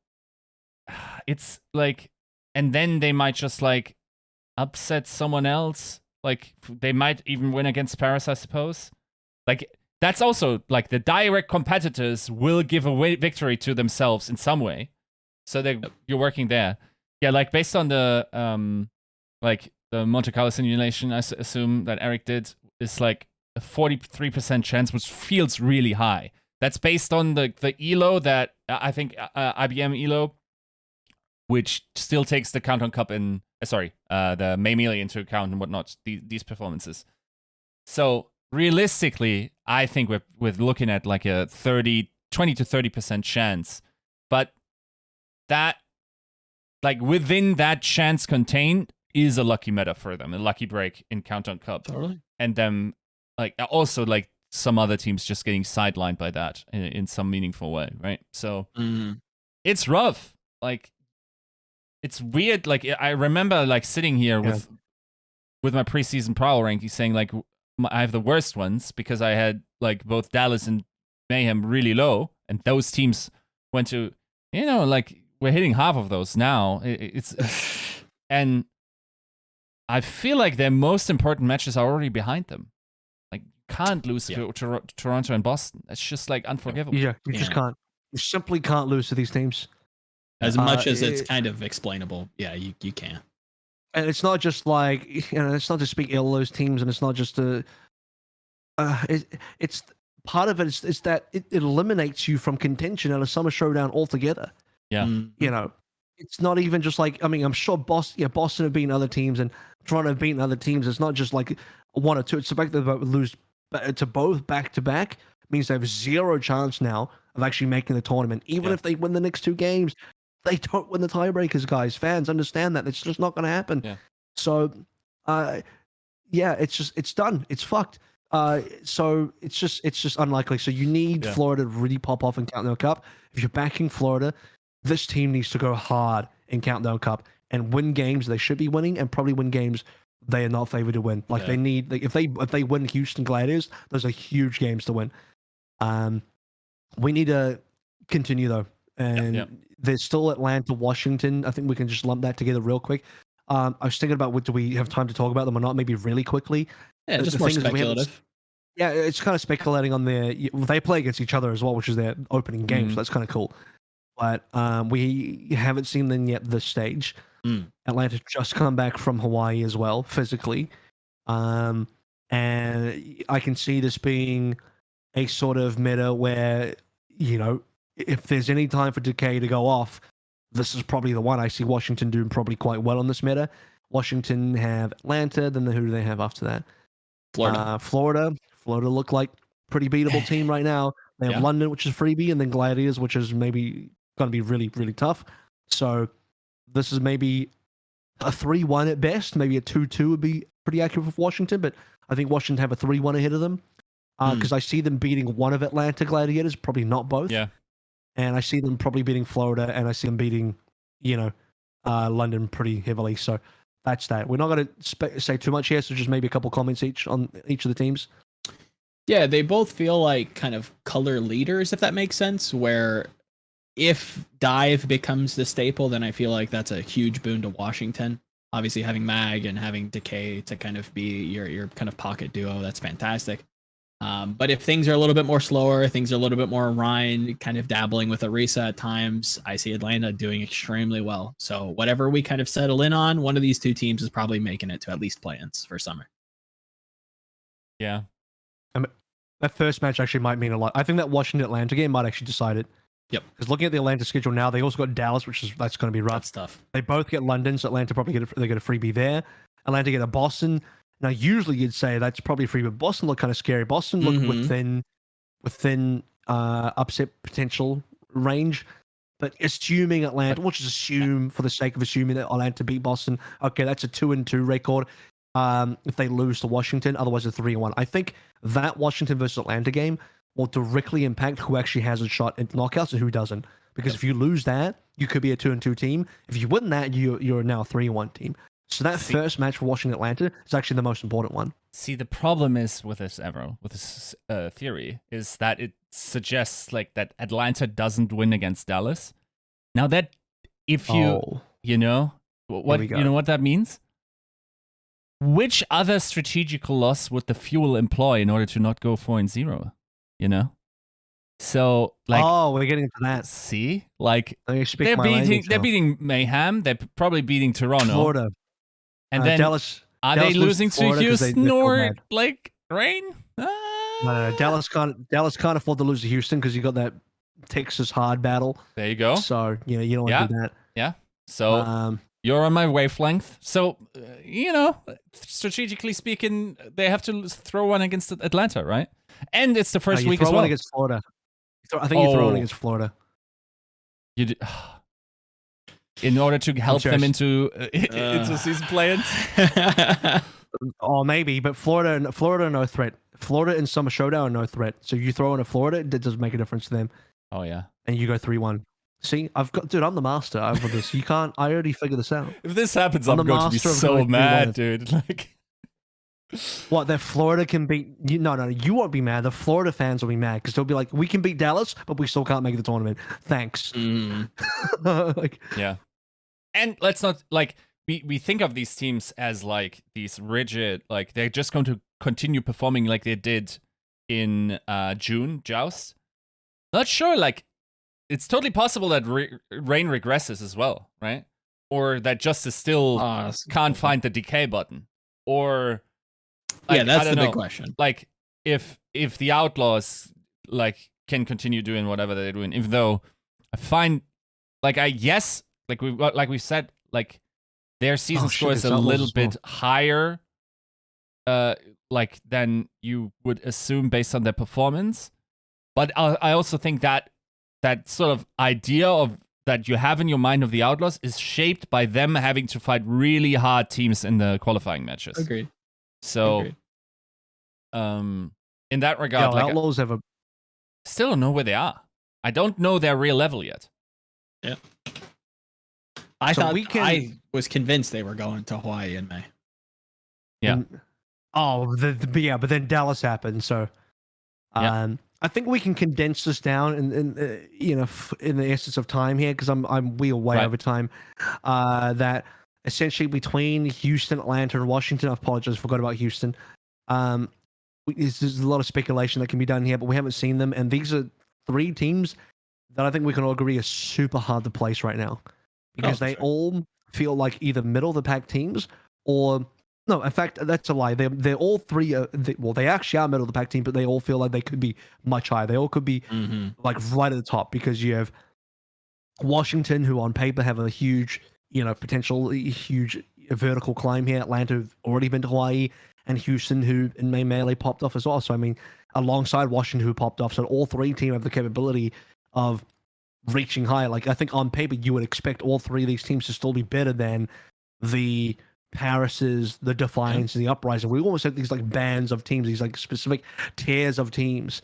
it's like, and then they might just like upset someone else. Like they might even win against Paris, I suppose. Like that's also like the direct competitors will give a victory to themselves in some way. So you're working there. Yeah, like based on the like the Monte Carlo simulation, I assume that Eric did, is like a 43% chance, which feels really high. That's based on the ELO that I think IBM ELO, which still takes the Countdown Cup and the May Melee into account and whatnot, these performances. So realistically, I think we're looking at like a 20 to 30% chance, but that like within that chance contained is a lucky meta for them, a lucky break in Countdown Cup. Totally. And then like also like some other teams just getting sidelined by that in some meaningful way, right? So it's rough. Like it's weird. Like I remember like sitting here with my preseason Prowl ranking saying like I have the worst ones because I had like both Dallas and Mayhem really low, and those teams went to, you know, like we're hitting half of those now. It's and I feel like their most important matches are already behind them. Like you can't lose to Toronto and Boston. It's just like unforgivable. Yeah, you just can't. You simply can't lose to these teams. As much as it's kind of explainable, yeah, you can. And it's not just like, you know, it's not to speak ill of those teams, and it's not just to. It's part of it is that it eliminates you from contention at a summer showdown altogether. Yeah, you know, it's not even just like, I mean, I'm sure Boston have beaten other teams and Toronto have beaten other teams. It's not just like 1 or 2. It's the fact that they lose to both back to back means they have 0 chance now of actually making the tournament. Even if they win the next 2 games, they don't win the tiebreakers, guys. Fans understand that. It's just not going to happen. Yeah. So, it's done. It's fucked. So it's just unlikely. So you need Florida to really pop off in Countdown Cup. If you're backing Florida, this team needs to go hard in Countdown Cup and win games they should be winning, and probably win games they are not favored to win. Like they need, like, if they win Houston Gladiators, those are huge games to win. We need to continue though, and there's still Atlanta, Washington. I think we can just lump that together real quick. I was thinking about do we have time to talk about them or not? Maybe really quickly. Yeah, just more speculative. Yeah, it's kind of speculating on they play against each other as well, which is their opening game, so that's kind of cool. But we haven't seen them yet this stage. Atlanta just come back from Hawaii as well, physically. And I can see this being a sort of meta where, you know, if there's any time for Decay to go off, this is probably the one. I see Washington doing probably quite well on this meta. Washington have Atlanta, then who do they have after that? Florida look like pretty beatable team right now. They have London, which is freebie, and then Gladiators, which is maybe going to be really, really tough. So this is maybe a 3-1 at best. Maybe a 2-2 would be pretty accurate for Washington, but I think Washington have a 3-1 ahead of them because I see them beating one of Atlanta Gladiators, probably not both. Yeah. And I see them probably beating Florida, and I see them beating, London pretty heavily. So that's that. We're not going to say too much here, so just maybe a couple comments each on each of the teams. Yeah, they both feel like kind of color leaders, if that makes sense, where if Dive becomes the staple, then I feel like that's a huge boon to Washington. Obviously, having Mag and having Decay to kind of be your kind of pocket duo, that's fantastic. But if things are a little bit more slower, things are a little bit more Ryan, kind of dabbling with Arisa at times, I see Atlanta doing extremely well. So whatever we kind of settle in on, one of these 2 teams is probably making it to at least play-ins for summer. Yeah. That first match actually might mean a lot. I think that Washington-Atlanta game might actually decide it. Yep. Because looking at the Atlanta schedule now, they also got Dallas, that's going to be rough. That's tough. They both get London, so Atlanta probably get a freebie there. Atlanta get a Boston. Now, usually you'd say that's probably free, but Boston look kind of scary. Boston look within upset potential range. But assuming Atlanta, we'll just assume for the sake of assuming that Atlanta beat Boston, okay, that's a 2-2 record. if they lose to Washington. Otherwise, it's 3-1. I think that Washington versus Atlanta game will directly impact who actually has a shot at knockouts and who doesn't. Because if you lose that, you could be a 2-2 team. If you win that, you're now a 3-1 team. So that first match for Washington Atlanta is actually the most important one. See, the problem is with this, Evro, with this theory, is that it suggests like that Atlanta doesn't win against Dallas. Now that if you know what that means? Which other strategical loss would the Fuel employ in order to not go 4-0? You know? So like, we're getting to that. See, like they're beating Mayhem. They're probably beating Toronto, Florida, and then Dallas. Are Dallas they losing to Houston or like Rain? No, Dallas can't afford to lose to Houston because you got that Texas hard battle. There you go. So you don't want to do that. Yeah. So you're on my wavelength. So strategically speaking, they have to throw one against Atlanta, right? And it's the first week as well. One against Florida. I think you throw one against Florida. You do, in order to help them into season play-ins. Oh, maybe, but Florida no threat. Florida in Summer Showdown are no threat. So you throw in a Florida, it doesn't make a difference to them. Oh yeah. And you go 3-1. See, I'm the master over this. You can't. I already figured this out. If this happens, I'm going to be so mad, dude. Like. What, that Florida can beat you? No, you won't be mad. The Florida fans will be mad because they'll be like, we can beat Dallas, but we still can't make the tournament. Thanks. Yeah. And let's not, like, we think of these teams as, like, these rigid, like, they're just going to continue performing like they did in June, Joust. Not sure, like, it's totally possible that Rain regresses as well, right? Or that Justice still can't find the decay button. Or... Like, that's the big question. Like, if the Outlaws like can continue doing whatever they're doing, even though I find like we said, like their season score is a little bit higher, like than you would assume based on their performance. But I also think that sort of idea of that you have in your mind of the Outlaws is shaped by them having to fight really hard teams in the qualifying matches. Agreed. So, in that regard, like, Outlaws still don't know where they are. I don't know their real level yet. Yeah. I was convinced they were going to Hawaii in May. Yeah. But then Dallas happened. So, I think we can condense this down in the essence of time here because we are way over time. That. Essentially, between Houston, Atlanta, and Washington, I apologize, forgot about Houston. There's a lot of speculation that can be done here, but we haven't seen them. And these are three teams that I think we can all agree are super hard to place right now because they all feel like either middle of the pack teams or no. In fact, that's a lie. They're all three. They actually are middle of the pack team, but they all feel like they could be much higher. They all could be like right at the top because you have Washington, who on paper have a huge. Potential huge vertical climb here. Atlanta have already been to Hawaii, and Houston, who in May melee popped off as well. So, I mean, alongside Washington, who popped off. So, all three teams have the capability of reaching higher. Like, I think on paper, you would expect all three of these teams to still be better than the Parises, the Defiance, and the Uprising. We almost have these, like, bands of teams, these, like, specific tiers of teams.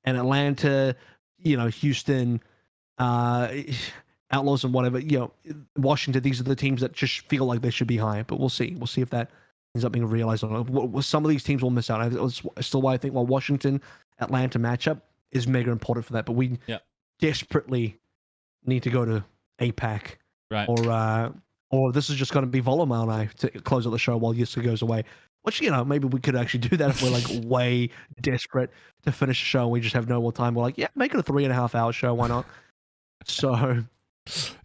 And Atlanta, Houston, Outlaws and whatever, Washington, these are the teams that just feel like they should be higher, but we'll see. We'll see if that ends up being realized or not. Some of these teams will miss out. That's still why I think Washington Atlanta matchup is mega important for that, but we desperately need to go to APAC, right? Or this is just going to be Volamel and I to close out the show while Yiska goes away. Which maybe we could actually do that if we're like way desperate to finish the show and we just have no more time. We're like, make it a 3.5 hour show. Why not? So.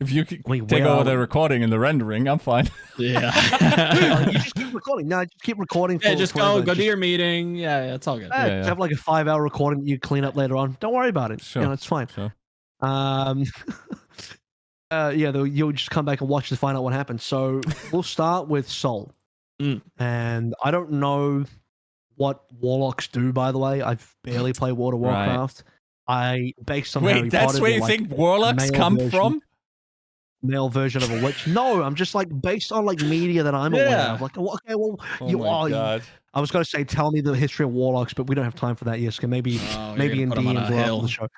If you take over the recording and the rendering, I'm fine. Yeah. You just keep recording. No, just keep recording. Just go to your meeting. Yeah, it's all good. Just have like a 5 hour recording that you clean up later on. Don't worry about it. Sure. It's fine. Sure. You'll just come back and watch to find out what happens. So we'll start with Seoul. And I don't know what Warlocks do, by the way. I've barely played World of Warcraft. Based on Harry that's Potter, where you think Warlocks come from? male version of a witch. No, I'm just like based on like media that I'm aware of. Like, okay, well, Oh you my are. god. I was going to say, tell me the history of warlocks, but we don't have time for that, Yiska. Maybe in put 'em on a DMs or after hill. the show.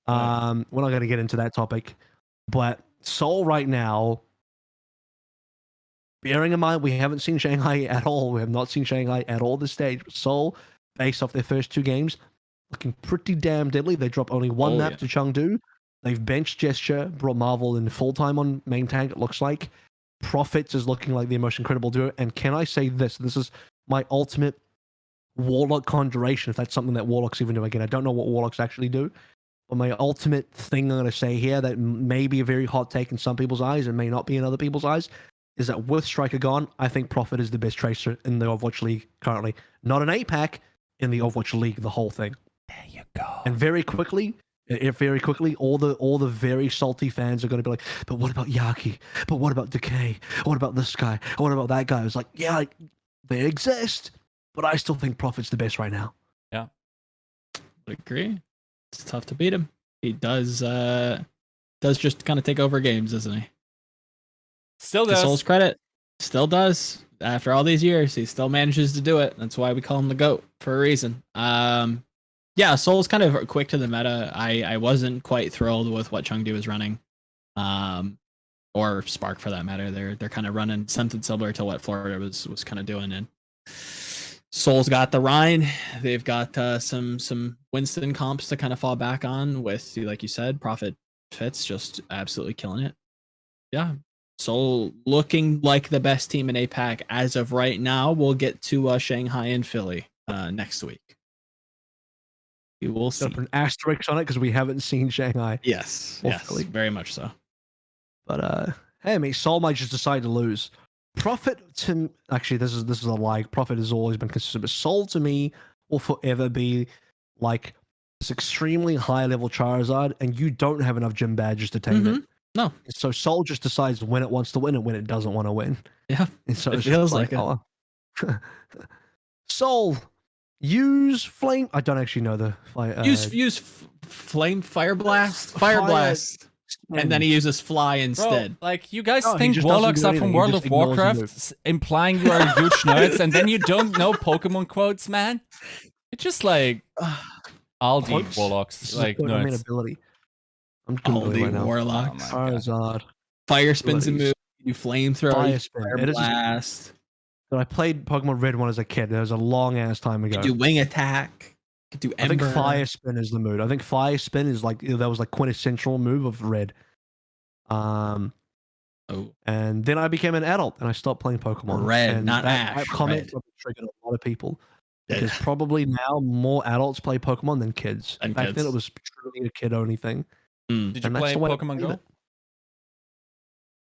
We're not going to get into that topic. But Seoul right now, bearing in mind we haven't seen Shanghai at all. We have not seen Shanghai at all this stage. But Seoul, based off their first 2 games, looking pretty damn deadly. They drop only 1 map to Chengdu. They've benched Gesture, brought Marvel in full time on main tank, it looks like. Prophets is looking like the most incredible duo. And can I say this? This is my ultimate Warlock conjuration, if that's something that Warlocks even do. Again, I don't know what Warlocks actually do. But my ultimate thing I'm going to say here that may be a very hot take in some people's eyes and may not be in other people's eyes is that with Striker gone, I think Prophet is the best tracer in the Overwatch League currently. Not an APAC, in the Overwatch League, the whole thing. There you go. And very quickly, all the very salty fans are going to be like, but what about Yaki? But what about Decay? What about this guy? What about that guy? It's like, yeah, like, they exist, but I still think Prophet's the best right now. I agree. It's tough to beat him. He does just kind of take over games, doesn't he? Still To does. Soul's credit, still does. After all these years, he still manages to do it. That's why we call him the GOAT for a reason. Yeah, Soul's kind of quick to the meta. I wasn't quite thrilled with what Chengdu was running, or Spark for that matter. They're kind of running something similar to what Florida was kind of doing. And Soul's got the Rhine. They've got some Winston comps to kind of fall back on with, like you said, Prophet Fitz just absolutely killing it. Yeah. Soul looking like the best team in APAC as of right now. We'll get to Shanghai and Philly next week. We will see. Put an asterisk on it because we haven't seen Shanghai. Yes, Philly. very much so. But hey, mate, Soul might just decide to lose. Prophet to actually, this is a lie. Prophet has always been consistent, but Soul to me will forever be like this extremely high level Charizard, and you don't have enough gym badges to tame it. No. So Soul just decides when it wants to win and when it doesn't want to win. Yeah. And so It it's feels just like oh. Soul, use flame. I don't actually know the Use flame fire blast, and then he uses fly instead. Bro, like you guys No, he think just doesn't Warlocks do are from anything. He World just of ignores the Warcraft, move. implying you are huge nerds, and then you don't know Pokemon quotes, man. It's just like Aldi Quotes? Warlocks, This is like what I mean nerds. ability. I'm just All the right now. warlocks. Oh my God. Charizard. Fire spins and Abilities. move. You flamethrower. Fire You spin. fire It is just- blast. So I played Pokemon Red one as a kid. That was a long ass time You ago. can do wing attack. You can do I think ember. Fire Spin is the mood. I think Fire Spin is like that was like quintessential move of Red. Oh, And then I became an adult and I stopped playing Pokemon. Red, and not that Ash, comment Red. probably triggered a lot of people Yeah. because probably now more adults play Pokemon than kids. Than Back then kids. it was truly a kid only thing. Did you And that's play the way I Pokemon played Go? it.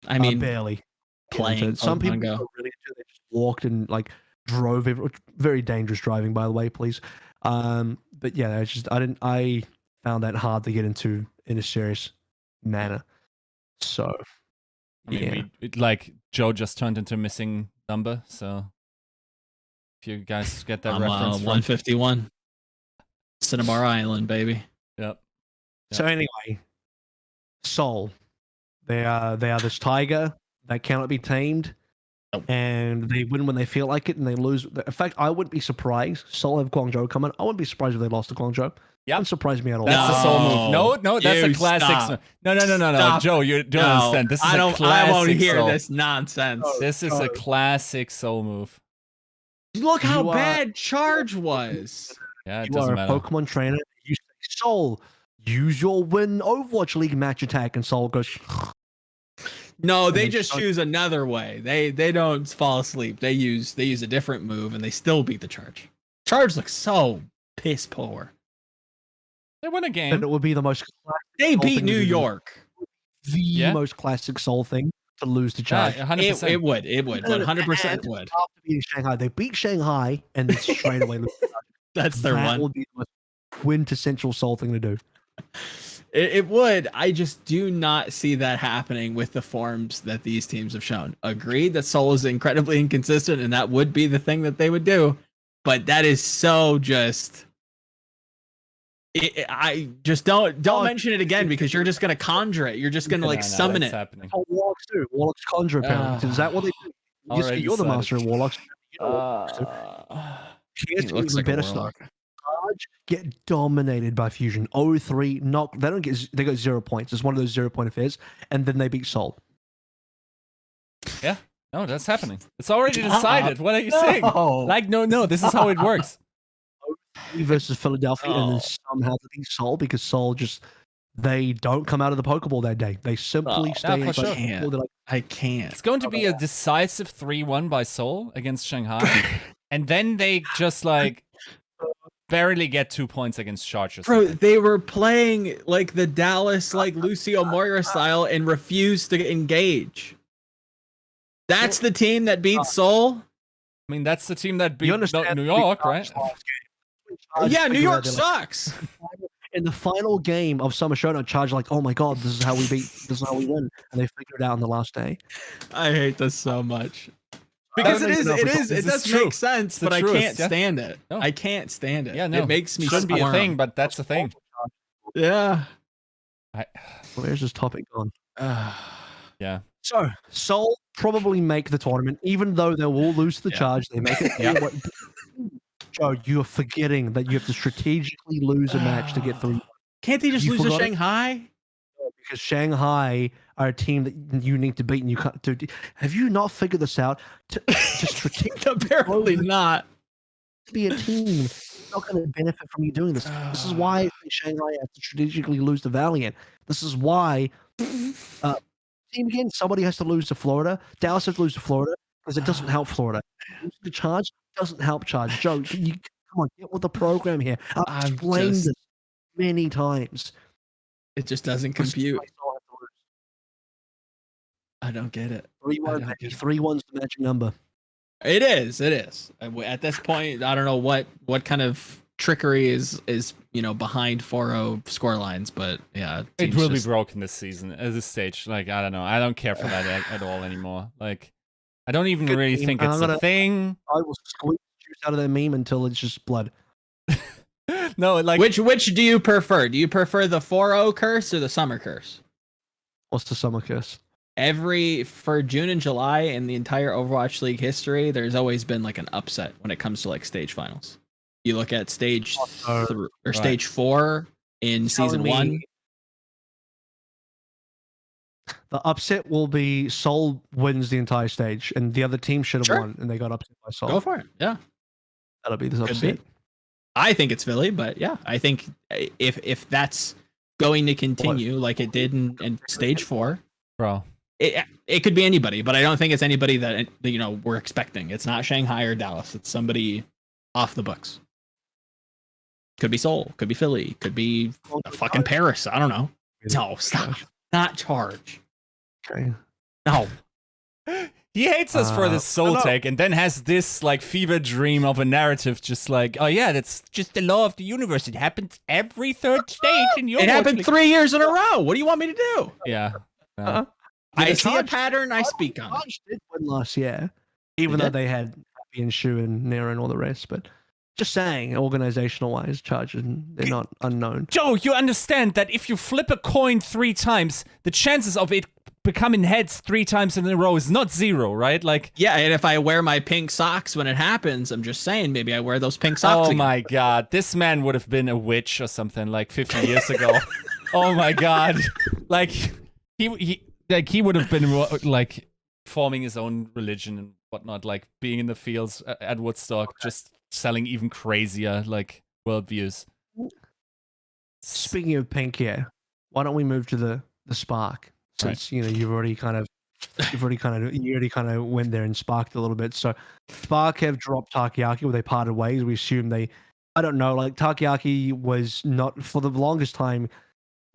I mean, Barely. playing Some Pokemon people Go. were really into it. They just walked and like drove. Very dangerous driving, by the way, please. But yeah, it's just I found that hard to get into in a serious manner. So I mean, yeah. like Joe just turned into a missing number, so if you guys get that I'm reference from 151. Cinnabar Island, baby. Yep. So anyway, Soul. They are this tiger that cannot be tamed. Nope. And they win when they feel like it, and they lose. In fact, I wouldn't be surprised. Soul have Guangzhou coming. I wouldn't be surprised if they lost to Guangzhou. Yep. Wouldn't surprise me at all. That's the soul move. No. No, that's a You classic. stop. No. Stop. Joe, you don't understand. This is I a don't. classic I won't hear soul. this nonsense. This is a classic soul move. Look how You are- bad Charge was. Yeah, it You are doesn't a matter. Pokemon trainer. You say, Soul, use your win Overwatch League match attack, and Soul goes. No, they they just start- choose another way. They don't fall asleep. They use a different move, and they still beat the Charge. Charge looks so piss poor. They win a And game. it would be the most They Soul beat thing New to do. York. most classic Soul thing to lose to Charge. 100%. It would. 100% would. After beating Shanghai, they beat Shanghai and then straight away lose. That's their that one. would be the most quintessential Soul thing to do. It would. I just do not see that happening with the forms that these teams have shown. Agreed that Soul is incredibly inconsistent, and that would be the thing that they would do. But that is so just I just don't mention it again because you're just gonna conjure it. You're just gonna like summon it. Happening. That's what Warlocks do. Warlocks conjure apparently. Is that what they do? Already You're the master of decided. Warlocks. You know what Warlocks do. Here's He looks even like a better warlock. stuff. Charge get dominated by Fusion. 0-3, knock. They got 0 points. It's one of those 0-point affairs, and then they beat Seoul. Yeah. No, that's happening. It's already decided. What are you saying? Like, no, this is how it works. Versus Philadelphia, and then somehow they beat Seoul because Seoul they don't come out of the Pokeball that day. They simply stay for inside sure. the Pokeball. They're like, I can't. It's going to be a decisive 3-1 by Seoul against Shanghai. And then they just like barely get 2 points against Chargers. Bro, they were playing like the Dallas, like Lucio Moira style and refused to engage. That's the team that beat Seoul? I mean, that's the team that beat you understand New York, right? Yeah, New York sucks. In the final game of Summer Showdown, Charge like, oh my god, this is how we win, and they figured it out on the last day. I hate this so much. Because it does make sense, but I can't stand it. No. I can't stand it. Yeah, no. It makes me Shouldn't be a squirm. thing, but that's a thing. Yeah. Where's this topic gone? Yeah. So, Seoul probably make the tournament, even though they will lose to the Charge. They make it. Joe, you're forgetting that you have to strategically lose a match to get through. Can't they just You lose to forgot it? Shanghai? Because Shanghai are a team that you need to beat, and you can't do. Have you not figured this out? To strategically Apparently not. be a team not going to benefit from you doing this. This is why Shanghai has to strategically lose to Valiant. This is why team again, somebody has to lose to Florida. Dallas has to lose to Florida because it doesn't help Florida. Losing to Charge doesn't help Charge. Joe, come on, get with the program here. I've explained this many times. It just doesn't compute. I don't get it. 3-1, 3-1's the magic number. It is. At this point, I don't know what kind of trickery is behind 4-0 score lines, but yeah, it will be broken this season at this stage. Like, I don't know. I don't care for that at all anymore. Like, I don't even really think it's a thing. I will squeeze the juice out of that meme until it's just blood. No, like which do you prefer? Do you prefer the 4-0 curse or the summer curse? What's the summer curse? For June and July in the entire Overwatch League history, there's always been like an upset when it comes to like stage finals. You look at stage stage 4 in season 1. The upset will be Seoul wins the entire stage, and the other team should have won, and they got upset by Seoul. Go for it. Yeah, that'll be the upset. I think it's Philly, but yeah, I think if that's going to continue like it did in stage 4, bro. It could be anybody, but I don't think it's anybody that we're expecting. It's not Shanghai or Dallas. It's somebody off the books. Could be Seoul. Could be Philly. Could be fucking Paris. I don't know. No, stop. Not Charge. Okay. No. He hates us for this Seoul take, and then has this like fever dream of a narrative, just like, oh yeah, that's just the law of the universe. It happens every third stage in your. It happened 3 years in a row. What do you want me to do? Yeah. I see a pattern. I speak on it. Charge did win last year, even though they had Happy and Shu and Nero and all the rest. But just saying, organizational-wise, Charge, they're not unknown. Joe, you understand that if you flip a coin 3 times, the chances of it becoming heads 3 times in a row is not 0, right? Like, yeah, and if I wear my pink socks when it happens, I'm just saying maybe I wear those pink socks. Oh my god, this man would have been a witch or something like 50 years ago. Oh my god, like he would have been like forming his own religion and whatnot, like being in the fields at Woodstock, just selling even crazier like worldviews. Speaking of pink, why don't we move to the Spark? Since you already kind of went there and sparked a little bit. So Spark have dropped Takoyaki, where they parted ways. We assume I don't know, like Takoyaki was not for the longest time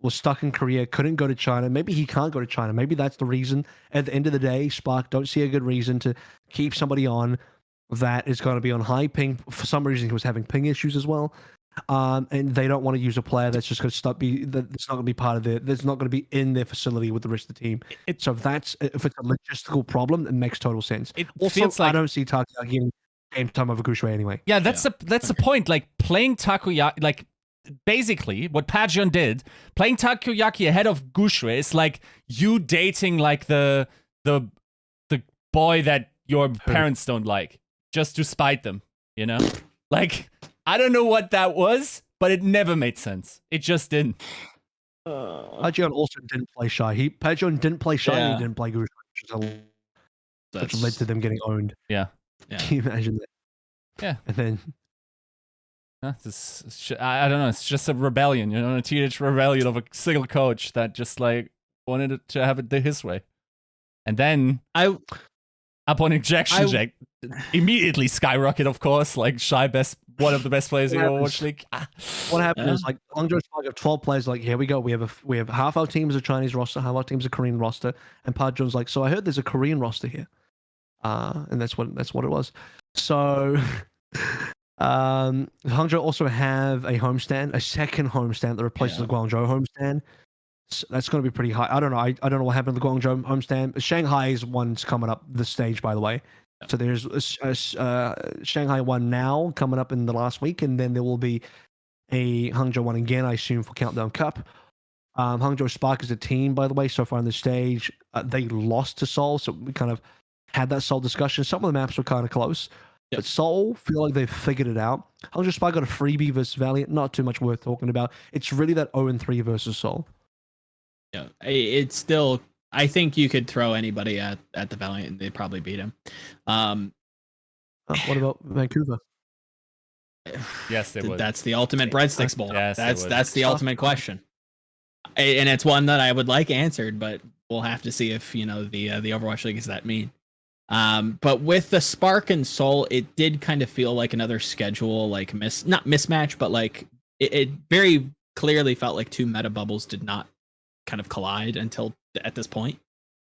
was stuck in Korea, couldn't go to China. Maybe he can't go to China. Maybe that's the reason. At the end of the day, Spark don't see a good reason to keep somebody on that is going to be on high ping. For some reason, he was having ping issues as well. And they don't want to use a player that's just going to that's not going to be part of that's not going to be in their facility with the rest of the team. So if it's a logistical problem, it makes total sense. Also, feels like I don't see Takoyaki in game time over Gushue anyway. Yeah, that's the point. Like playing Takoyaki, like basically what Pajon did, playing Takoyaki ahead of Gushue is like you dating like the boy that your parents don't like just to spite them, you know? Like, I don't know what that was, but it never made sense. It just didn't. Pajon also didn't play Shy. Pajon didn't play Shy and he didn't play Gushue, which led to them getting owned. Yeah. Can you imagine that? Yeah. And then I don't know. It's just a rebellion, you know, a teenage rebellion of a single coach that just like wanted it to have it his way. And then upon ejection, immediately skyrocket, of course, like Shy one of the best players in the Overwatch League. What happened is like Guangzhou Spark have 12 players. Like, here we go. We have half our team is a Chinese roster, half our team is a Korean roster, and Pajon's like, so I heard there's a Korean roster here, and that's what it was. So. Hangzhou also have a second homestand that replaces the Guangzhou homestand. So that's going to be pretty high. I don't know. I don't know what happened to the Guangzhou homestand. Shanghai's one's coming up this stage, by the way. So there's a Shanghai one now coming up in the last week, and then there will be a Hangzhou one again, I assume, for Countdown Cup. Hangzhou Spark is a team, by the way, so far on the stage. They lost to Seoul, so we kind of had that Seoul discussion. Some of the maps were kind of close. But Seoul feel like they've figured it out. Hangzhou Spark got a freebie versus Valiant. Not too much worth talking about. It's really that 0-3 versus Seoul. Yeah, it's still. I think you could throw anybody at the Valiant and they'd probably beat him. What about Vancouver? Yes, they would. That's the ultimate breadsticks bowl. Yes, that's the ultimate question, and it's one that I would like answered, but we'll have to see if the Overwatch League is that mean. But with the Spark and Seoul, it did kind of feel like another schedule, like not mismatch, but like it very clearly felt like two meta bubbles did not kind of collide until at this point,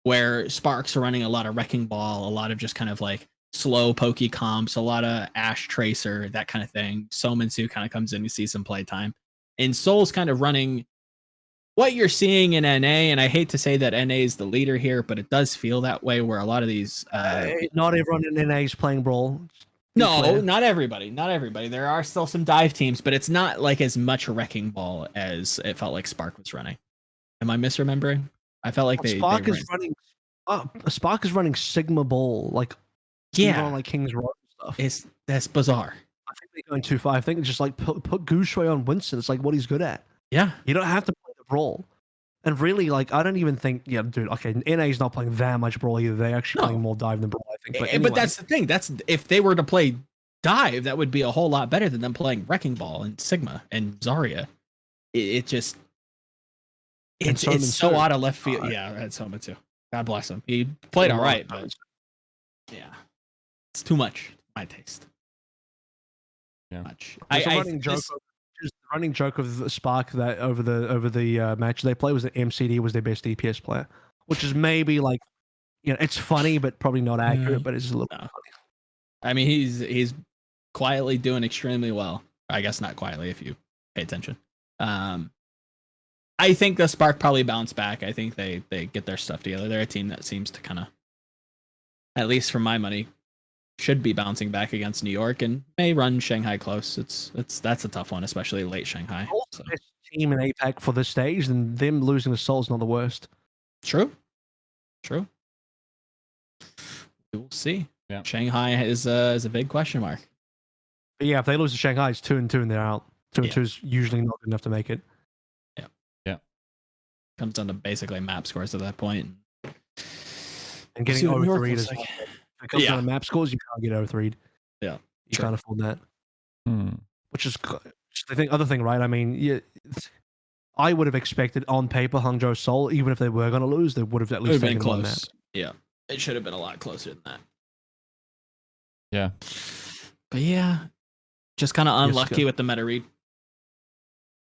where Sparks are running a lot of Wrecking Ball, a lot of just kind of like slow pokey comps, a lot of Ash Tracer, that kind of thing. Somansu kind of comes in, you see some playtime, and Seoul's kind of running what you're seeing in NA, and I hate to say that NA is the leader here, but it does feel that way where a lot of these... not everyone in NA is playing Brawl. No, not everybody. Not everybody. There are still some dive teams, but it's not like as much Wrecking Ball as it felt like Spark was running. Am I misremembering? I felt like Spark is running Sigma Ball, like even on like King's Road and stuff. That's bizarre. I think they're going too far. I think it's just like put Gushue on Winston. It's like what he's good at. Yeah. You don't have to play the Brawl. And really, like, I don't even think, dude, okay, NA's not playing that much Brawl either. They're actually playing more Dive than Brawl, I think. But, anyway. But that's the thing. That's if they were to play Dive, that would be a whole lot better than them playing Wrecking Ball and Sigma and Zarya. It's so out of left field. Yeah, that's Soma too. God bless him. He played all right, but yeah, it's too much. My taste. Yeah. Much. The running joke of Spark that over the match they played was that MCD was their best DPS player, which is maybe like, it's funny but probably not accurate, but it's a little funny. I mean, he's quietly doing extremely well. I guess not quietly if you pay attention. I think the Spark probably bounce back. I think they get their stuff together. They're a team that seems to kind of, at least for my money, should be bouncing back against New York and may run Shanghai close. That's a tough one, especially late Shanghai. Also, best team in APAC for this stage, and them losing to Seoul is not the worst. True. We'll see. Yeah. Shanghai is a big question mark. But yeah, if they lose to Shanghai, it's 2-2 and they're out. 2-2 is usually not good enough to make it. Yeah. Comes down to basically map scores at that point. And getting over-3 is like. If it comes down to map scores, you can't get over-3'd. Yeah. You can't afford that. Which is the other thing, right? I mean, I would have expected on paper Hangzhou Seoul, even if they were going to lose, they would have at least taken one map. Yeah. It should have been a lot closer than that. Yeah. But yeah, just kind of unlucky with the meta read.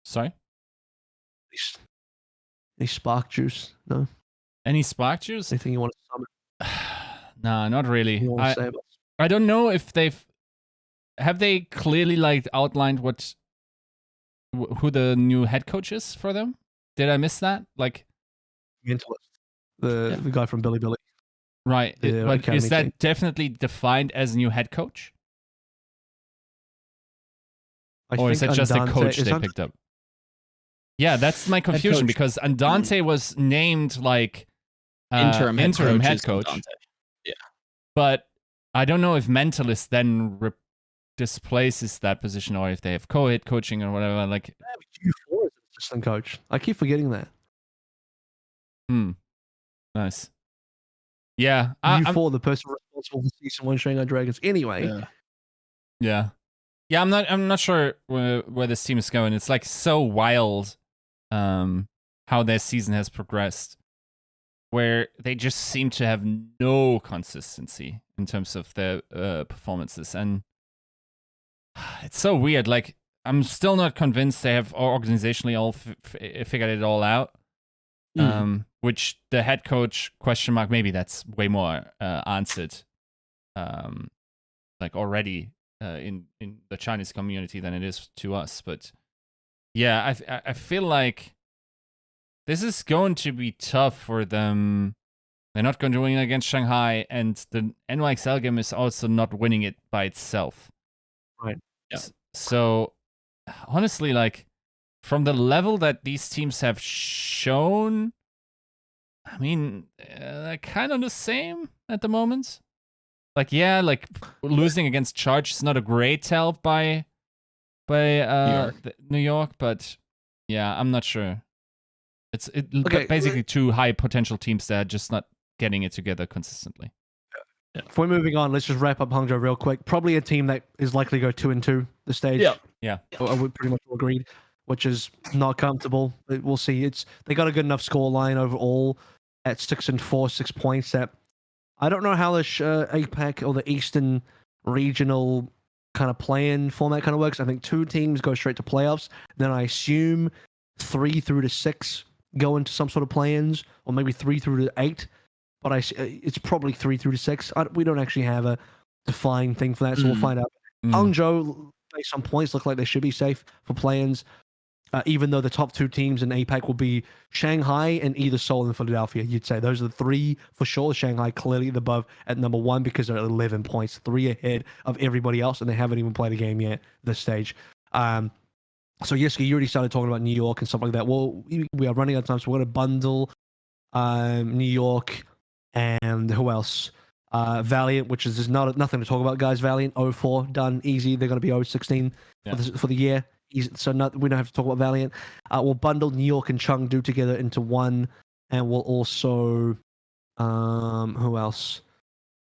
Sorry? Any Spark juice? No? Any Spark juice? Anything you want to summon? No, not really. I don't know if have they clearly like outlined who the new head coach is for them? Did I miss that? Like Mentalist, the guy from Billy. Right, but is that definitely defined as new head coach? Or is it just a Andante- coach is they Andante- picked up? Yeah, that's my confusion coach. because Andante was named like Interim head head is coach. Andante. Yeah. But I don't know if Mentalist then displaces that position or if they have co-head coaching or whatever. Like, Q4 is an assistant coach. I keep forgetting that. Nice. Yeah, U4, the person responsible for season 1 Shanghai Dragons. Anyway, yeah. I'm not sure where this team is going. It's like so wild, how their season has progressed, where they just seem to have no consistency in terms of their performances, and it's so weird. Like, I'm still not convinced they have organizationally all figured it all out. Which the head coach question mark, maybe that's way more answered, like already in the Chinese community than it is to us. But yeah, I feel like this is going to be tough for them. They're not going to win against Shanghai, and the NYXL game is also not winning it by itself. Right. Yeah. So honestly, like, from the level that these teams have shown, I mean, they're kind of the same at the moment. Like, yeah, like losing against Charge is not a great tell by New York, but yeah, I'm not sure. It's basically two high potential teams that are just not getting it together consistently. Yeah. If we're moving on, let's just wrap up Hangzhou real quick. Probably a team that is likely to go 2-2 this stage. Yeah. We pretty much all agreed, which is not comfortable. We'll see. They got a good enough score line overall at 6-4, 6 points. That I don't know how the APAC or the Eastern regional kind of play-in format kind of works. I think 2 teams go straight to playoffs. Then I assume 3 through to 6 go into some sort of play-ins, or maybe 3 through to 8. But it's probably 3 through to 6. We don't actually have a defined thing for that, so we'll find out. Hangzhou, based on points, look like they should be safe for play-ins, even though the top 2 teams in APAC will be Shanghai and either Seoul and Philadelphia. You'd say those are the 3 for sure. Shanghai clearly above at number 1 because they're at 11 points, 3 ahead of everybody else, and they haven't even played a game yet this stage. So Yiska, you already started talking about New York and stuff like that. Well, we are running out of time, so we're going to bundle New York and who else? Valiant, which is nothing to talk about, guys. Valiant 0-4 done easy. They're going to be 0-16 for the year. So we don't have to talk about Valiant. We'll bundle New York and Chengdu together into one, and we'll also who else?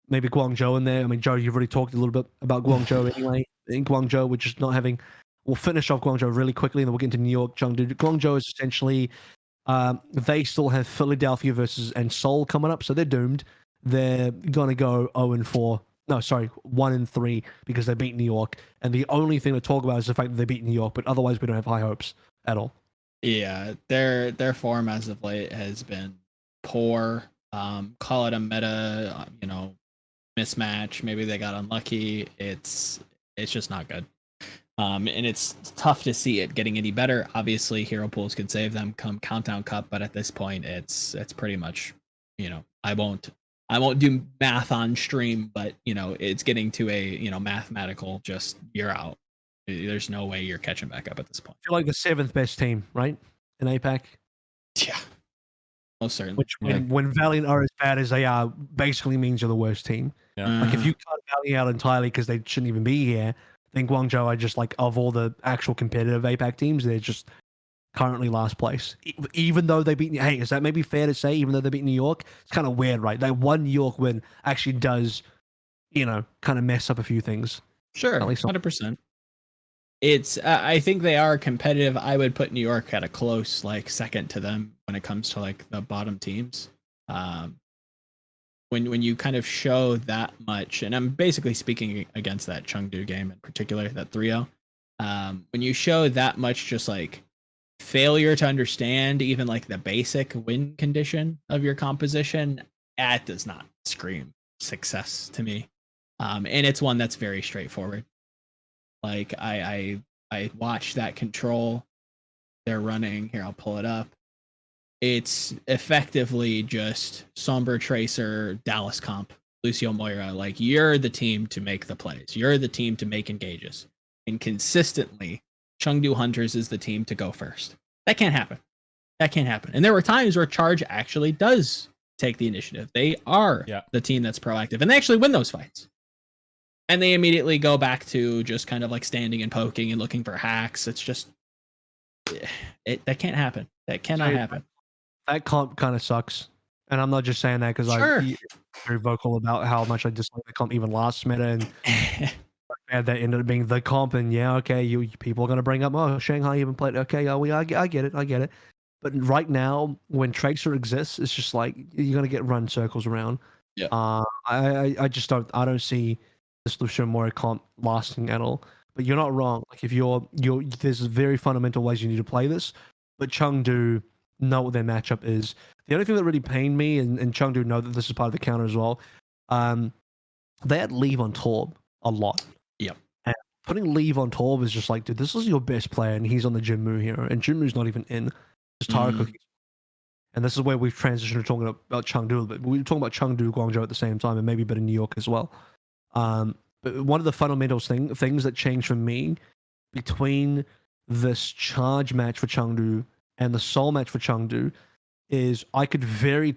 Maybe Guangzhou in there. I mean, Joe, you've already talked a little bit about Guangzhou anyway. In Guangzhou, we're just not having. We'll finish off Guangzhou really quickly, and then we'll get into New York, Chengdu. Guangzhou is essentially they still have Philadelphia and Seoul coming up, so they're doomed. They're gonna go 0-4. No, sorry, 1-3 because they beat New York, and the only thing to talk about is the fact that they beat New York. But otherwise, we don't have high hopes at all. Yeah, their form as of late has been poor. Call it a meta, mismatch. Maybe they got unlucky. It's just not good. And it's tough to see it getting any better. Obviously, hero pools could save them come Countdown Cup, but at this point, it's pretty much, I won't do math on stream, but it's getting to a mathematical just you're out. There's no way you're catching back up at this point. I feel like the 7th best team, right, in APAC. Yeah, most certainly. Which when Valiant are as bad as they are, basically means you're the worst team. Yeah. Like if you cut Valiant out entirely because they shouldn't even be here, I think Guangzhou are just like of all the actual competitive APAC teams, they're just currently last place. Even though they beat, hey, is that maybe fair to say? Even though they beat New York, it's kind of weird, right? That one New York win actually does, kind of mess up a few things. Sure, 100%. It's I think they are competitive. I would put New York at a close second to them when it comes to the bottom teams. When you kind of show that much, and I'm basically speaking against that Chengdu game in particular, that 3-0. When you show that much just failure to understand even the basic win condition of your composition, that does not scream success to me. And it's one that's very straightforward. I watched that control they're running here. I'll pull it up. It's effectively just Somber Tracer, Dallas Comp, Lucio Moira. You're the team to make the plays. You're the team to make engages. and consistently Chengdu Hunters is the team to go first. That can't happen. That can't happen. And there were times where Charge actually does take the initiative. They are the team that's proactive, and they actually win those fights. And they immediately go back to just kind of like standing and poking and looking for hacks. It's just that can't happen. That cannot happen. That comp kind of sucks. And I'm not just saying that because I'm very vocal about how much I dislike the comp even last meta, and that ended up being the comp. And you people are gonna bring up, oh, Shanghai even played. Okay, I get it. But right now, when Tracer exists, it's just like you're gonna get run circles around. Yeah. I just don't see this Lucio Mori comp lasting at all. But you're not wrong. Like if you're there's very fundamental ways you need to play this. But Chengdu know what their matchup is. The only thing that really pained me, and Chengdu know that this is part of the counter as well. They had Leave on Torb a lot. Yep. And putting Leave on Torb is just like, dude, this is your best player, and he's on the Jinmu hero, and Jinmu's not even in. Just Takoyaki. And this is where we've transitioned to talking about Chengdu, but we were talking about Chengdu, Guangzhou at the same time, and maybe a bit in New York as well. But one of the fundamental things that changed for me between this Charge match for Chengdu and the Seoul match for Chengdu is I could very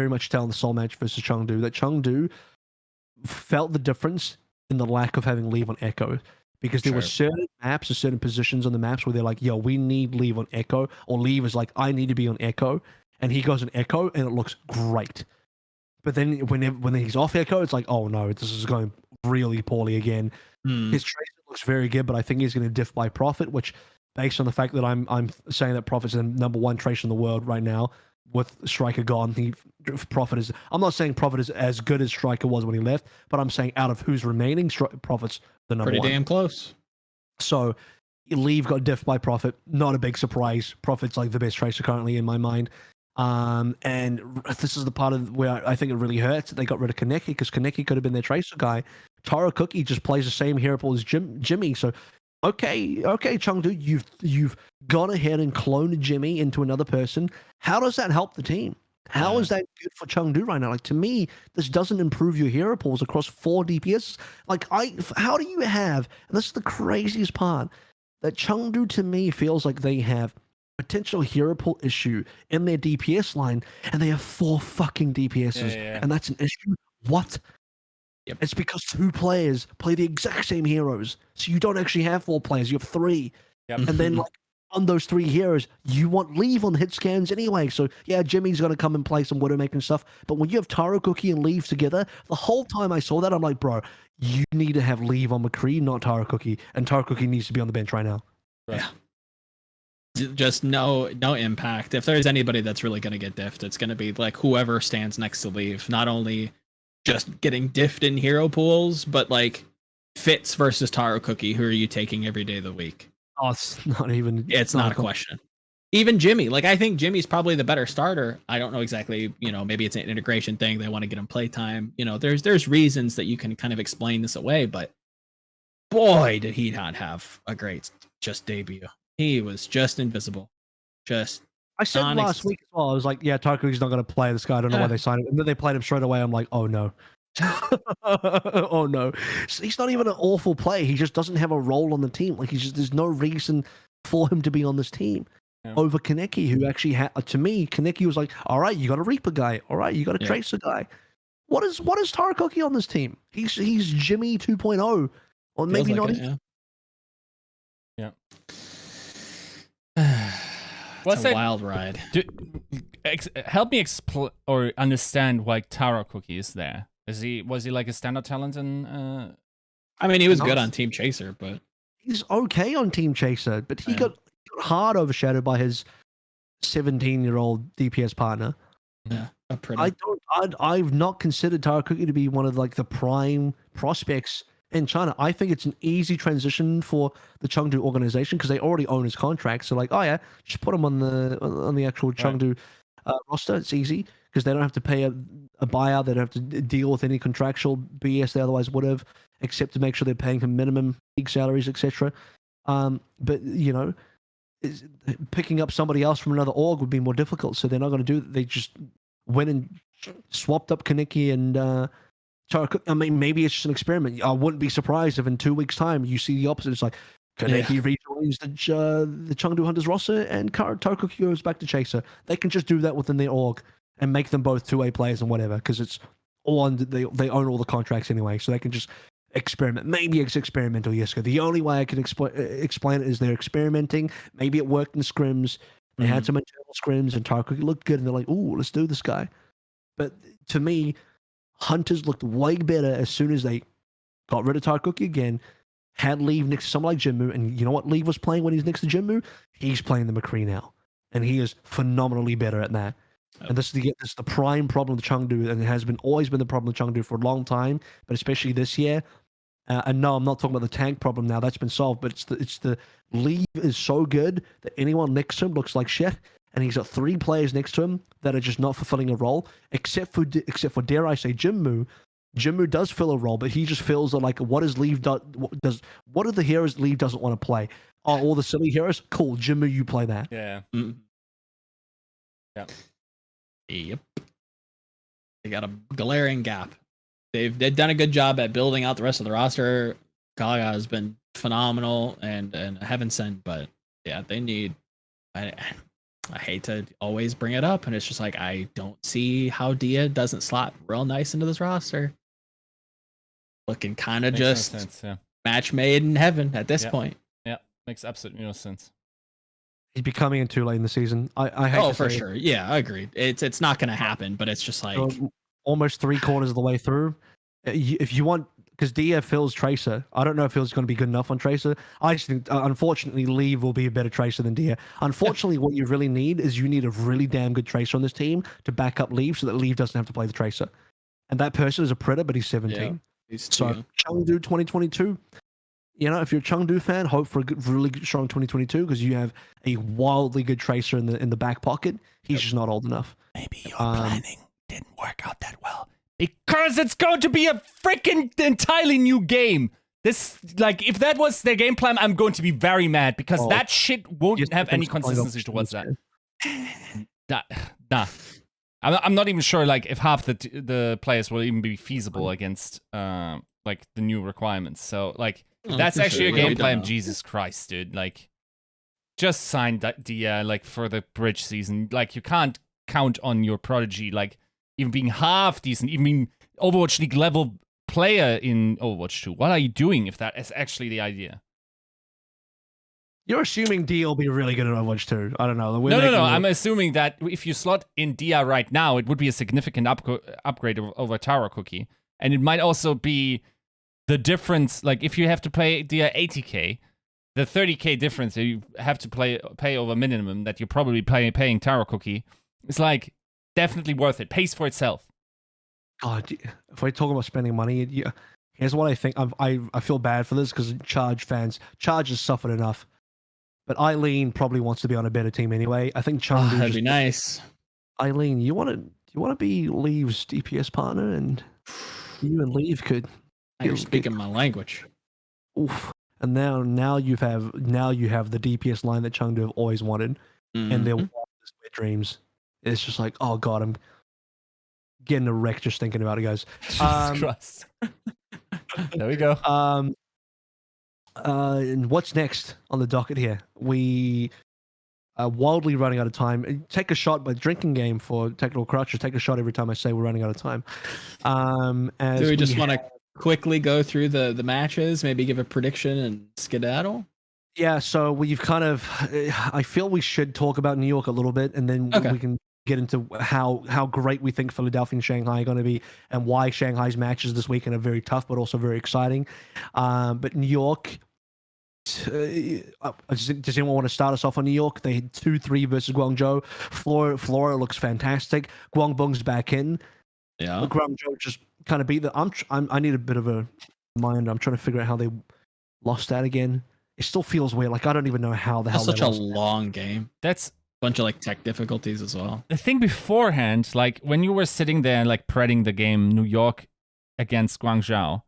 much tell in the Seoul match versus Chengdu that Chengdu felt the difference in the lack of having Leave on Echo. Because there were certain maps and certain positions on the maps where they're like, yo, we need Leave on Echo, or Leave is like, I need to be on Echo, and he goes on Echo, and it looks great. But then when he's off Echo, it's like, oh no, this is going really poorly again. His tracer looks very good, but I think he's going to diff by Prophet, which, based on the fact that I'm saying that Prophet's the number one tracer in the world right now, with Striker gone, Prophet is. I'm not saying Prophet is as good as Striker was when he left, but I'm saying out of who's remaining, Prophet's the number one. Pretty damn close. So Leave got diffed by Prophet. Not a big surprise. Prophet's like the best tracer currently in my mind. And this is the part of where I think it really hurts that they got rid of Kaneki, because Kaneki could have been their tracer guy. Takoyaki just plays the same hero pool as Jimmy. So okay, Chengdu, you've gone ahead and cloned Jimmy into another person. How does that help the team? How is that good for Chengdu right now? Like, to me, this doesn't improve your hero pools across 4 DPS. Like, how do you have, and this is the craziest part, that Chengdu to me feels like they have potential hero pool issue in their DPS line, and they have 4 fucking DPSs, and that's an issue? What? Yep. It's because 2 players play the exact same heroes, so you don't actually have 4 players, you have 3. Yep. And then, like, on those 3 heroes, you want Leave on hit scans anyway. So yeah, Jimmy's gonna come and play some Widowmaker stuff. But when you have Takoyaki and Leave together, the whole time I saw that, I'm like, bro, you need to have Leave on McCree, not Takoyaki, and Takoyaki needs to be on the bench right now. Right. Yeah. Just no impact. If there's anybody that's really gonna get diffed, it's gonna be like whoever stands next to Leave. Not only just getting diffed in hero pools, but like Fitz versus Takoyaki, who are you taking every day of the week? Oh, it's not even. It's not a question. Even Jimmy, like I think Jimmy's probably the better starter. I don't know exactly, maybe it's an integration thing. They want to get him playtime. There's reasons that you can kind of explain this away, but boy, did he not have a great debut. He was just invisible. I said last week as well, I was like, yeah, Takoyaki's not going to play this guy. I don't know why they signed him. And then they played him straight away. I'm like, oh no. Oh no. He's not even an awful player. He just doesn't have a role on the team. Like, there's no reason for him to be on this team. Over Kaneki, who actually had, to me, Kaneki was like, all right, you got a Reaper guy. All right, you got a Tracer guy. What is Takoyaki on this team? He's Jimmy 2.0. Or maybe not even. Yeah. It's a wild ride. Help me explain or understand why Takoyaki is there. Was he like a standout talent? And I mean, he was good on Team Chaser, but he's okay on Team Chaser. But he got hard overshadowed by his 17-year-old DPS partner. Yeah, I've not considered Takoyaki to be one of like the prime prospects in China. I think it's an easy transition for the Chengdu organization because they already own his contract. So like, oh yeah, just put him on the actual Chengdu roster. It's easy because they don't have to pay a buyout. They don't have to deal with any contractual BS they otherwise would have, except to make sure they're paying him minimum league salaries, etc. But picking up somebody else from another org would be more difficult. So they're not going to do that. They just went and swapped up Kaneki and I mean, maybe it's just an experiment. I wouldn't be surprised if in 2 weeks' time you see the opposite. It's like Kaneki rejoins the Chengdu Hunters roster and Takoyaki goes back to Chaser. They can just do that within their org and make them both 2A players and whatever, because it's all under, they own all the contracts anyway, so they can just experiment. Maybe it's experimental Yiska. The only way I can explain it is they're experimenting. Maybe it worked in scrims. They had some internal scrims and Takoyaki looked good and they're like, ooh, let's do this guy. But to me, Hunters looked way better as soon as they got rid of Takoyaki again, had Leave next to someone like Jinmu, and you know what Leave was playing when he's next to Jinmu? He's playing the McCree now. And he is phenomenally better at that. And this is the prime problem with Chengdu, and it has always been the problem with Chengdu for a long time, but especially this year. And no, I'm not talking about the tank problem now. That's been solved, but it's the Leave is so good that anyone next to him looks like shit, and he's got 3 players next to him that are just not fulfilling a role, except for dare I say Jinmu. Jinmu does fill a role, but he just feels like what is Leave what are the heroes Leave doesn't want to play? Oh, all the silly heroes? Cool, Jinmu, you play that. Yeah. Yeah. Yep. They got a glaring gap. They've done a good job at building out the rest of the roster. Gaga has been phenomenal and heaven sent, but yeah, they need. I hate to always bring it up, and it's just like I don't see how Dia doesn't slot real nice into this roster. Looking kind of just no sense, yeah. match made in heaven at this point. Yeah, makes absolutely no sense. He'd be coming in too late in the season. I hate to for say sure. Yeah, I agree. It's not going to happen, but it's just like almost 3/4 of the way through. If you want, because Dia fills Tracer. I don't know if Phil's going to be good enough on Tracer. I just think, unfortunately, Leave will be a better Tracer than Dia. Unfortunately, what you really need is you need a really damn good Tracer on this team to back up Leave so that Leave doesn't have to play the Tracer. And that person is a Predator, but he's 17. Yeah, he's so Chengdu 2022. You know, if you're a Chengdu fan, hope for a really strong 2022 because you have a wildly good Tracer in the back pocket. He's just not old enough. Maybe your planning didn't work out that well. Because it's going to be a freaking entirely new game. This, like, if that was their game plan, I'm going to be very mad because that shit won't have any consistency towards that. Nah. I'm not even sure, like, if half the players will even be feasible against, like, the new requirements. So, like, if that's actually your game plan, Jesus Christ, dude. Like, just sign Dia, like, for the bridge season. Like, you can't count on your prodigy, like, even being half decent, even being Overwatch League level player in Overwatch 2. What are you doing if that is actually the idea? You're assuming Dia will be really good at Overwatch 2. I don't know. No. I'm assuming that if you slot in Dia right now, it would be a significant upgrade over Takoyaki. And it might also be the difference, like if you have to play Dia 80k, the 30k difference that you have to pay over minimum that you're probably paying Takoyaki is like definitely worth it. Pays for itself. God, if we're talking about spending money, here's what I think. I feel bad for this because Charge has suffered enough. But Eileen probably wants to be on a better team anyway. I think Chengdu. That'd be nice. Eileen, you want to be Leave's DPS partner, and you and Leave could. You're speaking my language. Oof. And now you have the DPS line that Chengdu have always wanted, and their wildest dreams. It's just like, oh god, I'm getting a wreck just thinking about it, guys. Jesus Christ. There we go. And what's next on the docket here? We are wildly running out of time. Take a shot by drinking game for Technical Crutch. Take a shot every time I say we're running out of time. Do we just want to quickly go through the matches, maybe give a prediction and skedaddle? Yeah, so we've kind of... I feel we should talk about New York a little bit, and then we can get into how great we think Philadelphia and Shanghai are going to be and why Shanghai's matches this weekend are very tough but also very exciting. But New York... does anyone want to start us off on New York? They had 2-3 versus Guangzhou. Flora looks fantastic. Guangbong's back in. Yeah. Guangzhou just kind of beat the... I need a bit of a mind. I'm trying to figure out how they lost that again. It still feels weird. Like, I don't even know how the hell That's they such a lost long game. That's bunch of like tech difficulties as well. The thing beforehand, like when you were sitting there like predding the game New York against Guangzhou,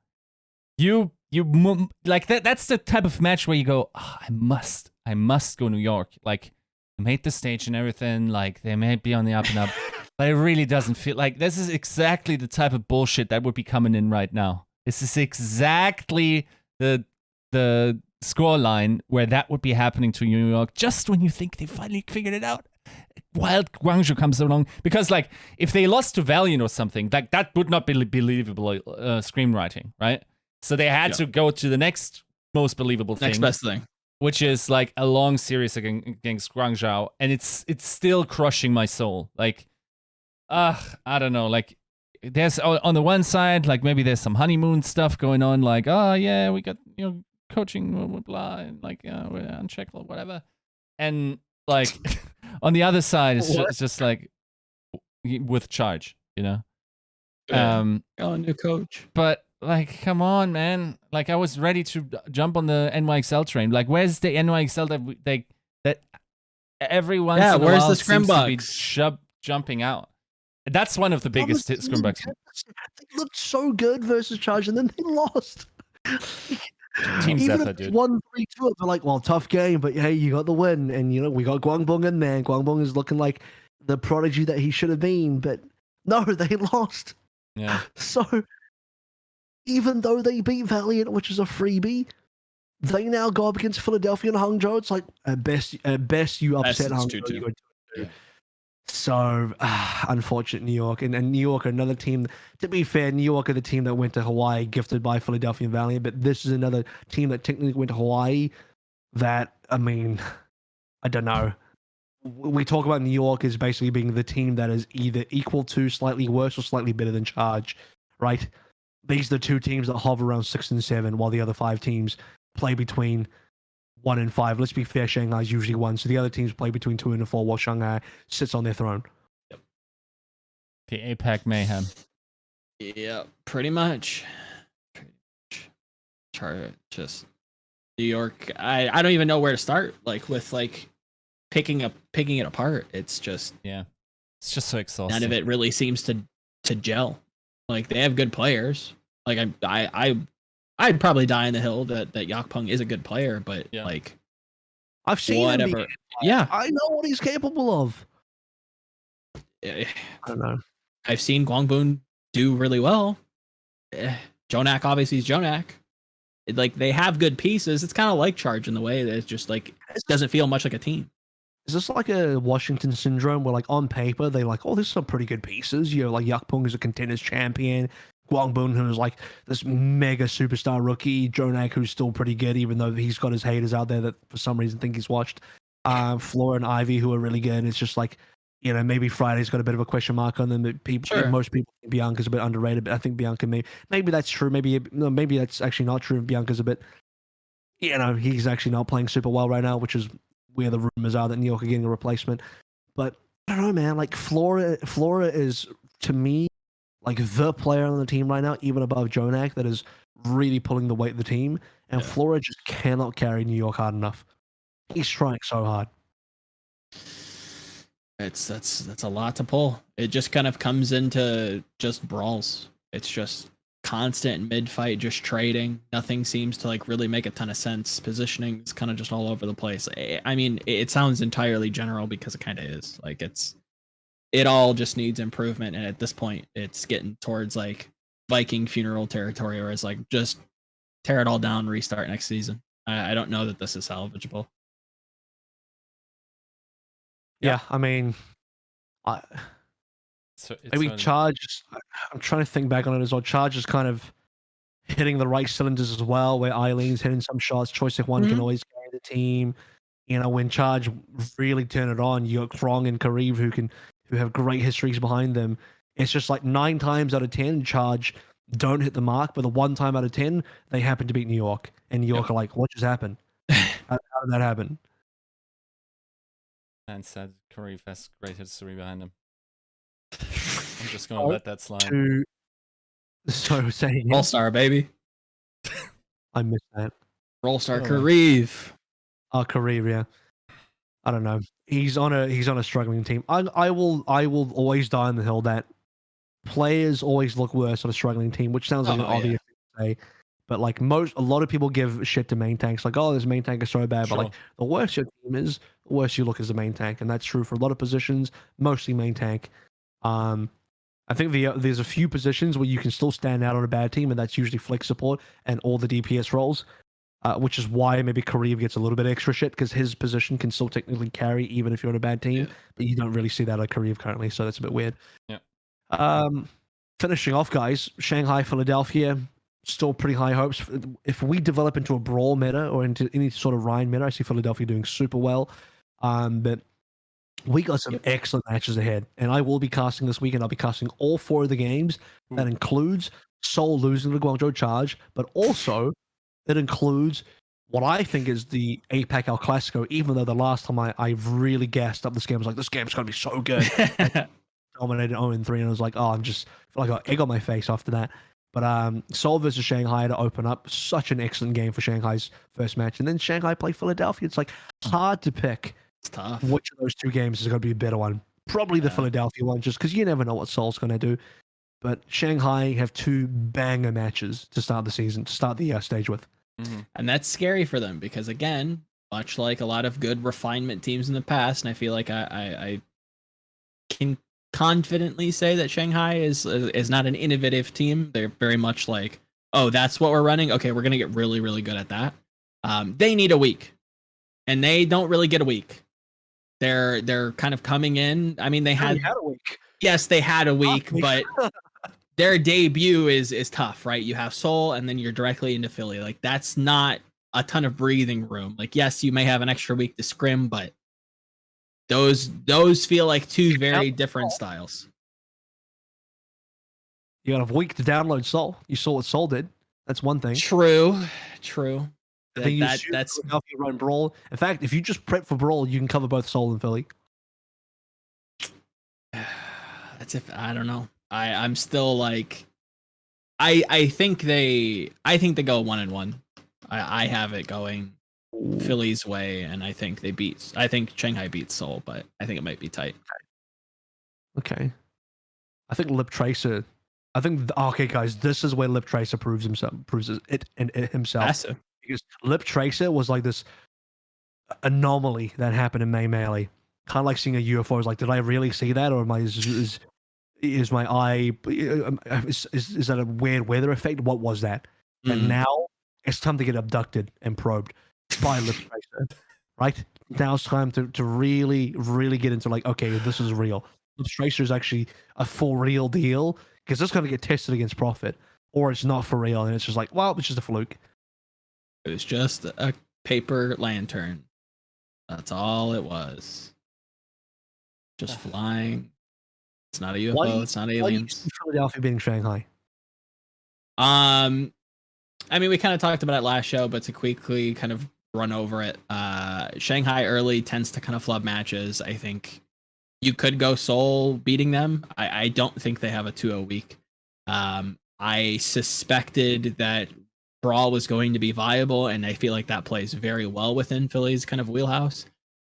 you like that's the type of match where you go, oh, I must go New York. Like I made the stage and everything, like they may be on the up and up, But it really doesn't feel like this is exactly the type of bullshit that would be coming in right now. This is exactly the score line where that would be happening to New York just when you think they finally figured it out. While Guangzhou comes along, because like if they lost to Valiant or something, like that would not be believable screenwriting, right? So they had to go to the next most believable thing, next best thing, which is like a long series against Guangzhou, and it's still crushing my soul. Like, I don't know. Like, there's on the one side, like maybe there's some honeymoon stuff going on, like, oh yeah, we got coaching, blah, blah, blah, and like we're unchecked or whatever, and like on the other side, it's just like with charge, Oh, new coach. But like, come on, man! Like, I was ready to jump on the NYXL train. Like, where's the NYXL that every once in a where's while the seems to be Scrimbucks? jumping out? That's one of the biggest Scrimbucks. They looked so good versus Charge, and then they lost. Team's Even effort, if dude. 1-3-2, they're like, well, tough game, but hey, you got the win, and we got Guangbong in there. Guangbong is looking like the prodigy that he should have been, but no, they lost. Yeah. So even though they beat Valiant, which is a freebie, they now go up against Philadelphia and Hangzhou. It's like at best you upset Hangzhou. 2-2. Yeah. So unfortunate New York, and New York are another team. To be fair, New York are the team that went to Hawaii, gifted by Philadelphia and Valiant. But this is another team that technically went to Hawaii. That, I mean, I don't know. We talk about New York as basically being the team that is either equal to, slightly worse, or slightly better than Charge, right? These are the two teams that hover around 6 and 7, while the other 5 teams play between 1 and 5. Let's be fair, Shanghai's usually 1, so the other teams play between 2 and 4, while Shanghai sits on their throne. The APAC mayhem. Yeah, pretty much. Just New York. I don't even know where to start. Like with like picking it apart. It's just it's just so exhausting. none of it really seems to gel. Like they have good players. Like I'd probably die on the hill that Yakpung is a good player, but like I've seen whatever. him. Yeah, I know what he's capable of. I don't know. I've seen Guangbun do really well. Jonak obviously is Jonak. Like they have good pieces. It's kind of like Charge in the way that it's just like it doesn't feel much like a team. Is this like a Washington syndrome where, like, on paper, they're like, oh, there's some pretty good pieces. Like Yakpung is a contenders champion. Guangbun, who's like this mega superstar rookie. Jonak, who's still pretty good, even though he's got his haters out there that for some reason think he's washed. Flora and Ivy, who are really good. It's just like, maybe Friday's got a bit of a question mark on them. Most people think Bianca's a bit underrated, but I think Bianca maybe that's true. Maybe that's actually not true. Bianca's a bit, he's actually not playing super well right now, which is where the rumors are that New York are getting a replacement. But I don't know, man. Like Flora is, to me, like the player on the team right now, even above Jonak, that is really pulling the weight of the team. And Flora just cannot carry New York hard enough. He's trying so hard. That's a lot to pull. It just kind of comes into just brawls. It's just constant mid-fight, just trading. Nothing seems to like really make a ton of sense. Positioning is kind of just all over the place. I mean, it sounds entirely general because it kind of is. Like it all just needs improvement, and at this point, it's getting towards like Viking funeral territory, where it's like just tear it all down, restart next season. I don't know that this is salvageable. Yeah, I mean, maybe Charge. I'm trying to think back on it as well. Charge is kind of hitting the right cylinders as well, where Eileen's hitting some shots. Choice if one can always carry the team. When Charge really turn it on, you got Krong and Kariv who have great histories behind them. It's just like 9 times out of 10, Charge don't hit the mark, but the 1 time out of 10, they happen to beat New York, and New York are like, "What just happened? How did that happen?" And said Kariv has great history behind him. I'm just gonna let that slide. So saying All-star, baby. I missed that. Roll-star Kariv. Oh, Kariv, yeah. I don't know. He's on a struggling team. I will always die on the hill that players always look worse on a struggling team, which sounds like an obvious thing to say. But like a lot of people give shit to main tanks, like, oh, this main tank is so bad. But like, the worse your team is, the worse you look as a main tank, and that's true for a lot of positions, mostly main tank. I think there's a few positions where you can still stand out on a bad team, and that's usually flex support and all the DPS roles, which is why maybe Kareev gets a little bit extra shit because his position can still technically carry even if you're on a bad team, but you don't really see that at Kareev currently, so that's a bit weird. Yeah. Finishing off, guys, Shanghai, Philadelphia, still pretty high hopes. If we develop into a brawl meta or into any sort of Rhine meta, I see Philadelphia doing super well. But we got some excellent matches ahead, and I will be casting this weekend. I'll be casting all 4 of the games. That includes Seoul losing to the Guangzhou Charge, but also it includes what I think is the APAC El Clasico, even though the last time I really gassed up this game, I was like, this game's going to be so good. Dominated 0-3, and I was like, I feel like I got egg on my face after that. But Seoul versus Shanghai to open up, such an excellent game for Shanghai's first match. And then Shanghai play Philadelphia. It's like hard to pick. It's tough. Which of those 2 games is going to be a better one? Probably the Philadelphia one, just because you never know what Seoul's going to do. But Shanghai have 2 banger matches to start the season, to start the stage with. Mm-hmm. And that's scary for them because, again, much like a lot of good refinement teams in the past, and I feel like I can confidently say that Shanghai is not an innovative team. They're very much like, oh, that's what we're running. Okay, we're going to get really, really good at that. They need a week, and they don't really get a week. They're kind of coming in. I mean, they had a week. Yes, they had a week, but their debut is tough, right? You have Seoul, and then you're directly into Philly. Like, that's not a ton of breathing room. Like, yes, you may have an extra week to scrim, but those feel like 2 very different styles. You got a week to download Seoul. You saw what Seoul did. That's one thing. True. That's enough. You run Brawl. In fact, if you just prep for Brawl, you can cover both Seoul and Philly. That's if I don't know. I'm still like, I think they go 1-1. I have it going Philly's way, and I think Shanghai beats Seoul, but I think it might be tight. Okay. I think Lip Tracer. Okay, guys, this is where Lip Tracer proves it himself. Massive. Because Lip Tracer was like this anomaly that happened in May Melee. Kind of like seeing a UFO. Is like, did I really see that, or is my eye? Is that a weird weather effect? What was that? And now it's time to get abducted and probed by Lip Tracer. Right now, it's time to really, really get into like, okay, this is real. Lip Tracer is actually a for real deal because it's going to get tested against Profit, or it's not for real, and it's just like, well, it's just a fluke. It was just a paper lantern. That's all it was. Just flying. It's not a UFO. It's not aliens. Philadelphia beating Shanghai. I mean, we kind of talked about it last show, but to quickly kind of run over it, Shanghai early tends to kind of flub matches. I think you could go Seoul beating them. I don't think they have a 2-0 week. I suspected that Brawl was going to be viable, and I feel like that plays very well within Philly's kind of wheelhouse.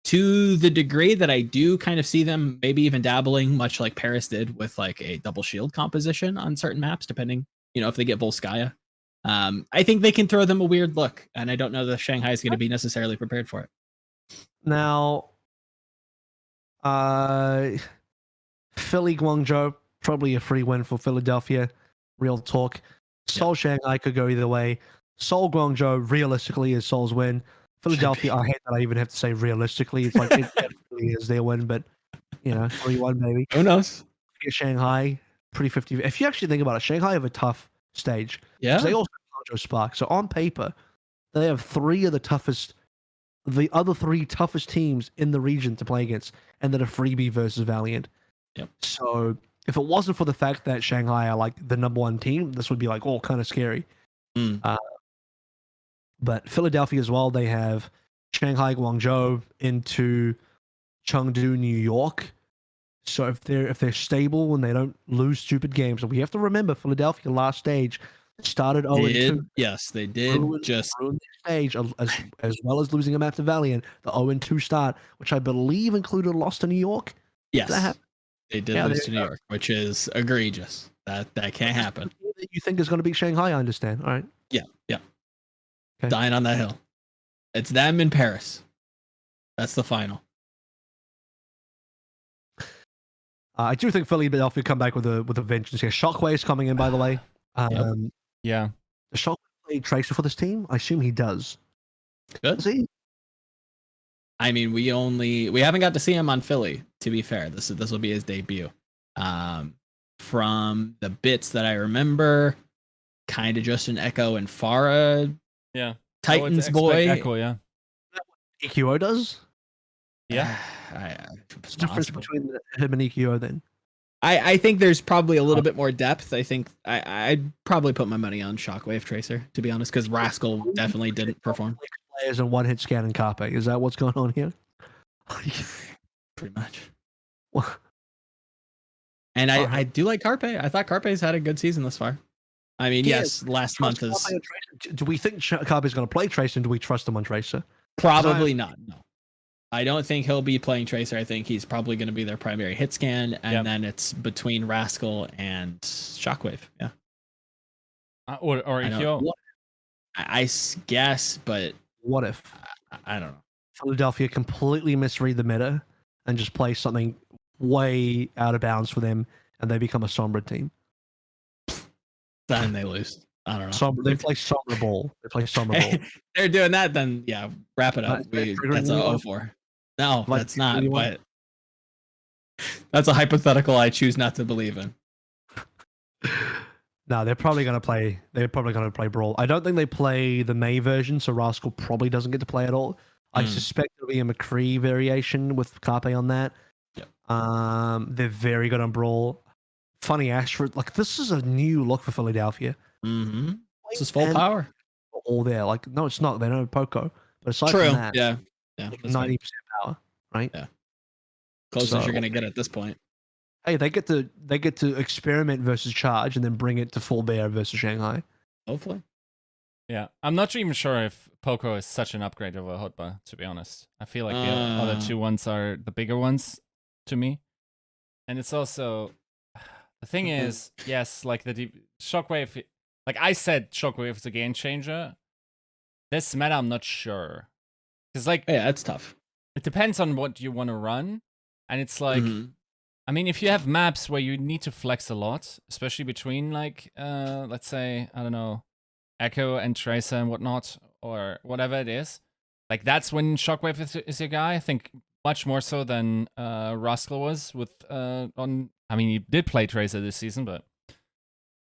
To the degree that I do kind of see them maybe even dabbling, much like Paris did with like a double shield composition on certain maps, depending, if they get Volskaya. I think they can throw them a weird look, and I don't know that Shanghai is going to be necessarily prepared for it. Now, Philly, Guangzhou, probably a free win for Philadelphia. Real talk. Seoul, Shanghai could go either way. Seoul, Guangzhou, realistically, is Seoul's win. Philadelphia, I hate that I even have to say realistically. It's like, it definitely is their win, but, 3-1 maybe. Who knows? Shanghai, pretty 50. If you actually think about it, Shanghai have a tough stage. Yeah. They also have Guangzhou Spark. So on paper, they have the other 3 toughest teams in the region to play against, and then a freebie versus Valiant. Yep. So if it wasn't for the fact that Shanghai are like the number 1 team, this would be like, kind of scary. But Philadelphia as well, they have Shanghai, Guangzhou into Chengdu, New York. So if they're stable and they don't lose stupid games, and we have to remember Philadelphia last stage started 0-2. Yes, they did. Ruined the stage as well as losing a map to Valiant. The 0-2 start, which I believe included a loss to New York. Yes, they did lose to New York, which is egregious. That can't happen. You think is going to beat Shanghai? I understand. All right. Yeah. Okay. Dying on that hill. It's them in Paris. That's the final. I do think Philadelphia come back with a vengeance here. Shockwave's coming in, by the way. Yeah. Does Shockwave play Tracer for this team? I assume he does. Good. Does he? I mean, we haven't got to see him on Philly. To be fair, this will be his debut. From the bits that I remember, kind of just an Echo and Farah. Yeah. Titans boy. Echo, yeah. EQO does? Yeah. What's the difference between him and EQO then? I think there's probably a little bit more depth. I think I'd probably put my money on Shockwave Tracer, to be honest, because Rascal definitely didn't perform. Players and one hit scan and Carpe. Is that what's going on here? Pretty much. And I do like Carpe. I thought Carpe's had a good season thus far. I mean, yes, last month is. Do we think Carpe's going to play Tracer, and do we trust him on Tracer? Probably not. No. I don't think he'll be playing Tracer. I think he's probably going to be their primary hit scan, and then it's between Rascal and Shockwave. Yeah. Or EQO. I guess, but what if? I don't know. Philadelphia completely misread the meta and just play something way out of bounds for them, and they become a Sombra team. Then they lose. I don't know. They play Sombra ball. They're doing that, then yeah, wrap it up. That's a 0-4. No, that's not. But that's a hypothetical I choose not to believe in. No, they're probably gonna play. Brawl. I don't think they play the May version, so Rascal probably doesn't get to play at all. I suspect it'll be a McCree variation with Carpe on that. Yep. They're very good on Brawl. Funny Astrid, like this is a new look for Philadelphia. Mm-hmm. This is full power. All there, like no, it's not. They don't have Poco, but aside from that, yeah, like 90% power, right? Yeah, closest you're gonna get at this point. Hey, they get to experiment versus Charge, and then bring it to full bear versus Shanghai. Hopefully. Yeah, I'm not even sure if Poco is such an upgrade over Hotba, to be honest. I feel like the other two ones are the bigger ones to me. And it's also, the thing is, yes, like the Shockwave, like I said, Shockwave is a game changer. This meta, I'm not sure. Because like, yeah, it's tough. It depends on what you want to run. And it's like, I mean, if you have maps where you need to flex a lot, especially between like, let's say, I don't know, Echo and Tracer and whatnot, or whatever it is, like that's when Shockwave is your guy. I think much more so than Rascal was with I mean, he did play Tracer this season, but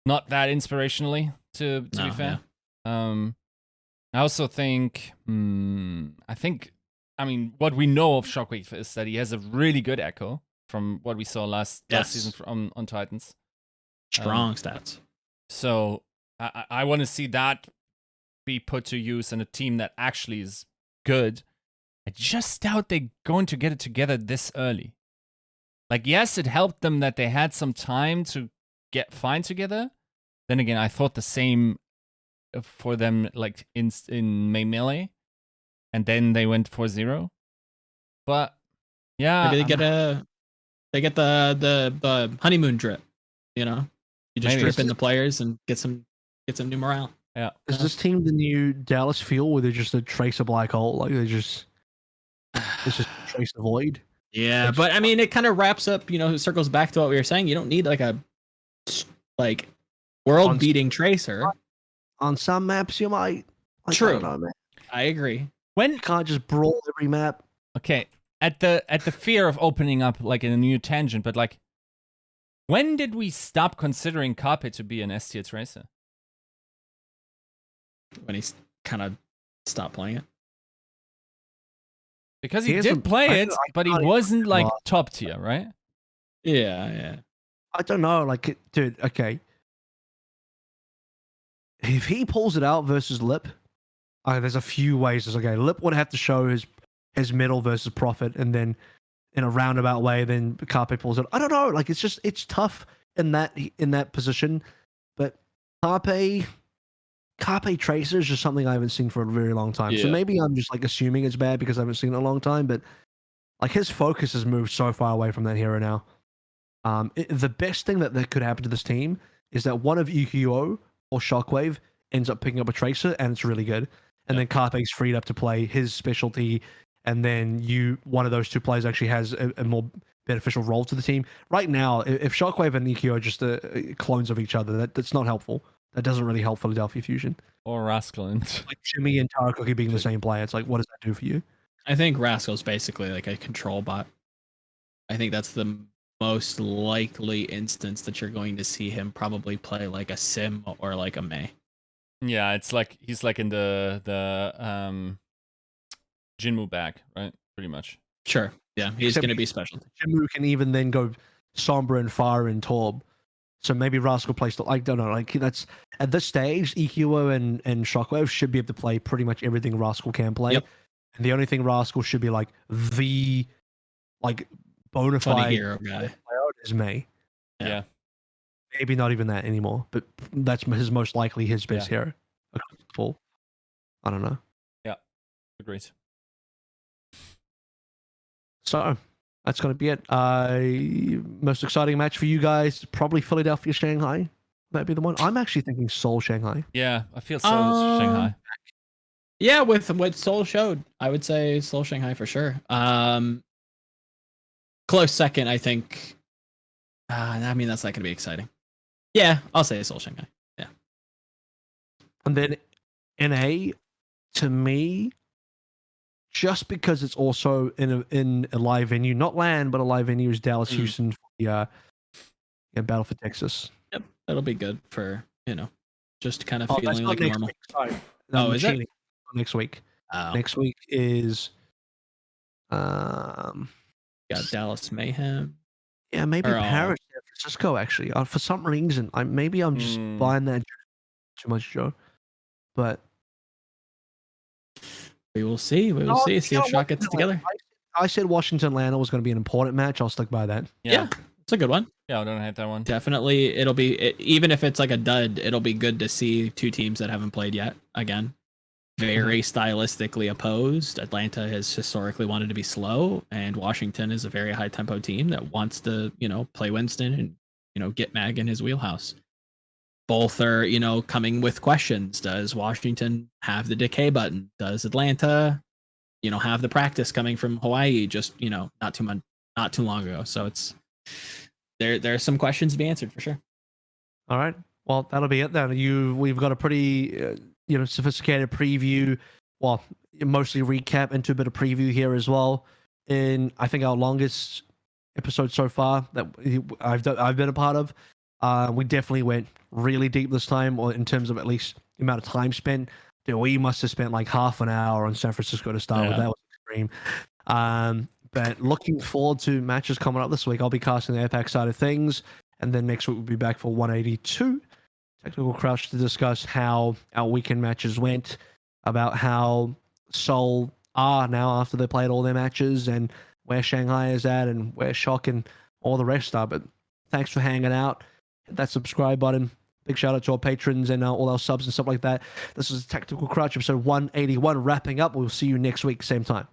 not that inspirationally to be fair. Yeah. I also think I mean, what we know of Shockwave is that he has a really good Echo from what we saw last season on Titans. Strong stats. So I want to see that be put to use in a team that actually is good. I just doubt they're going to get it together this early. Like, yes, it helped them that they had some time to get fine together. Then again, I thought the same for them, like in May Melee, and then they went 4-0. But yeah, maybe they get the honeymoon drip. You know, you just drip in the players and get some new morale. Yeah. Is this team the new Dallas feel where they're just a Tracer black hole? Like it's just Tracer void? Yeah, but I mean, it kind of wraps up, you know, it circles back to what we were saying. You don't need like a world-beating Tracer. On some maps, you might. True. I don't know, man. I agree. You can't just brawl every map. Okay, at the fear of opening up like in a new tangent, but like, when did we stop considering Carpe to be an S tier Tracer? When he kind of stopped playing it. Because he did play it, but he wasn't like top tier, right? Yeah. I don't know, like, dude, okay. If he pulls it out versus Lip, there's a few ways. It's okay. Lip would have to show his middle versus Prophet, and then in a roundabout way, then Carpe pulls it. I don't know. Like, it's tough in that position. But Carpe Tracer is just something I haven't seen for a very long time. Yeah. So maybe I'm just like assuming it's bad because I haven't seen it in a long time. But like his focus has moved so far away from that hero now. The best thing that could happen to this team is that one of EQO or Shockwave ends up picking up a Tracer, and it's really good. And then Carpe's freed up to play his specialty, and then one of those two players actually has a more beneficial role to the team. Right now, if Shockwave and EQ are just clones of each other, that's not helpful. That doesn't really help Philadelphia Fusion. Or Rascalin. Like Jimmy and Takoyaki being the same player, it's like, what does that do for you? I think Rascal's basically like a control bot. I think that's the most likely instance that you're going to see him probably play like a Sim or like a Mei. Yeah, it's like he's like in the Jinmu bag, right? Pretty much. Sure. Yeah, he's going to be special. Jinmu can even then go Sombra and Fire and Torb. So maybe Rascal plays the, I don't know, like that's at this stage, EQO and Shockwave should be able to play pretty much everything Rascal can play. Yep. And the only thing Rascal should be like the bona fide hero guy is Mei. Yeah. Maybe not even that anymore, but that's his best hero. I don't know. Yeah, agreed. So that's going to be it. Most exciting match for you guys, probably Philadelphia Shanghai. That'd be the one. I'm actually thinking Seoul Shanghai. Yeah, I feel so Shanghai. Yeah, with what Seoul showed, I would say Seoul Shanghai for sure. Close second, I think. I mean, that's not going to be exciting. Yeah, I'll say Seoul Shanghai. Yeah. And then NA, to me, just because it's also in a live venue, not LAN, but a live venue, is Dallas Houston for the Battle for Texas. Yep, that'll be good for, just kind of feeling like next normal. week. Sorry. Is it? Next week. Oh. Next week is Got Dallas Mayhem. Yeah, maybe Paris, San Francisco. Actually, for some reason, I'm just buying that too much, Joe. But we will see. We will see. See if Shock gets it together. I said Washington Atlanta was going to be an important match. I'll stick by that. Yeah, it's a good one. Yeah, I don't hate that one. Definitely, it'll be even if it's like a dud, it'll be good to see two teams that haven't played yet again. Very stylistically opposed. Atlanta has historically wanted to be slow, and Washington is a very high tempo team that wants to, play Winston and, get Mag in his wheelhouse. Both are, coming with questions. Does Washington have the decay button? Does Atlanta, have the practice coming from Hawaii just, not too long ago? So it's there's some questions to be answered for sure. All right. Well, that'll be it then. We've got a pretty sophisticated preview, well, mostly recap into a bit of preview here as well. In I think our longest episode so far that I've been a part of. We definitely went really deep this time, or in terms of at least the amount of time spent. We must have spent like half an hour on San Francisco to start with. That was extreme. But looking forward to matches coming up this week. I'll be casting the APAC side of things, and then next week we'll be back for 182. Technical Crouch to discuss how our weekend matches went, about how Seoul are now after they played all their matches, and where Shanghai is at, and where Shock and all the rest are. But thanks for hanging out. Hit that subscribe button. Big shout out to our patrons and all our subs and stuff like that. This is Technical Crouch episode 181 wrapping up. We'll see you next week, same time.